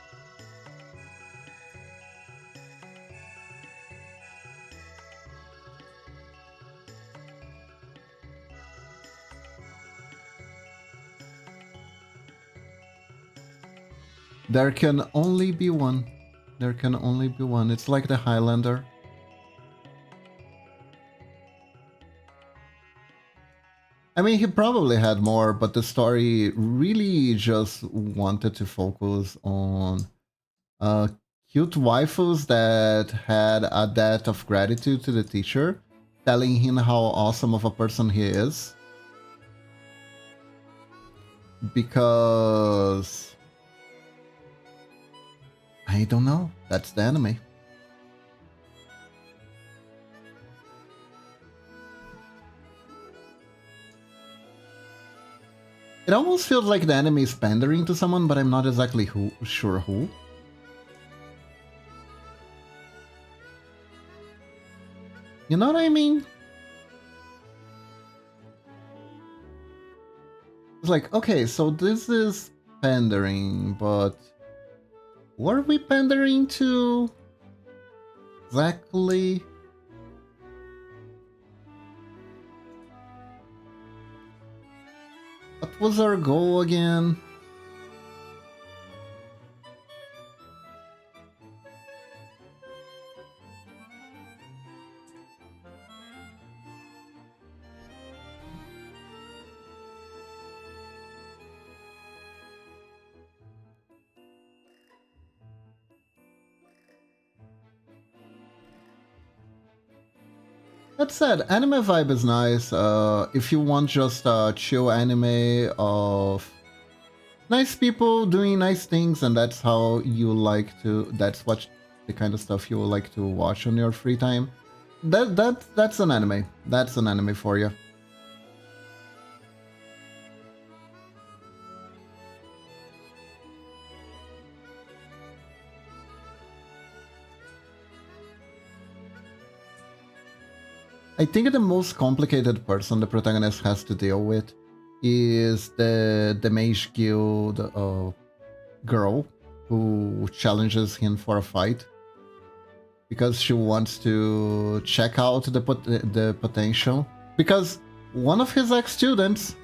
[SPEAKER 1] There can only be one. There can only be one. It's like the Highlander. I mean, he probably had more, but the story really just wanted to focus on cute waifus that had a debt of gratitude to the teacher, telling him how awesome of a person he is. Because I don't know, that's the anime. It almost feels like the anime is pandering to someone, but I'm not exactly sure who. You know what I mean? It's like, okay, so this is pandering, but what are we pandering to? Exactly. What was our goal again? That said, anime vibe is nice. If you want just a chill anime of nice people doing nice things, and that's how you like to, that's what the kind of stuff you like to watch on your free time, that's an anime. That's an anime for you. I think the most complicated person the protagonist has to deal with is the Mage Guild girl who challenges him for a fight because she wants to check out the potential. Because one of his ex-students,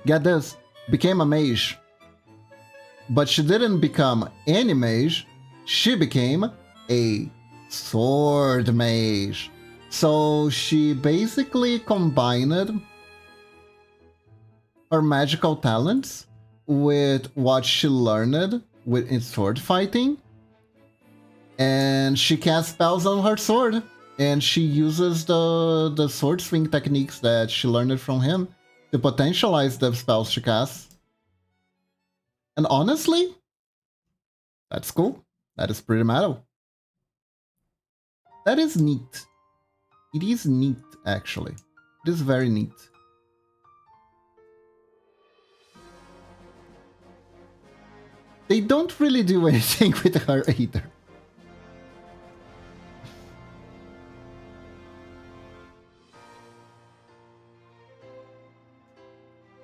[SPEAKER 1] get this, became a mage, but she didn't become any mage. She became a sword mage. So she basically combined her magical talents with what she learned in sword fighting, and she casts spells on her sword, and she uses the sword swing techniques that she learned from him to potentialize the spells she casts. And honestly, that's cool. That is pretty metal. That is neat. It is neat, actually. It is very neat. They don't really do anything with her either.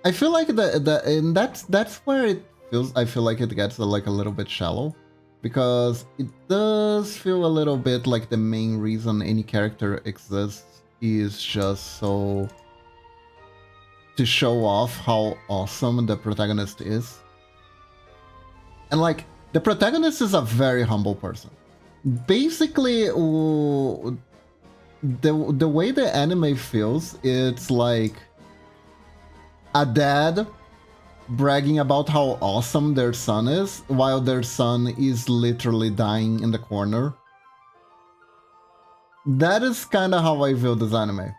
[SPEAKER 1] I feel like and that's where it feels. I feel like it gets like a little bit shallow, because it does feel a little bit like the main reason any character exists is just so to show off how awesome the protagonist is. And like, the protagonist is a very humble person. Basically, the way the anime feels, it's like a dad bragging about how awesome their son is, while their son is literally dying in the corner. That is kind of how I view this anime.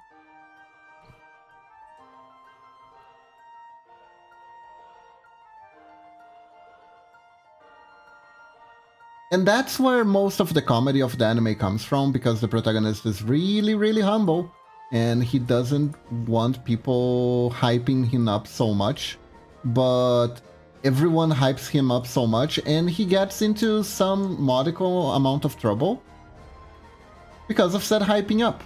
[SPEAKER 1] And that's where most of the comedy of the anime comes from, because the protagonist is really, really humble, and he doesn't want people hyping him up so much, but everyone hypes him up so much, and he gets into some modical amount of trouble because of said hyping up.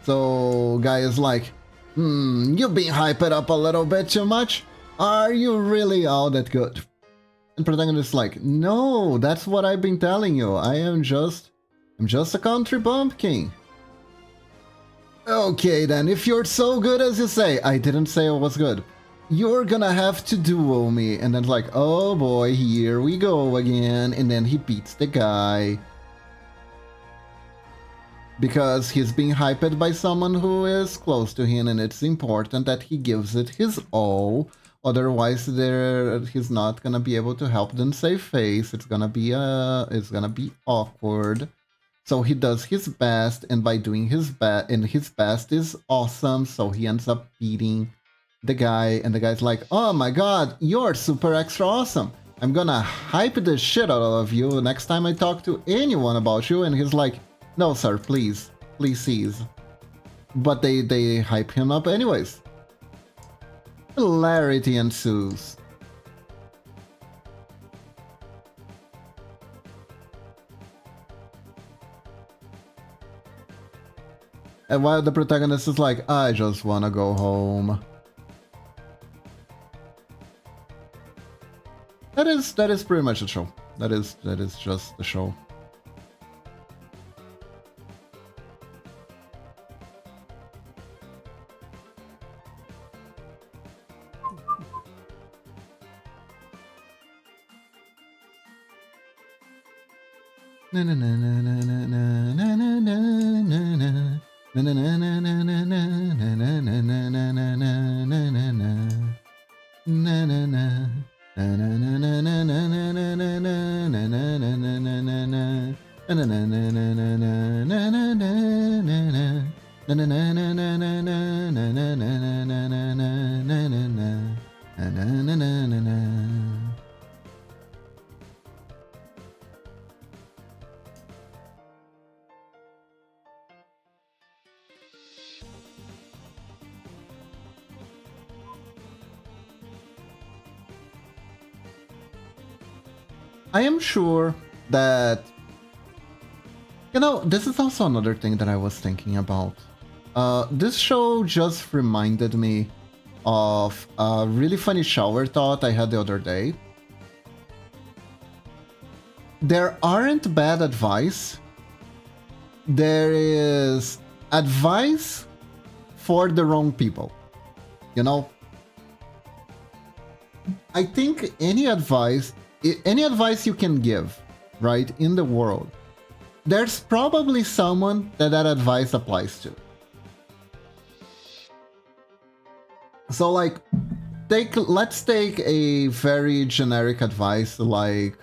[SPEAKER 1] So guy is like, you've been hyped up a little bit too much. Are you really all that good? And protagonist is like, no, that's what I've been telling you. I'm just a country bumpkin. Okay then, if you're so good as you say, I didn't say I was good. You're gonna have to duel me. And then like, oh boy, here we go again. And then he beats the guy. Because he's being hyped by someone who is close to him, and it's important that he gives it his all. Otherwise, he's not gonna be able to help them save face. It's gonna be awkward. So he does his best, and by doing his best, and his best is awesome. So he ends up beating the guy, and the guy's like, "Oh my god, you're super extra awesome! I'm gonna hype the shit out of you next time I talk to anyone about you." And he's like, "No, sir, please cease." But they hype him up anyways. Hilarity ensues. And while the protagonist is like, I just wanna go home. That is pretty much the show. That is just the show. I am sure that, this is also another thing that I was thinking about. This show just reminded me of a really funny shower thought I had the other day. There aren't bad advice. There is advice for the wrong people. I think any advice you can give, right, in the world, there's probably someone that advice applies to. So, like, let's take a very generic advice, like,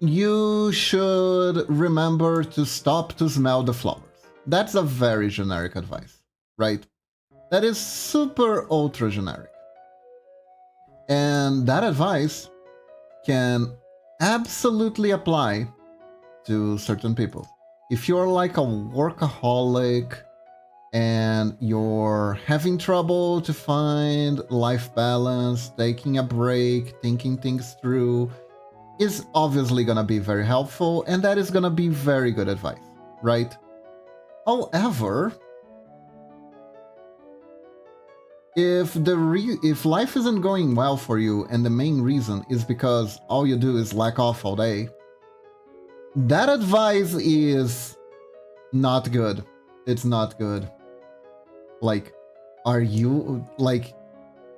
[SPEAKER 1] you should remember to stop to smell the flowers. That's a very generic advice, right? That is super ultra generic. And that advice can absolutely apply to certain people. If you're like a workaholic and you're having trouble to find life balance, taking a break, thinking things through is obviously gonna be very helpful, and that is gonna be very good advice, right? However, if life isn't going well for you and the main reason is because all you do is lack off all day, that advice is not good. It's not good. Like, are you, like,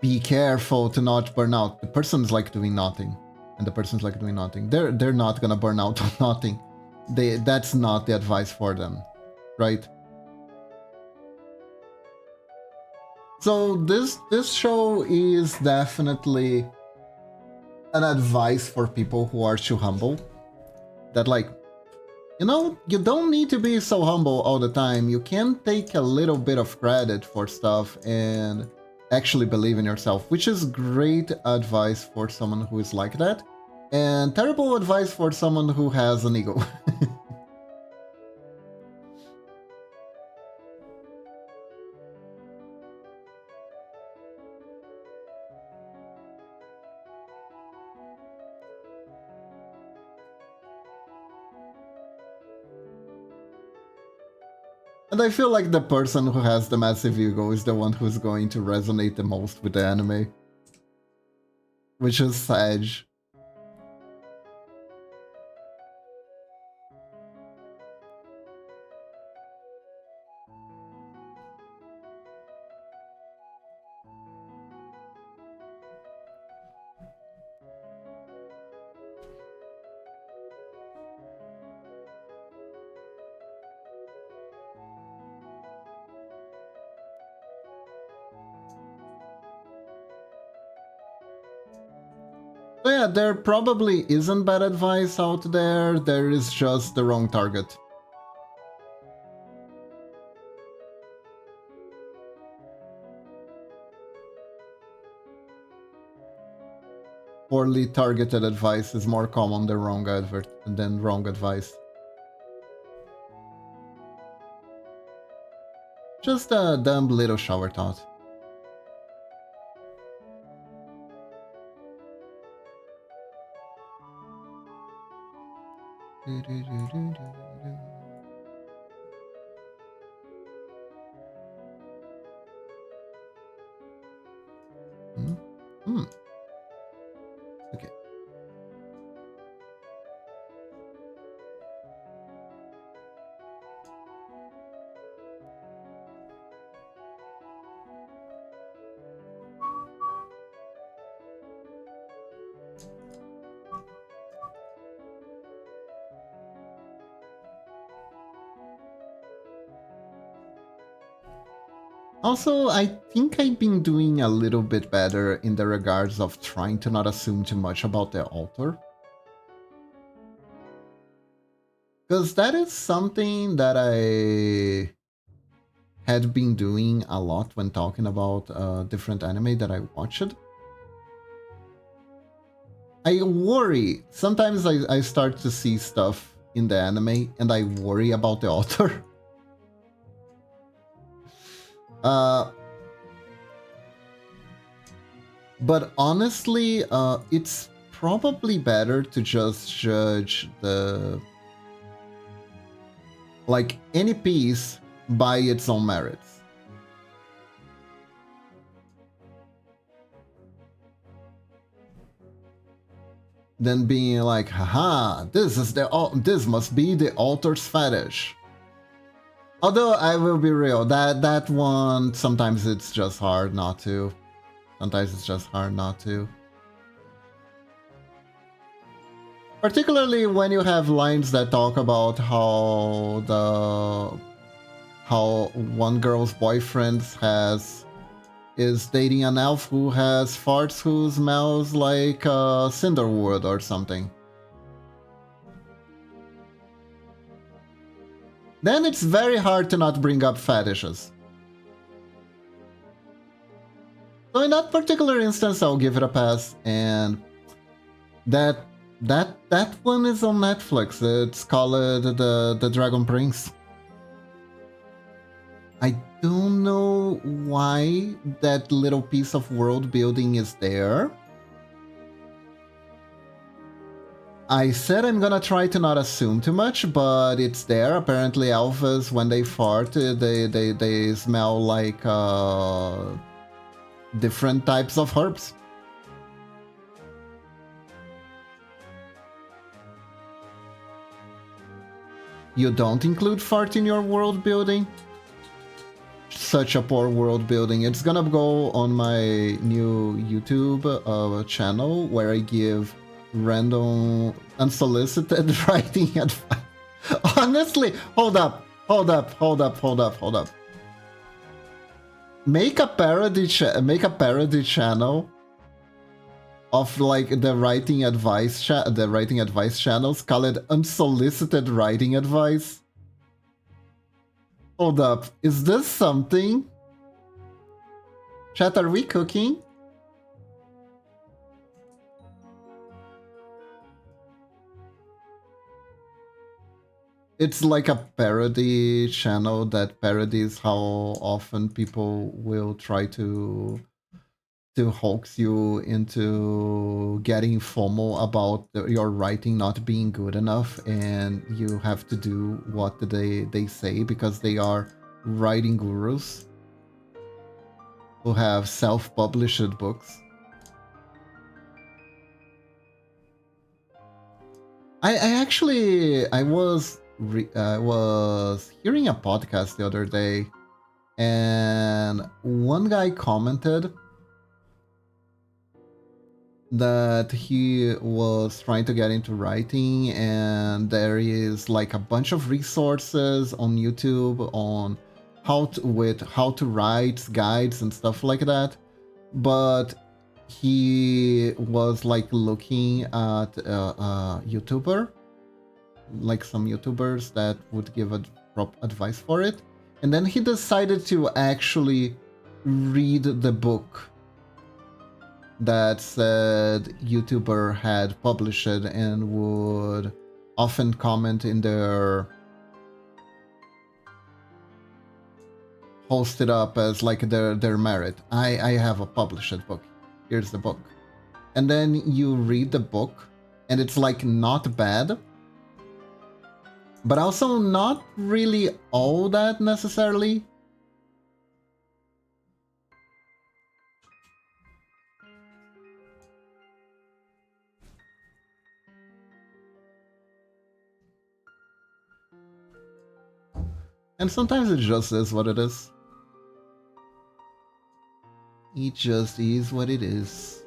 [SPEAKER 1] be careful to not burn out. The person's like doing nothing, and the person's like doing nothing. They're not gonna burn out on nothing. That's not the advice for them, right? So this show is definitely an advice for people who are too humble. That, like, you don't need to be so humble all the time. You can take a little bit of credit for stuff and actually believe in yourself, which is great advice for someone who is like that, and terrible advice for someone who has an ego. And I feel like the person who has the massive ego is the one who's going to resonate the most with the anime. Which is sad. So yeah, there probably isn't bad advice out there, there is just the wrong target. Poorly targeted advice is more common than wrong advice. Just a dumb little shower thought. Okay. Also, I think I've been doing a little bit better in the regards of trying to not assume too much about the author. Because that is something that I had been doing a lot when talking about different anime that I watched. I worry. Sometimes I start to see stuff in the anime and I worry about the author. But honestly, it's probably better to just judge any piece by its own merits. Than being like, haha, this must be the author's fetish. Although I will be real, that one sometimes it's just hard not to. Sometimes it's just hard not to. Particularly when you have lines that talk about how one girl's boyfriend is dating an elf who has farts who smells like cinderwood or something. Then it's very hard to not bring up fetishes. So in that particular instance, I'll give it a pass, and that one is on Netflix. It's called the Dragon Prince. I don't know why that little piece of world building is there. I said I'm gonna try to not assume too much, but it's there. Apparently alphas, when they fart, they smell like different types of herbs. You don't include fart in your world building? Such a poor world building. It's gonna go on my new YouTube channel where I give random unsolicited writing advice. Honestly, hold up. Make a parody channel of like the writing advice channels. Call it unsolicited writing advice. Hold up, is this something? Chat, are we cooking? It's like a parody channel that parodies how often people will try to hoax you into getting FOMO about your writing not being good enough, and you have to do what they say because they are writing gurus who have self-published books. I was hearing a podcast the other day, and one guy commented that he was trying to get into writing, and there is like a bunch of resources on YouTube on how to write, guides and stuff like that, but he was like looking at YouTuber, like some YouTubers that would give advice for it, and then he decided to actually read the book that said YouTuber had published and would often comment in their post it up as like their merit. I have a published book. Here's the book. And then you read the book and it's like not bad, but also not really all that necessarily. And sometimes it just is what it is. It just is what it is.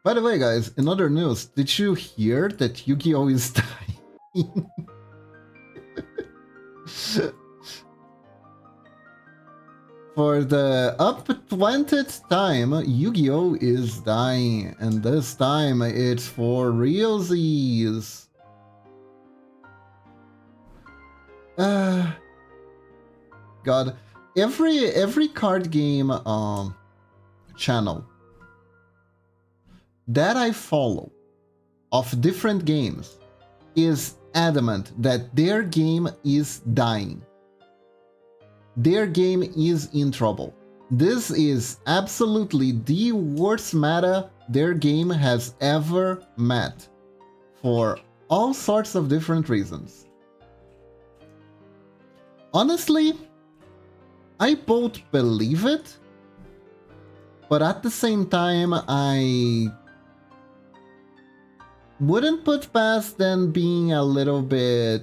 [SPEAKER 1] By the way, guys, in other news, did you hear that Yu-Gi-Oh is dying? For the up 20th time, Yu-Gi-Oh is dying, and this time it's for realsies. God, every card game channel that I follow of different games is adamant that their game is dying. Their game is in trouble. This is absolutely the worst meta their game has ever met, for all sorts of different reasons. Honestly, I both believe it, but at the same time, I wouldn't put past them being a little bit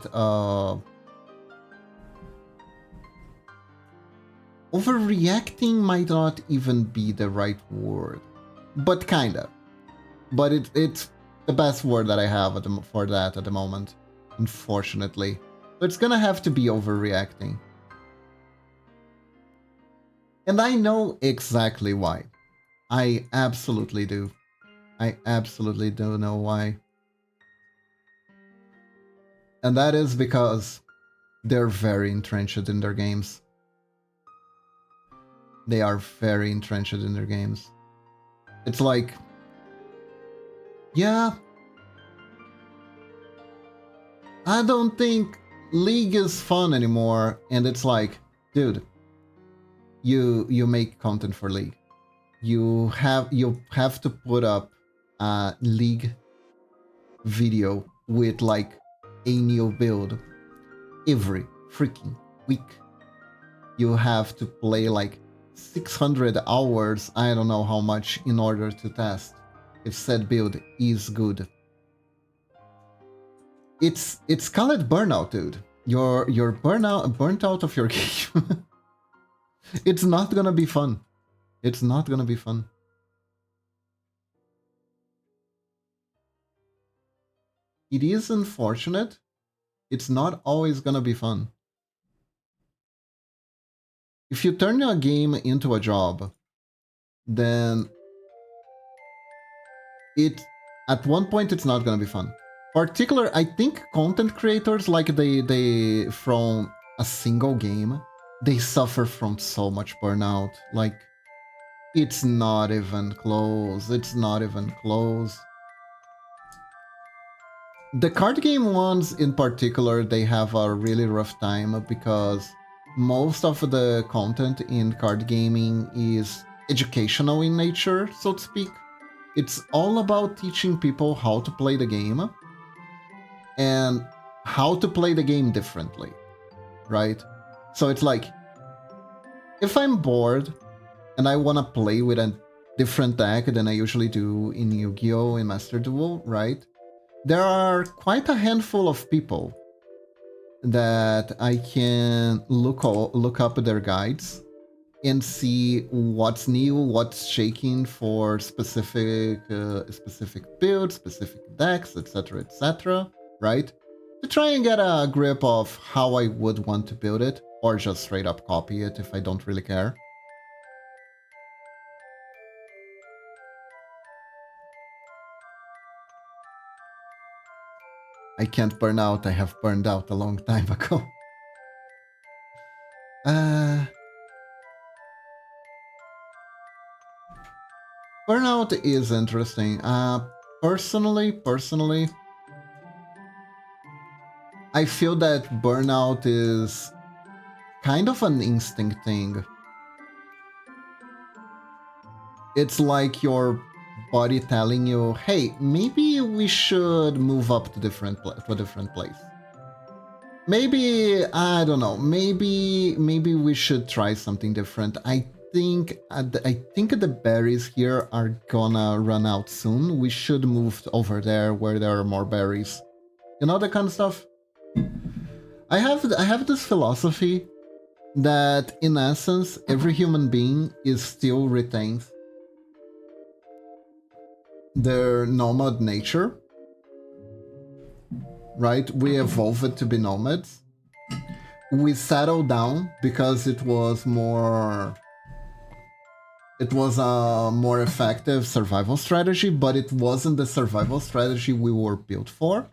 [SPEAKER 1] overreacting might not even be the right word, but kinda. But it's the best word that I have for that at the moment, unfortunately. So it's gonna have to be overreacting. And I know exactly why. I absolutely do. I absolutely do know why. And that is because they're very entrenched in their games. They are very entrenched in their games. It's like, yeah, I don't think League is fun anymore. And it's like, dude, you make content for League. You have to put up a League video with like a new build every freaking week. You have to play like 600 hours, I don't know how much, in order to test if said build is good. It's called burnout, dude. You're burnt out of your game. It's not gonna be fun. It's not gonna be fun. It is unfortunate. It's not always gonna be fun. If you turn a game into a job, then at one point it's not gonna be fun. I think content creators, like they from a single game, they suffer from so much burnout. Like, it's not even close. It's not even close. The card game ones in particular, they have a really rough time because most of the content in card gaming is educational in nature, so to speak. It's all about teaching people how to play the game and how to play the game differently, right? So it's like, if I'm bored and I want to play with a different deck than I usually do in Yu-Gi-Oh! In Master Duel, right? There are quite a handful of people that I can look up their guides and see what's new, what's shaking for specific builds, specific decks, etc., right? To try and get a grip of how I would want to build it, or just straight up copy it if I don't really care. I can't burn out, I have burned out a long time ago. Burnout is interesting. Personally, I feel that burnout is kind of an instinct thing. It's like your body telling you, hey, maybe we should move up to a different place. Maybe, I don't know, maybe we should try something different. I think the berries here are gonna run out soon. We should move over there where there are more berries. You know, that kind of stuff. I have this philosophy that in essence every human being is still retained. their nomad nature, right? We evolved to be nomads. We settled down because it was a more effective survival strategy, but it wasn't the survival strategy we were built for.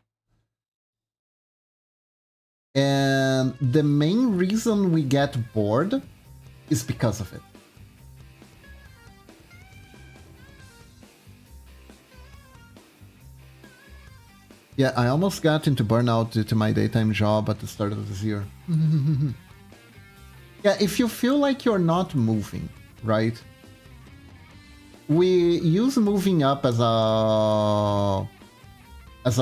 [SPEAKER 1] And the main reason we get bored is because of it. Yeah, I almost got into burnout due to my daytime job at the start of this year. Yeah, if you feel like you're not moving, right? We use moving up as a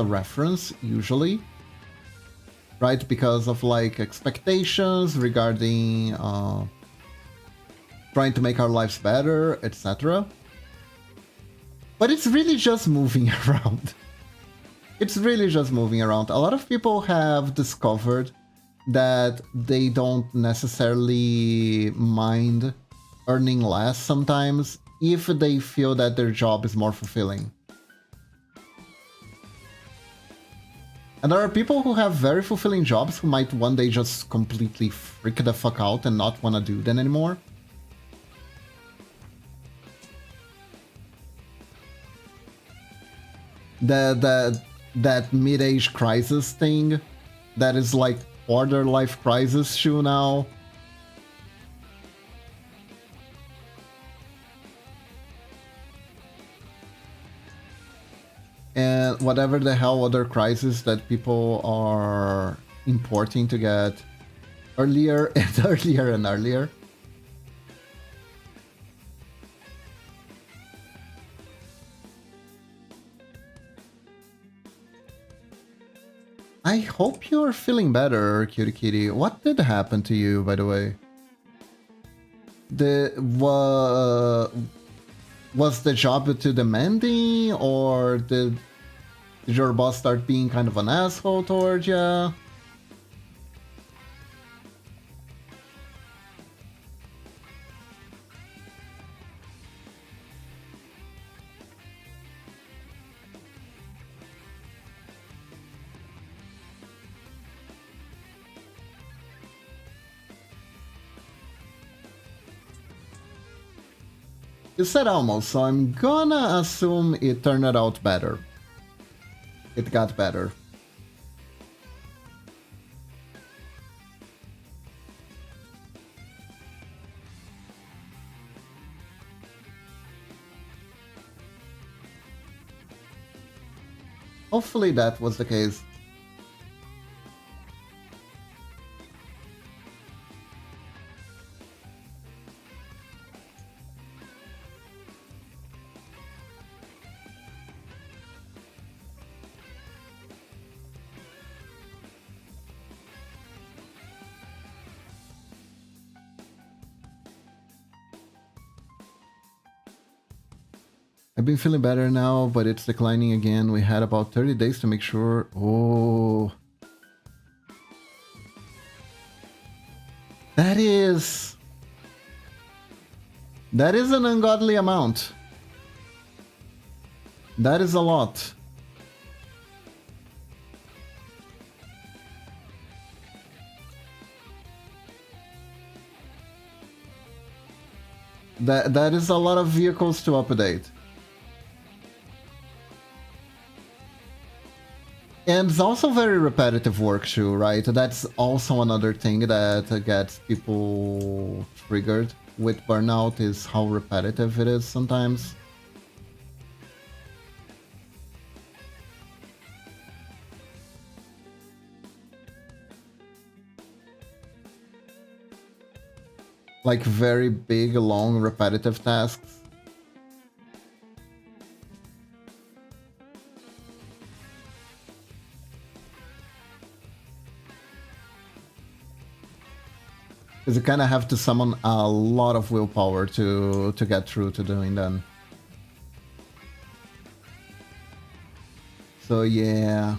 [SPEAKER 1] reference usually, right? Because of like expectations regarding trying to make our lives better, etc. But it's really just moving around. It's really just moving around. A lot of people have discovered that they don't necessarily mind earning less sometimes if they feel that their job is more fulfilling. And there are people who have very fulfilling jobs who might one day just completely freak the fuck out and not want to do them anymore. That mid-age crisis thing that is like quarter life crisis shoe now. And whatever the hell other crisis that people are importing to get earlier and earlier and earlier. I hope you're feeling better, Cutie Kitty. What did happen to you, by the way? Was the job too demanding, or did your boss start being kind of an asshole towards you? You said almost, so I'm gonna assume it turned out better. It got better. Hopefully that was the case. I've been feeling better now, but it's declining again. We had about 30 days to make sure. Oh. That is an ungodly amount. That is a lot. That is a lot of vehicles to update. And it's also very repetitive work too, right? That's also another thing that gets people triggered with burnout, is how repetitive it is sometimes. Like very big, long, repetitive tasks. Because you kind of have to summon a lot of willpower to get through to doing them. So yeah.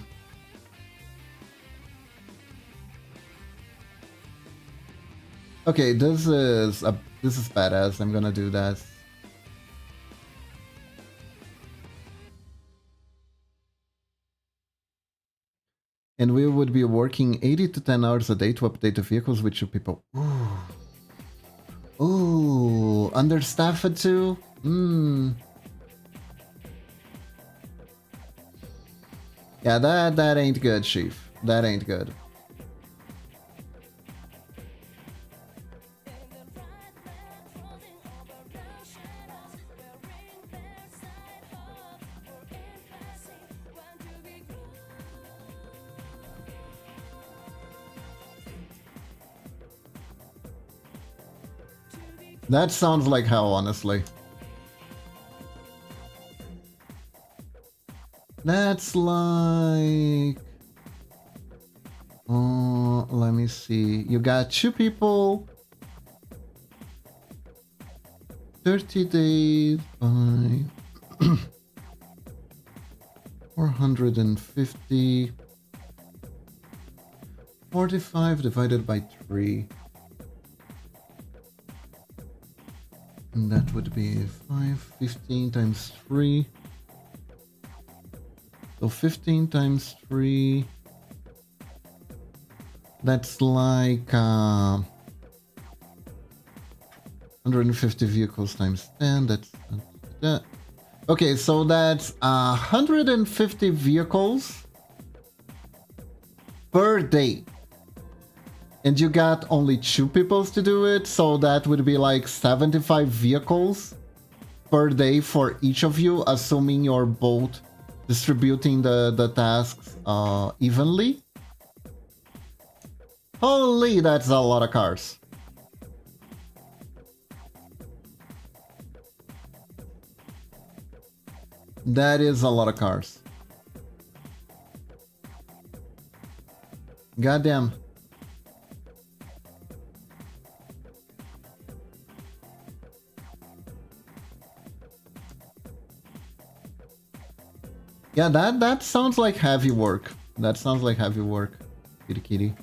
[SPEAKER 1] Okay, this is badass. I'm gonna do that. And we would be working 80 to 10 hours a day to update the vehicles with 2 people. Ooh. Ooh, understaffed too? Yeah, that ain't good, Chief. That ain't good. That sounds like hell, honestly. That's like... let me see. You got 2 people. 30 days by... 450. 45 divided by 3. And that would be 15 times 3. So 15 times 3. That's like 150 vehicles times 10. That's that. Okay, so that's 150 vehicles per day. And you got only 2 people to do it, so that would be like 75 vehicles per day for each of you, assuming you're both distributing the tasks evenly. Holy, that's a lot of cars. That is a lot of cars. Goddamn. Yeah, that sounds like heavy work. That sounds like heavy work, Kitty Kitty.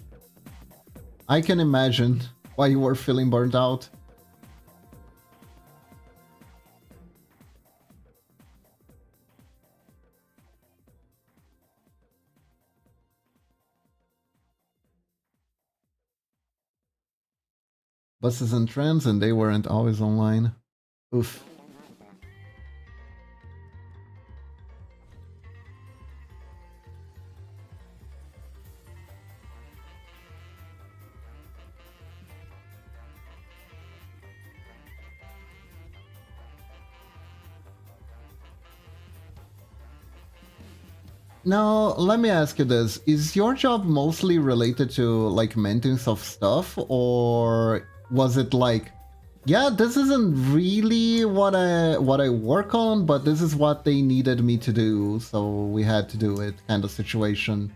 [SPEAKER 1] I can imagine why you were feeling burnt out. Buses and trams, and they weren't always online. Oof. Now, let me ask you this. Is your job mostly related to, like, maintenance of stuff? Or was it like, yeah, this isn't really what I work on, but this is what they needed me to do, so we had to do it kind of situation?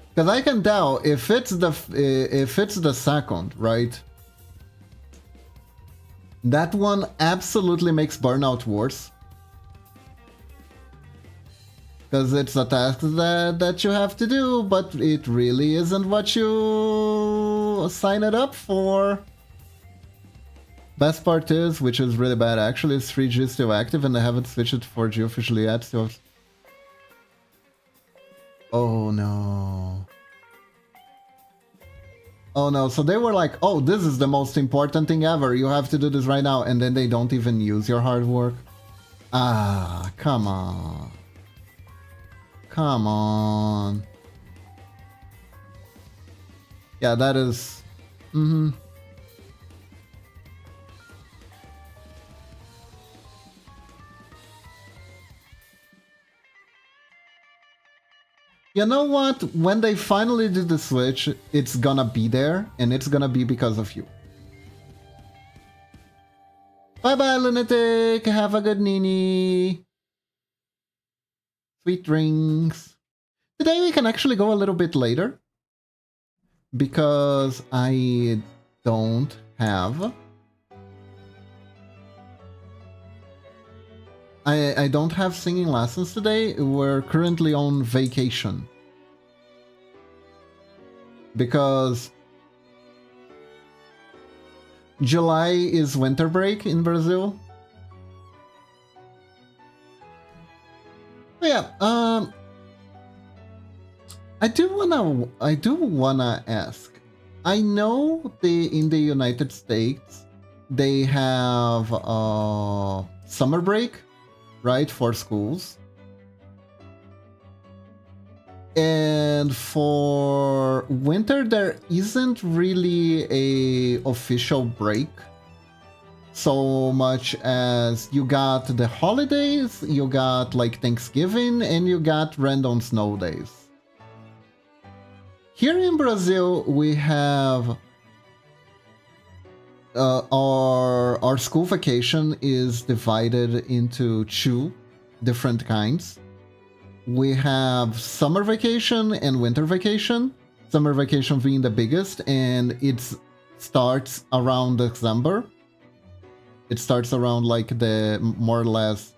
[SPEAKER 1] Because I can tell if it's the second, right? That one absolutely makes burnout worse. Because it's a task that you have to do, but it really isn't what you sign it up for. Best part is, which is really bad actually, is 3G is still active and I haven't switched it to 4G officially yet, so... Oh no. Oh no, so they were like, oh, this is the most important thing ever, you have to do this right now, and then they don't even use your hard work? Ah, come on. Come on. Yeah, that is... Mm-hmm. You know what? When they finally do the switch, it's gonna be there, and it's gonna be because of you. Bye-bye, Lunatic! Have a good Nini! Sweet drinks. Today we can actually go a little bit later. Because I don't have... I don't have singing lessons today. We're currently on vacation. Because July is winter break in Brazil. Yeah, I do wanna ask. I know in the United States they have summer break, right, for schools. And for winter there isn't really a official break so much as you got the holidays, you got like Thanksgiving, and you got random snow days. Here in Brazil, we have our school vacation is divided into two different kinds. We have summer vacation and winter vacation. Summer vacation being the biggest, and it starts around December. It starts around like the more or less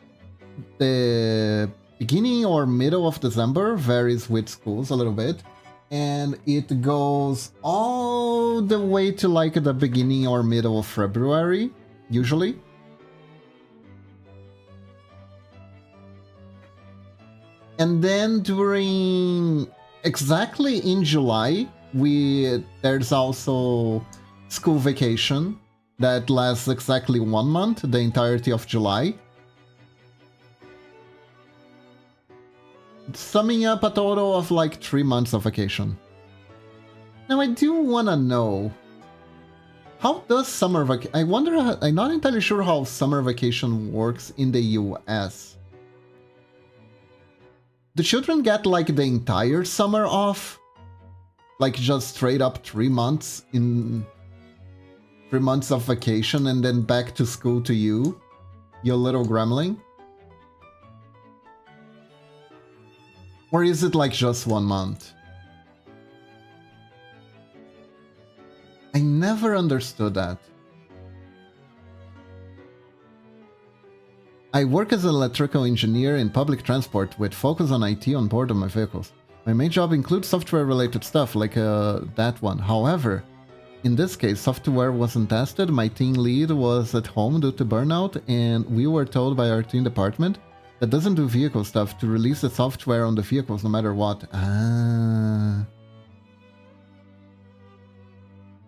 [SPEAKER 1] the beginning or middle of December, varies with schools a little bit. And it goes all the way to like the beginning or middle of February, usually. And then during exactly in July, there's also school vacation that lasts exactly 1 month, the entirety of July. Summing up a total of like 3 months of vacation. Now I do wanna know, how does summer vacation... I wonder, I'm not entirely sure how summer vacation works in the US. The children get like the entire summer off? Like just straight up 3 months in... 3 months of vacation and then back to school to you little gremlin? Or is it like just 1 month? I never understood that. I work as an electrical engineer in public transport with focus on IT on board of my vehicles. My main job includes software related stuff like that one. However, in this case, software wasn't tested, my team lead was at home due to burnout, and we were told by our team department that doesn't do vehicle stuff to release the software on the vehicles no matter what. Ah.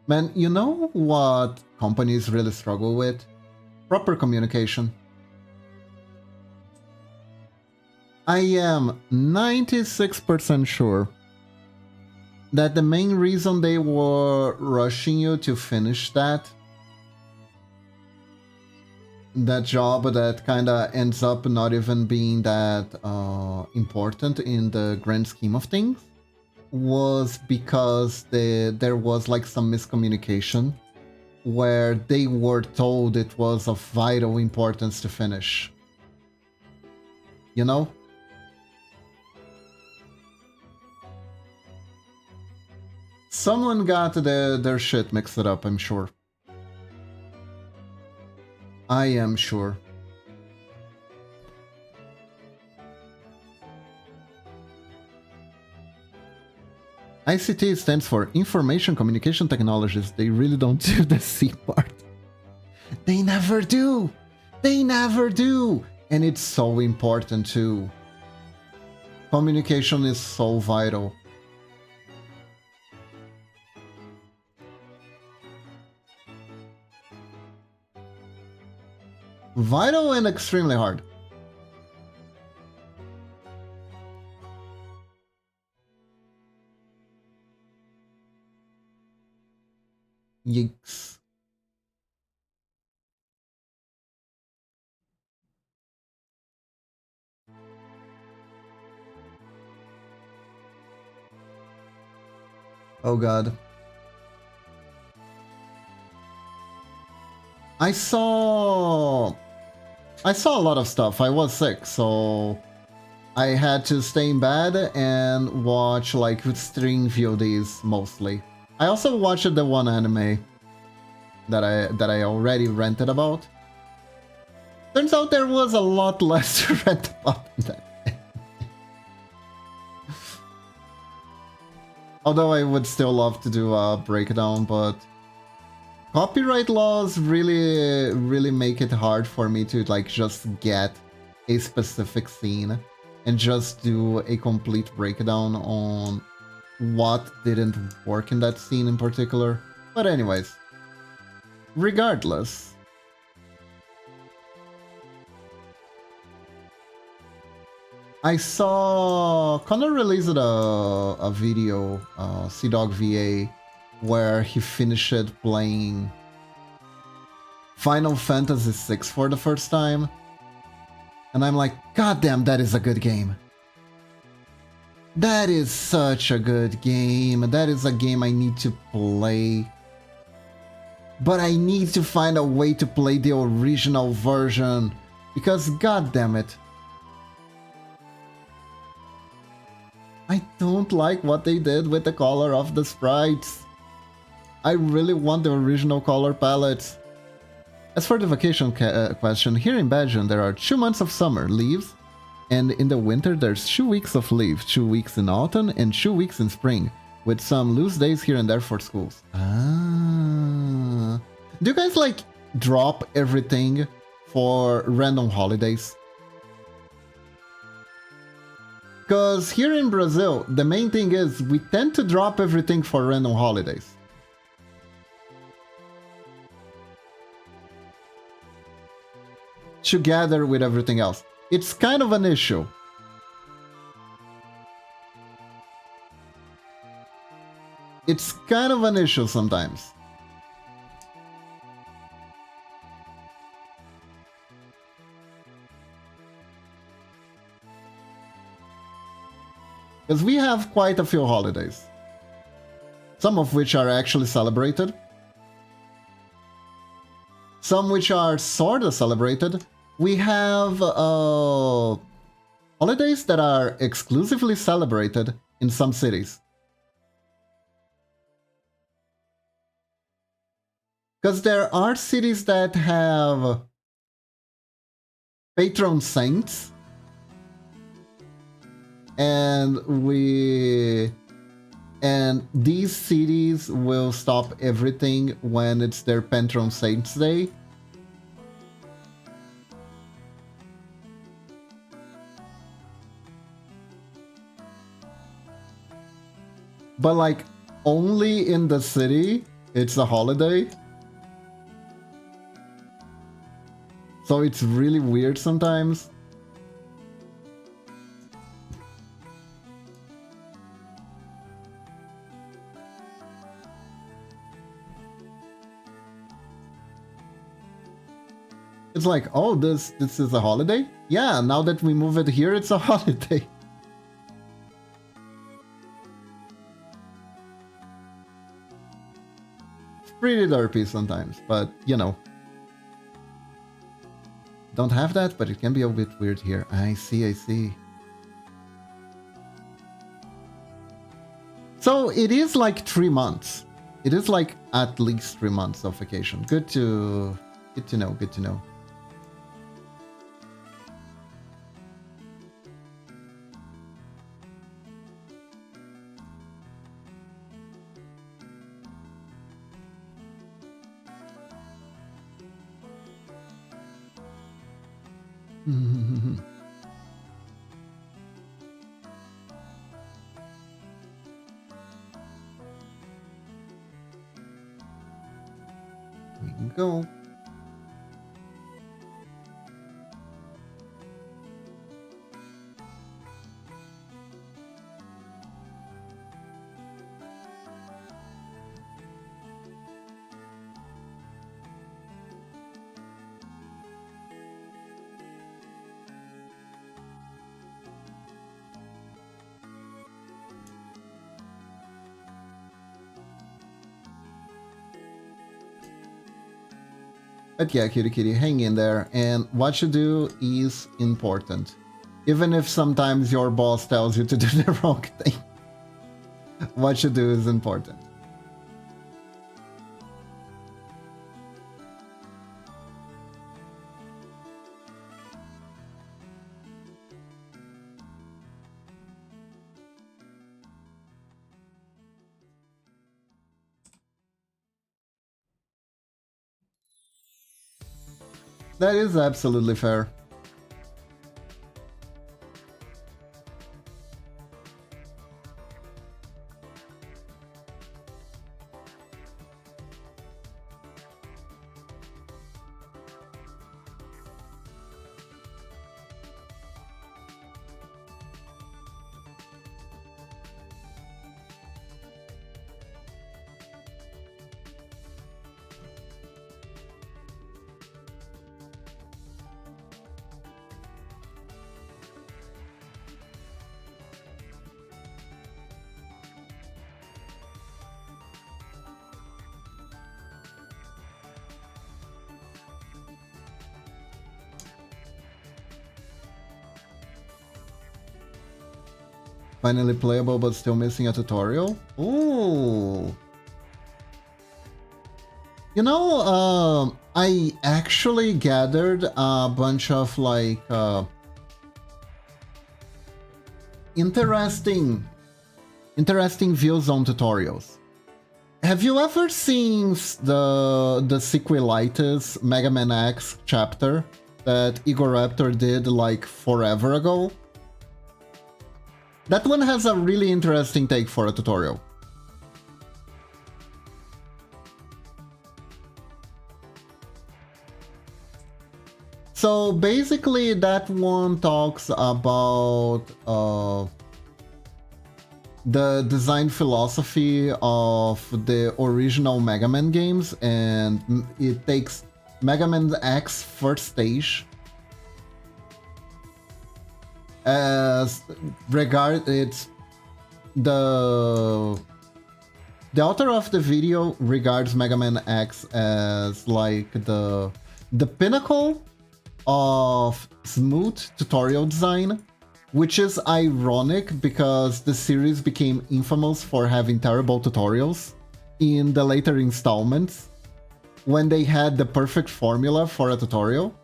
[SPEAKER 1] Man, you know what companies really struggle with? Proper communication. I am 96% sure that the main reason they were rushing you to finish that job that kinda ends up not even being that important in the grand scheme of things was because there was like some miscommunication where they were told it was of vital importance to finish. You know? Someone got their shit mixed up, I'm sure. I am sure. ICT stands for Information Communication Technologies. They really don't do the C part. They never do! They never do! And it's so important too. Communication is so vital. Vital and extremely hard. Yikes. Oh god. I saw a lot of stuff. I was sick, so I had to stay in bed and watch like stream VODs mostly. I also watched the one anime that I already ranted about. Turns out there was a lot less to rant about than that. Although I would still love to do a breakdown, but copyright laws really make it hard for me to like just get a specific scene. and just do a complete breakdown on what didn't work in that scene in particular. But anyways, regardless, I saw Connor released a video, CDog VA, where he finished playing Final Fantasy VI for the first time. And I'm like, God damn, that is a good game. That is such a good game. That is a game I need to play. But I need to find a way to play the original version. Because god damn it, I don't like what they did with the color of the sprites. I really want the original color palettes. As for the vacation question, here in Belgium there are 2 months of summer leaves, and in the winter there's 2 weeks of leave, 2 weeks in autumn and 2 weeks in spring, with some loose days here and there for schools. Ah. Do you guys like drop everything for random holidays? Because here in Brazil, the main thing is we tend to drop everything for random holidays. Together with everything else. It's kind of an issue. It's kind of an issue sometimes. Because we have quite a few holidays. Some of which are actually celebrated. Some which are sorta celebrated. We have holidays that are exclusively celebrated in some cities. Because there are cities that have patron saints. And these cities will stop everything when it's their patron saints day. But like only in the city it's a holiday. So it's really weird sometimes. It's like, oh, this is a holiday? Yeah, now that we move it here, it's a holiday. It's pretty derpy sometimes, but you know. Don't have that, but it can be a bit weird here. I see, I see. So it is like 3 months. It is like at least 3 months of vacation. Good to know, good to know. We can go. But yeah, kitty kitty, hang in there, and what you do is important. Even if sometimes your boss tells you to do the wrong thing, what you do is important. That is absolutely fair. Finally playable but still missing a tutorial. Ooh. You know, I actually gathered a bunch of like interesting views on tutorials. Have you ever seen the Sequelitis Mega Man X chapter that Igor Raptor did like forever ago? That one has a really interesting take for a tutorial. So basically that one talks about the design philosophy of the original Mega Man games, and it takes Mega Man X first stage as it's the author of the video regards Mega Man X as like the pinnacle of smooth tutorial design, which is ironic because the series became infamous for having terrible tutorials in the later installments when they had the perfect formula for a tutorial.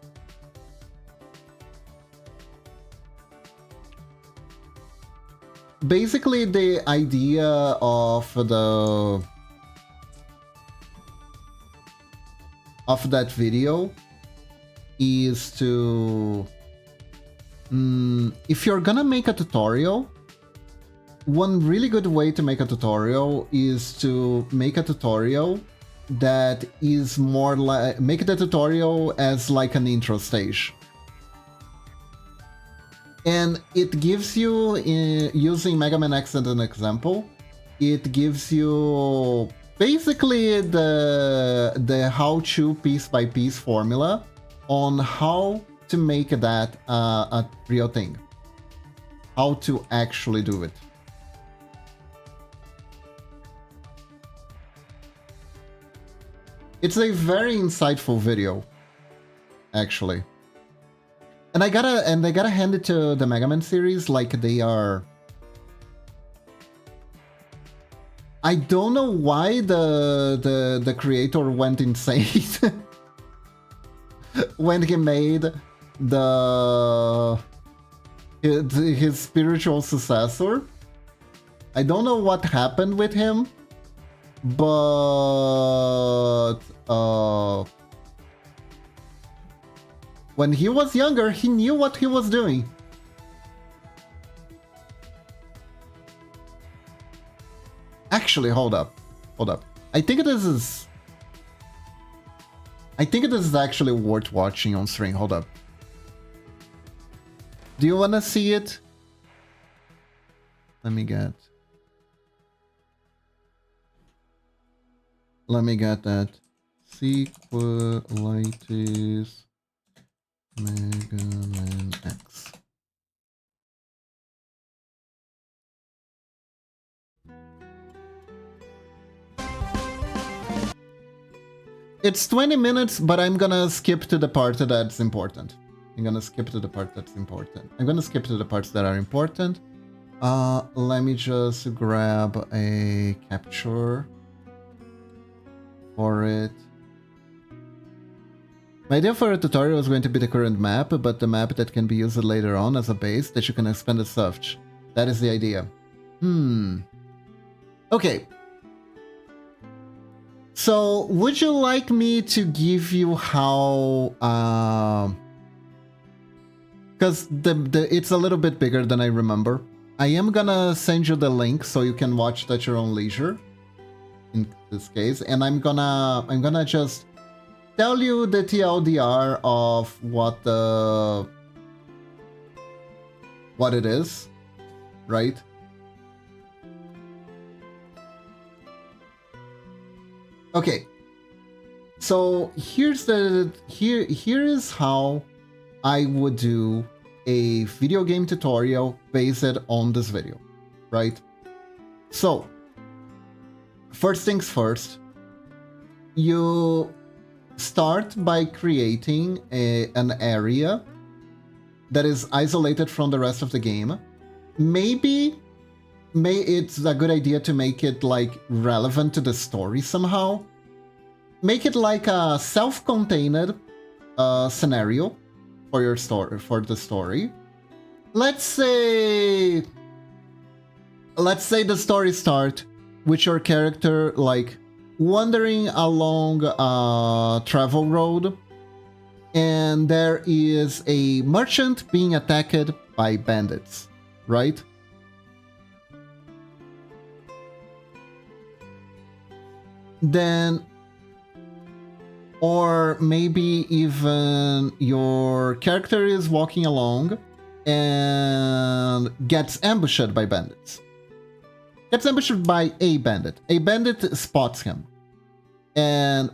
[SPEAKER 1] Basically, the idea of that video is to if you're gonna make a tutorial, one really good way to make a tutorial is to make a tutorial that is more like make the tutorial as like an intro stage. And it gives you, using Mega Man X as an example, it gives you basically the how-to piece-by-piece formula on how to make that a real thing. How to actually do it. It's a very insightful video, actually. And I gotta hand it to the Mega Man series, like they are... I don't know why the creator went insane when he made his spiritual successor. I don't know what happened with him, but when he was younger, he knew what he was doing. Actually, hold up. I think this is actually worth watching on stream. Hold up. Do you wanna see it? Let me get that. Sequelitis Mega Man X. It's 20 minutes, but I'm gonna skip to the part that's important. I'm gonna skip to the parts that are important. Let me just grab a capture for it. My idea for a tutorial is going to be the current map, but the map that can be used later on as a base that you can expand as such. That is the idea. Okay. So, would you like me to give you how... because it's a little bit bigger than I remember. I am gonna send you the link so you can watch it at your own leisure. In this case, and I'm gonna just tell you the TLDR of what it is, right? Okay. So here is how I would do a video game tutorial based on this video, right? So, first things first, you start by creating an area that is isolated from the rest of the game. Maybe it's a good idea to make it like relevant to the story somehow. Make it like a self-contained scenario for your story, for the story. Let's say the story start with your character like wandering along a travel road, and there is a merchant being attacked by bandits, right? Then, or maybe even your character is walking along and gets ambushed by bandits. Gets ambushed by a bandit. A bandit spots him. And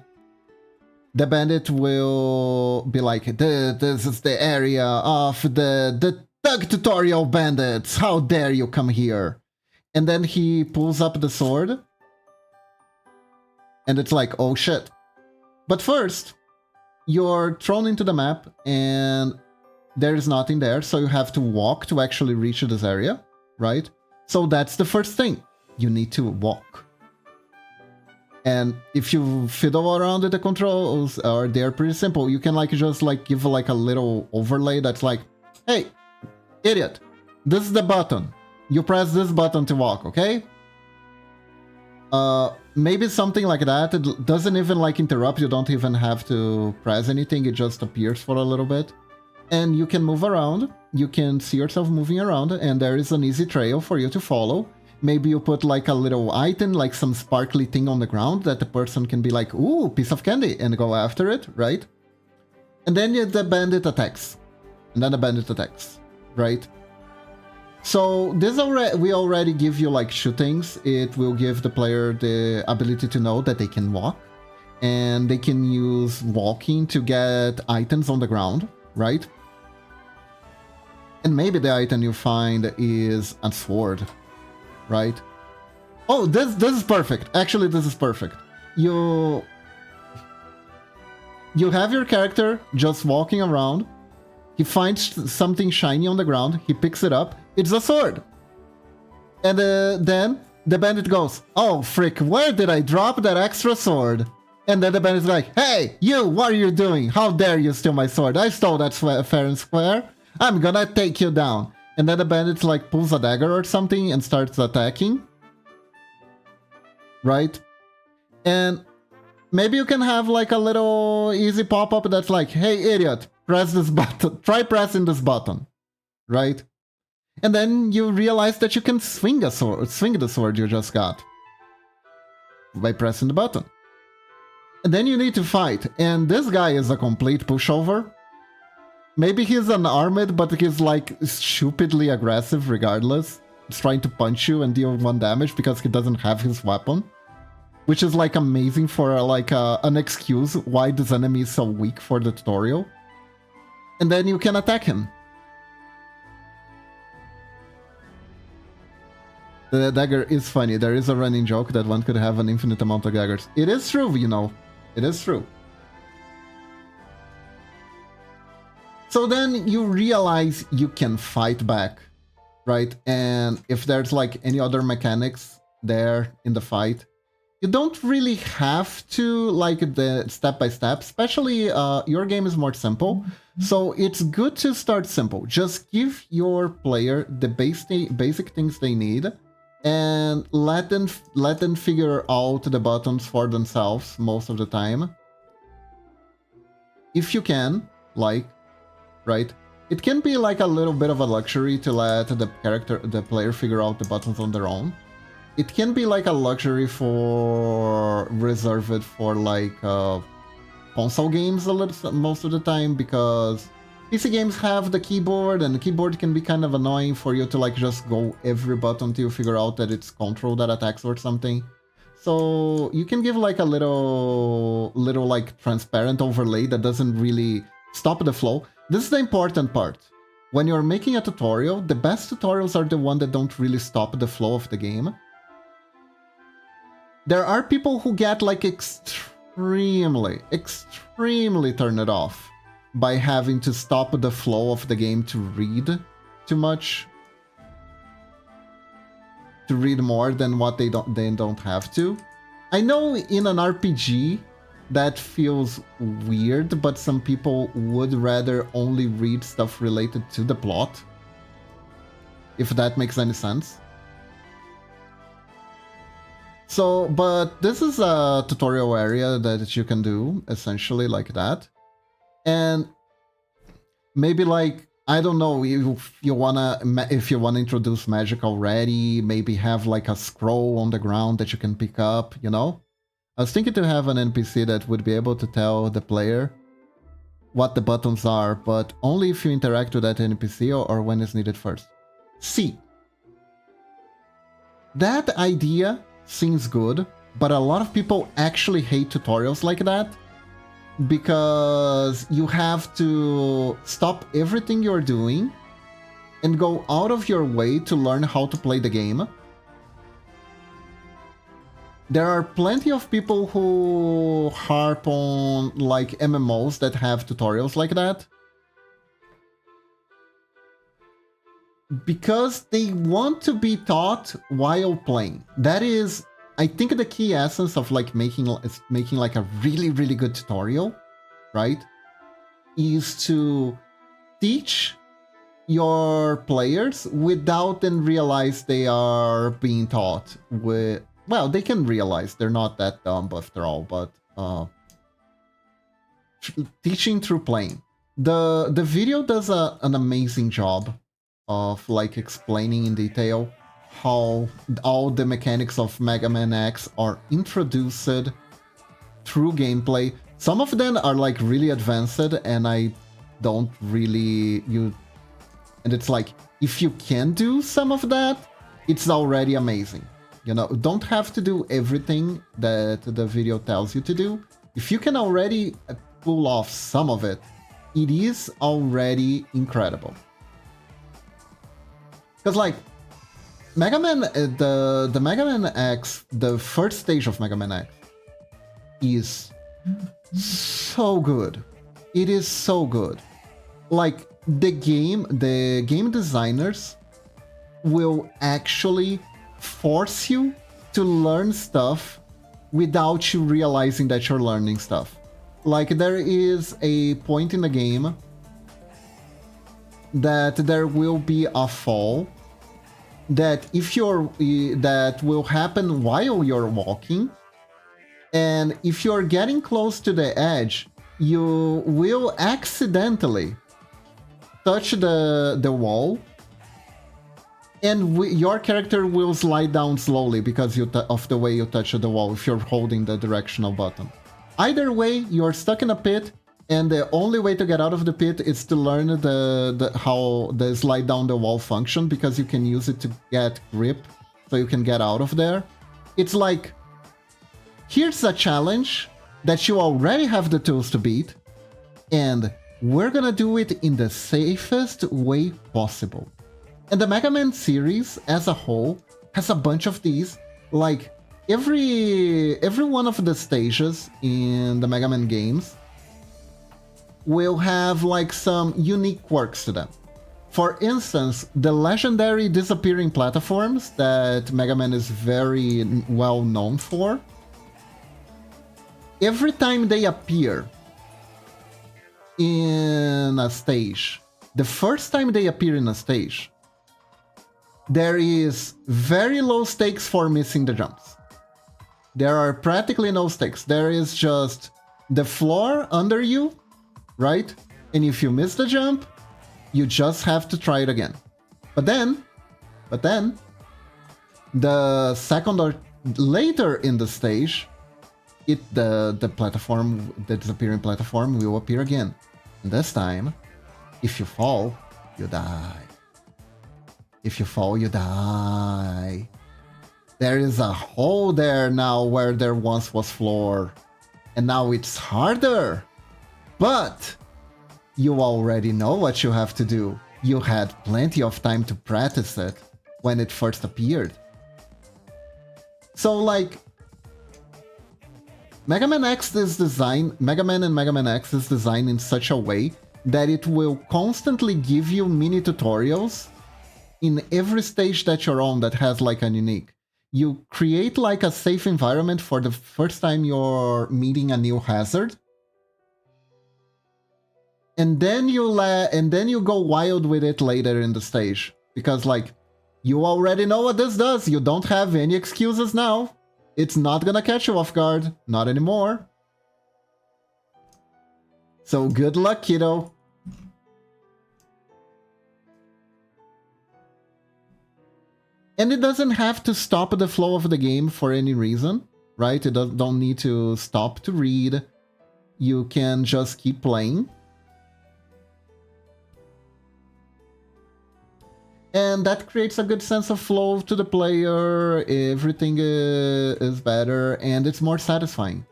[SPEAKER 1] the bandit will be like, this is the area of the Thug Tutorial bandits. How dare you come here? And then he pulls up the sword. And it's like, oh shit. But first, you're thrown into the map and there's nothing there. So you have to walk to actually reach this area, right? So that's the first thing. You need to walk. And if you fiddle around with the controls, they're pretty simple. You can like just like give like a little overlay that's like, hey, idiot, this is the button. You press this button to walk, okay? Maybe something like that. It doesn't even like interrupt. You don't even have to press anything. It just appears for a little bit. And you can move around. You can see yourself moving around, and there is an easy trail for you to follow. Maybe you put like a little item, like some sparkly thing on the ground that the person can be like, ooh, piece of candy, and go after it, right? And then the bandit attacks. And then the bandit attacks, right? So this we already give you like shootings. It will give the player the ability to know that they can walk. And they can use walking to get items on the ground, right? And maybe the item you find is a sword, right? Oh, this is perfect. Actually, this is perfect. You have your character just walking around. He finds something shiny on the ground. He picks it up. It's a sword. And then the bandit goes, oh, frick, where did I drop that extra sword? And then the bandit's like, hey, you, what are you doing? How dare you steal my sword? I stole that fair and square. I'm gonna take you down. And then the bandit like pulls a dagger or something and starts attacking. Right? And maybe you can have like a little easy pop-up that's like, hey, idiot, press this button. Try pressing this button. Right? And then you realize that you can swing the sword you just got. By pressing the button. And then you need to fight. And this guy is a complete pushover. Maybe he's unarmed, but he's like stupidly aggressive regardless. He's trying to punch you and deal 1 damage because he doesn't have his weapon. Which is like amazing for like an excuse why this enemy is so weak for the tutorial. And then you can attack him. The dagger is funny. There is a running joke that one could have an infinite amount of daggers. It is true, you know. It is true. So then you realize you can fight back, right? And if there's like any other mechanics there in the fight, you don't really have to like the step by step, especially your game is more simple. So it's good to start simple. Just give your player the basic things they need and let them figure out the buttons for themselves most of the time. If you can, like, right? It can be like a little bit of a luxury to let the player figure out the buttons on their own. It can be like a luxury for reserved for like console games most of the time, because PC games have the keyboard, and the keyboard can be kind of annoying for you to like just go every button till you figure out that it's control that attacks or something. So you can give like a little like transparent overlay that doesn't really stop the flow. This is the important part. When you're making a tutorial, the best tutorials are the ones that don't really stop the flow of the game. There are people who get like extremely turned off by having to stop the flow of the game to read too much. to read more than what they don't have to. I know in an RPG that feels weird, but some people would rather only read stuff related to the plot. If that makes any sense. So, but this is a tutorial area that you can do, essentially like that. And maybe like, I don't know, if you wanna introduce magic already, maybe have like a scroll on the ground that you can pick up, you know? I was thinking to have an NPC that would be able to tell the player what the buttons are, but only if you interact with that NPC or when it's needed first. See, that idea seems good, but a lot of people actually hate tutorials like that because you have to stop everything you're doing and go out of your way to learn how to play the game. There are plenty of people who harp on like MMOs that have tutorials like that because they want to be taught while playing. That is, I think, the key essence of like making like a really, really good tutorial, right? Is to teach your players without them realize they are being taught with. Well, they can realize they're not that dumb after all, but teaching through playing. The video does an amazing job of like explaining in detail how all the mechanics of Mega Man X are introduced through gameplay. Some of them are like really advanced, and I don't really and it's like, if you can do some of that, it's already amazing. You know, don't have to do everything that the video tells you to do. If you can already pull off some of it, it is already incredible. Because like, Mega Man, the Mega Man X, the first stage of Mega Man X is so good. It is so good. Like, the game designers will actually force you to learn stuff without you realizing that you're learning stuff. Like, there is a point in the game that there will be a fall that that will happen while you're walking, and if you're getting close to the edge, you will accidentally touch the wall, and your character will slide down slowly because of the way you touch the wall if you're holding the directional button. Either way, you're stuck in a pit, and the only way to get out of the pit is to learn how the slide down the wall function, because you can use it to get grip so you can get out of there. It's like, here's a challenge that you already have the tools to beat, and we're gonna do it in the safest way possible. And the Mega Man series as a whole has a bunch of these. Like, every one of the stages in the Mega Man games will have like some unique quirks to them. For instance, the legendary disappearing platforms that Mega Man is very well known for, every time they appear in a stage, the first time they appear in a stage, there is very low stakes for missing the jumps. There are practically no stakes. There is just the floor under you, right? And if you miss the jump, you just have to try it again. But then, the second or later in the stage, the platform, the disappearing platform will appear again. And this time, if you fall, you die. If you fall, you die. There is a hole there now where there once was floor. And now it's harder. But you already know what you have to do. You had plenty of time to practice it when it first appeared. So like, Mega Man and Mega Man X is designed in such a way that it will constantly give you mini tutorials in every stage that you're on that has like an unique, you create like a safe environment for the first time you're meeting a new hazard. And then you go wild with it later in the stage. Because like, you already know what this does. You don't have any excuses now. It's not gonna catch you off guard. Not anymore. So good luck, kiddo. And it doesn't have to stop the flow of the game for any reason, right? It don't need to stop to read. You can just keep playing. And that creates a good sense of flow to the player. Everything is better and it's more satisfying.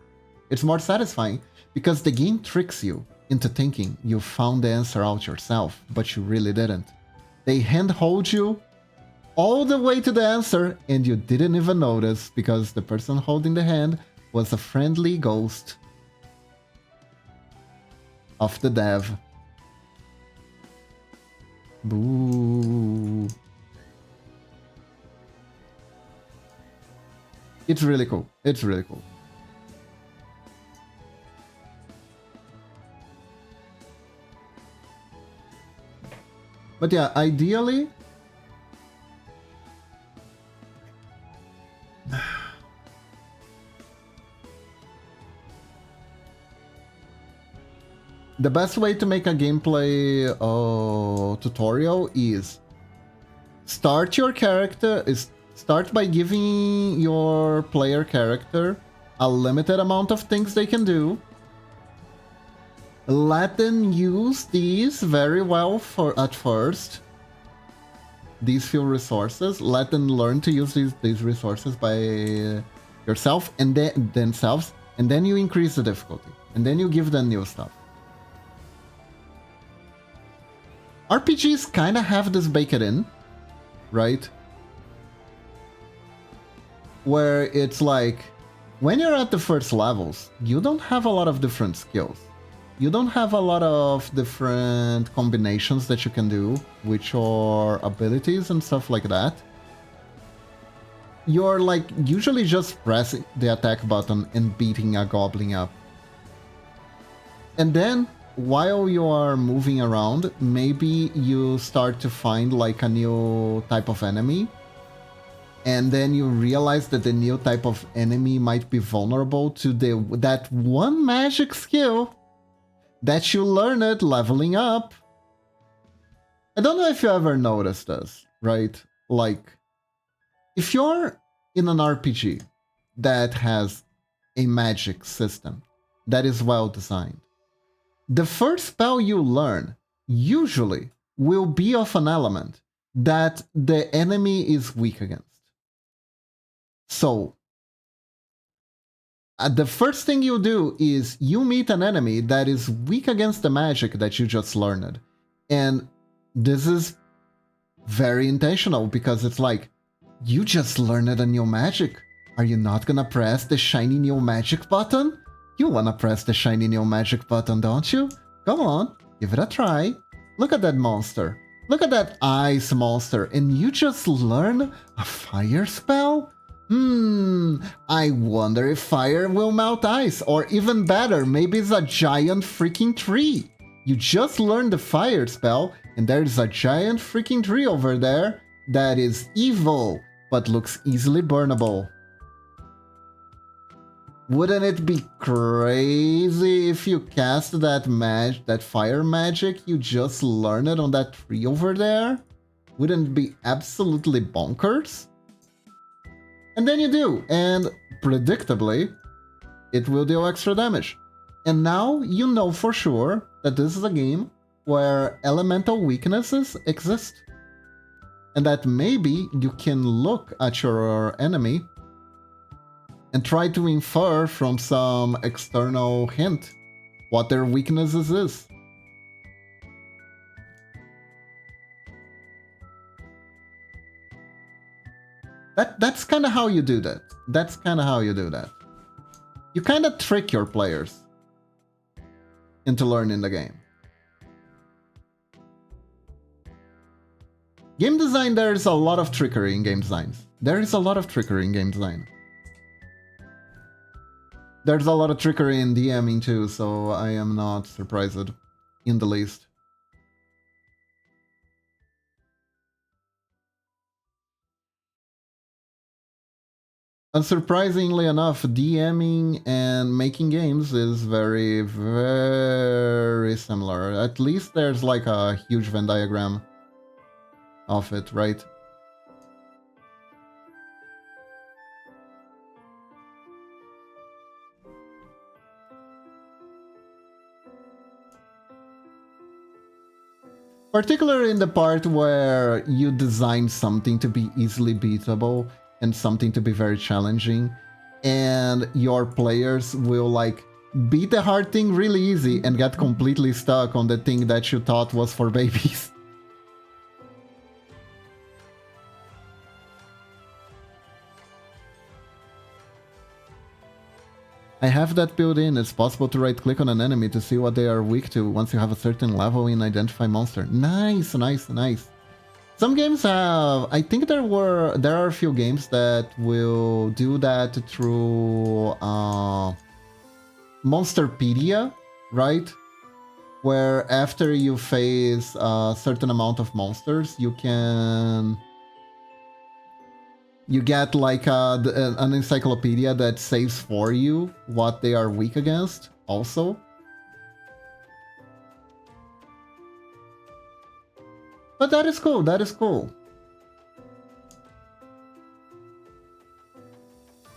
[SPEAKER 1] It's more satisfying because the game tricks you into thinking you found the answer out yourself, but you really didn't. They handhold you all the way to the answer and you didn't even notice because the person holding the hand was a friendly ghost of the dev. Boo. It's really cool. It's really cool. But yeah, ideally, the best way to make a gameplay tutorial is start by giving your player character a limited amount of things they can do. Let them use these very well at first. These few resources. Let them learn to use these resources by yourself and themselves, and then you increase the difficulty, and then you give them new stuff. RPGs kind of have this baked in, right? Where it's like, when you're at the first levels, you don't have a lot of different skills. You don't have a lot of different combinations that you can do with your abilities and stuff like that. You're like usually just pressing the attack button and beating a goblin up. And then while you are moving around, maybe you start to find like a new type of enemy. And then you realize that the new type of enemy might be vulnerable to that one magic skill that you learned leveling up. I don't know if you ever noticed this, right? Like, if you're in an RPG that has a magic system that is well designed, the first spell you learn usually will be of an element that the enemy is weak against. So, the first thing you do is you meet an enemy that is weak against the magic that you just learned. And this is very intentional because it's like, you just learned a new magic. Are you not gonna press the shiny new magic button? You wanna press the shiny new magic button, don't you? Go on, give it a try. Look at that monster. Look at that ice monster. And you just learn a fire spell? I wonder if fire will melt ice, or even better, maybe it's a giant freaking tree. You just learned the fire spell, and there's a giant freaking tree over there that is evil, but looks easily burnable. Wouldn't it be crazy if you cast that fire magic you just learned on that tree over there? Wouldn't it be absolutely bonkers? And then you do, and predictably, it will deal extra damage. And now you know for sure that this is a game where elemental weaknesses exist. And that maybe you can look at your enemy and try to infer from some external hint what their weaknesses is. That's kind of how you do that. That's kind of how you do that. You kind of trick your players into learning the game. Game design, there's a lot of trickery in game designs. There is a lot of trickery in game design. There's a lot of trickery in DMing too, so I am not surprised in the least. Unsurprisingly enough, DMing and making games is very, very similar. At least there's like a huge Venn diagram of it, right? Particularly in the part where you design something to be easily beatable and something to be very challenging, and your players will like beat the hard thing really easy and get completely stuck on the thing that you thought was for babies. I have that built in. It's possible to right click on an enemy to see what they are weak to once you have a certain level in Identify Monster. Nice, nice, nice. Some games have, I think there are a few games that will do that through Monsterpedia, right? Where after you face a certain amount of monsters, you get like an encyclopedia that saves for you what they are weak against also. But that is cool, that is cool.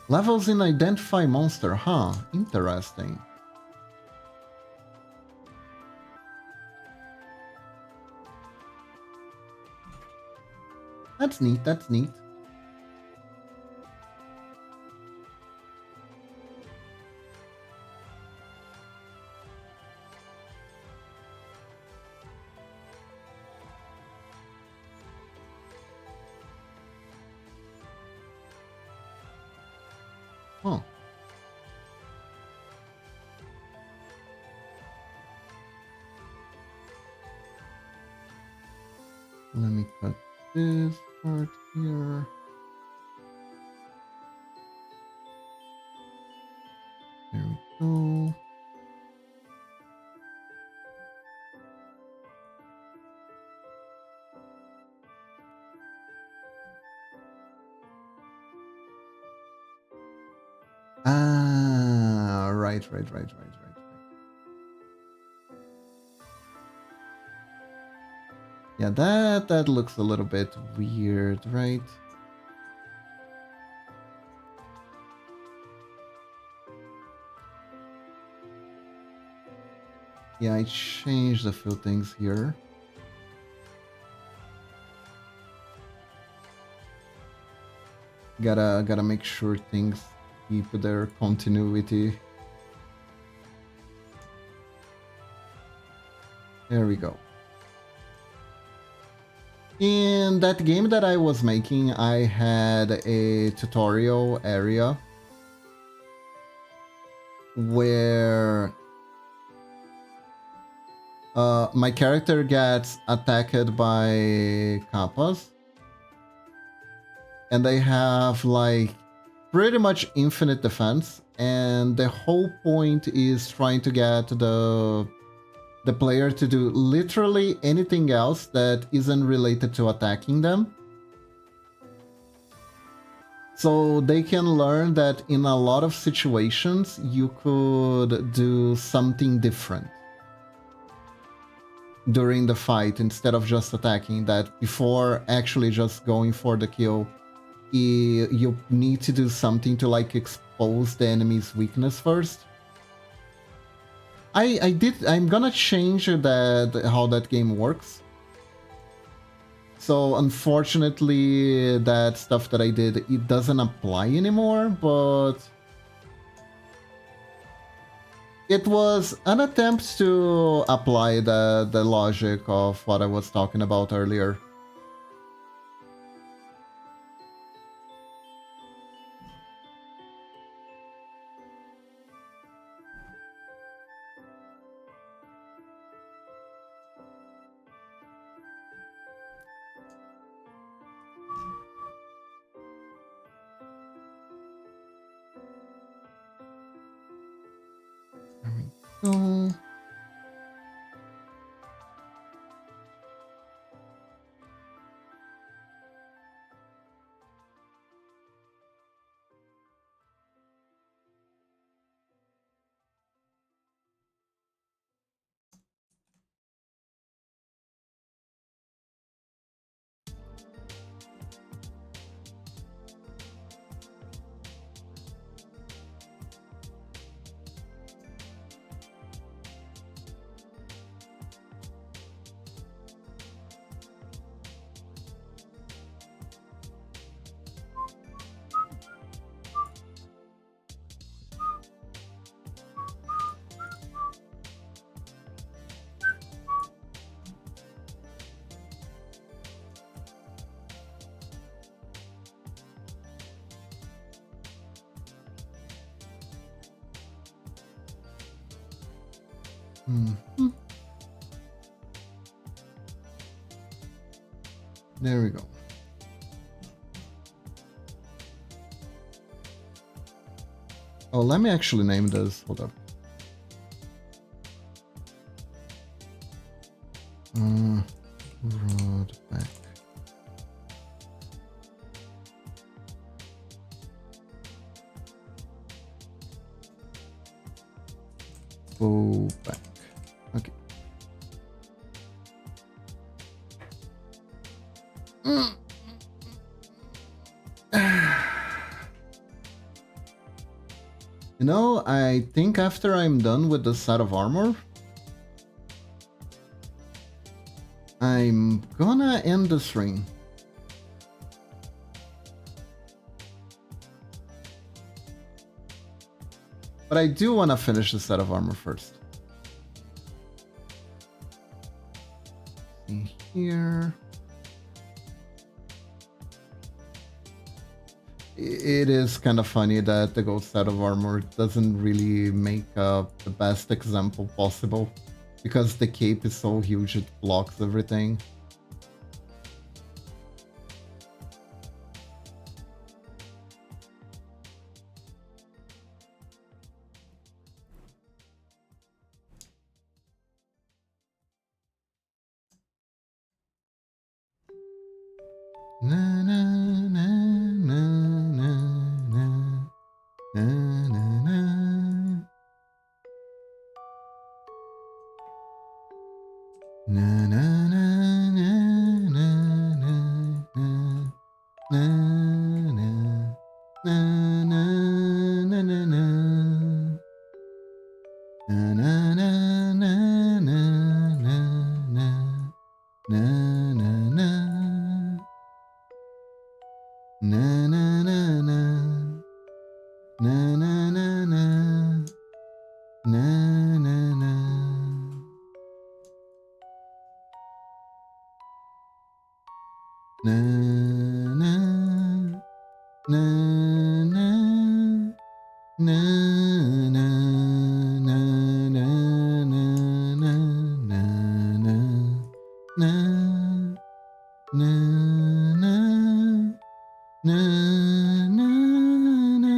[SPEAKER 1] Levels in Identify Monster, huh? Interesting. That's neat, that's neat. Huh. Let me cut this part here. There we go. Ah, right. Yeah, that looks a little bit weird, right? Yeah, I changed a few things here. Gotta make sure things keep their continuity. There we go. In that game that I was making, I had a tutorial area where my character gets attacked by kappas, and they have like pretty much infinite defense, and the whole point is trying to get the player to do literally anything else that isn't related to attacking them. So they can learn that in a lot of situations you could do something different during the fight instead of just attacking, that before actually just going for the kill, you need to do something to like expose the enemy's weakness first. I'm gonna change that how that game works. So unfortunately that stuff that I did, it doesn't apply anymore, but it was an attempt to apply the logic of what I was talking about earlier. go. Mhm. There we go. Oh, let me actually name this. Hold up. Broadback. Go back. Okay. You know, I think after I'm done with the set of armor, I'm gonna end the stream. But I do want to finish the set of armor first. See here. It is kind of funny that the gold set of armor doesn't really make the best example possible, because the cape is so huge it blocks everything. Na na na na na na na na na. Na na na na na na na na na na na na na na. Na na na na na na na na na na. Na na na na na na na na na na na. Na na na na na na na na na na na na na. Na na na.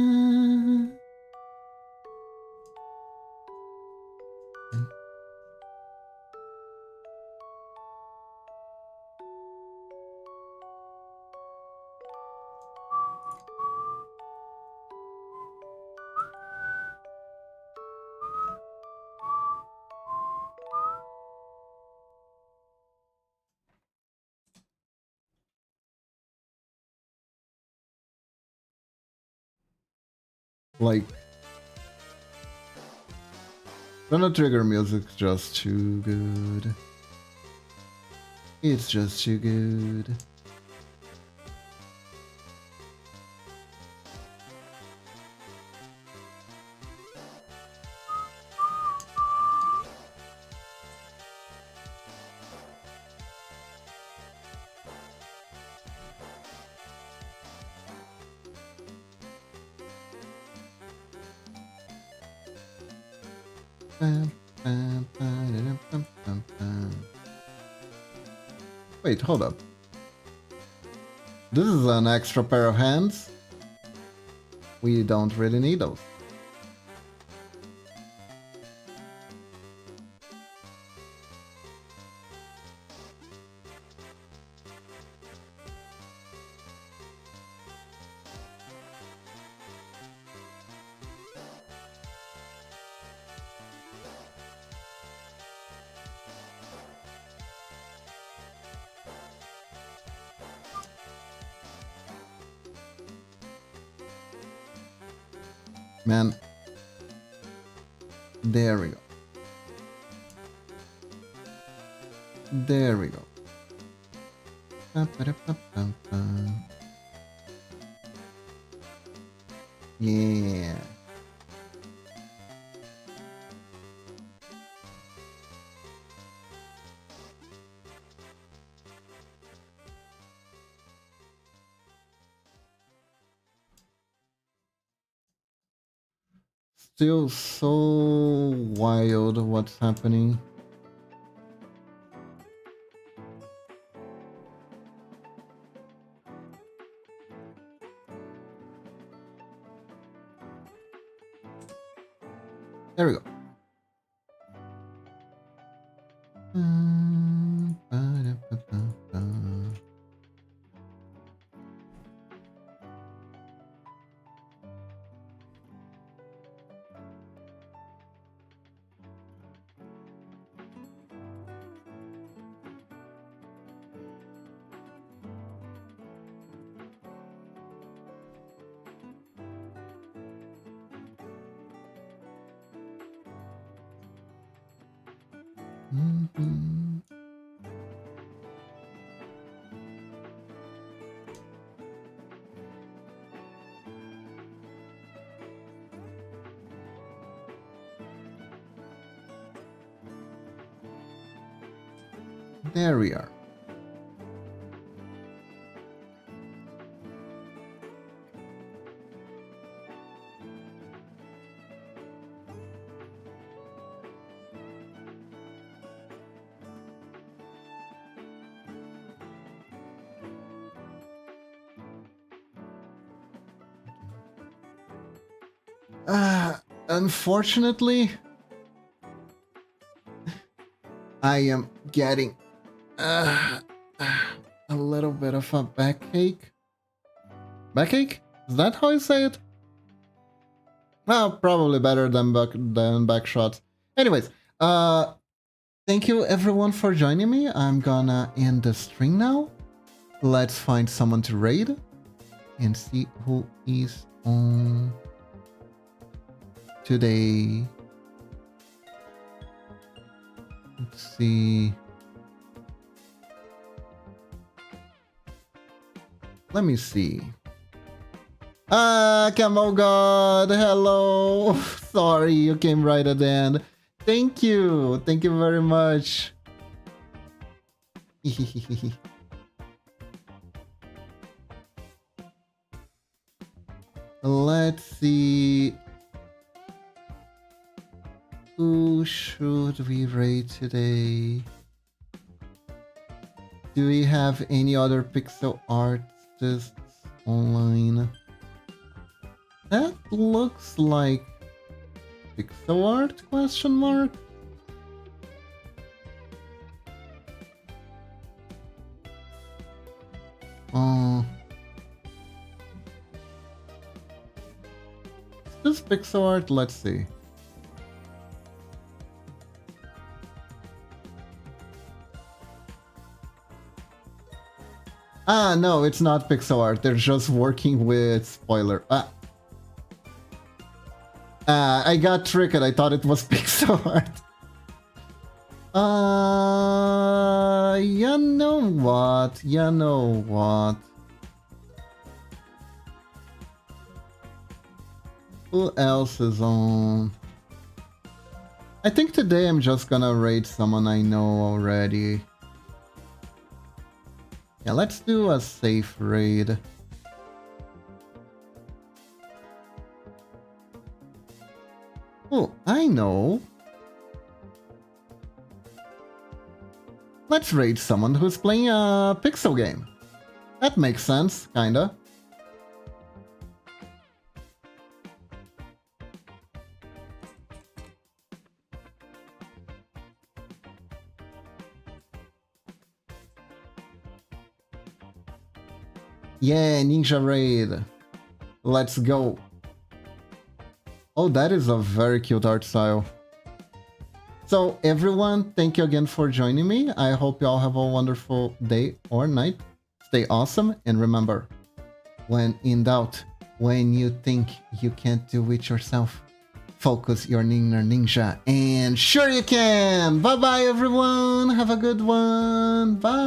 [SPEAKER 1] Like, Chrono Trigger music's just too good. It's just too good. Wait, hold up. This is an extra pair of hands. We don't really need those. man. There we go. There we go. Yeah. Still so wild what's happening. There we go. There we are. Unfortunately, I am getting a little bit of a backache. Backache? Is that how you say it? Well, probably better than back shots. Anyways, thank you everyone for joining me. I'm gonna end the stream now. Let's find someone to raid and see who is on today. Let's see. Let me see. Camel God, hello. Sorry, you came right at the end. Thank you. Thank you very much. Let's see. Who should we raid today? Do we have any other pixel artists online? That looks like pixel art question mark? Is this pixel art? Let's see. Ah, no, it's not pixel art. They're just working with spoiler. I got tricked. I thought it was pixel art. You know what? You know what? Who else is on? I think today I'm just gonna raid someone I know already. Yeah, let's do a safe raid. Oh, I know. Let's raid someone who's playing a pixel game. That makes sense, kinda. Yeah, Ninja Raid. Let's go. Oh, that is a very cute art style. So everyone, thank you again for joining me. I hope you all have a wonderful day or night. Stay awesome, and remember, when in doubt, when you think you can't do it yourself. Focus your inner ninja, and sure you can! Bye bye everyone! Have a good one! Bye!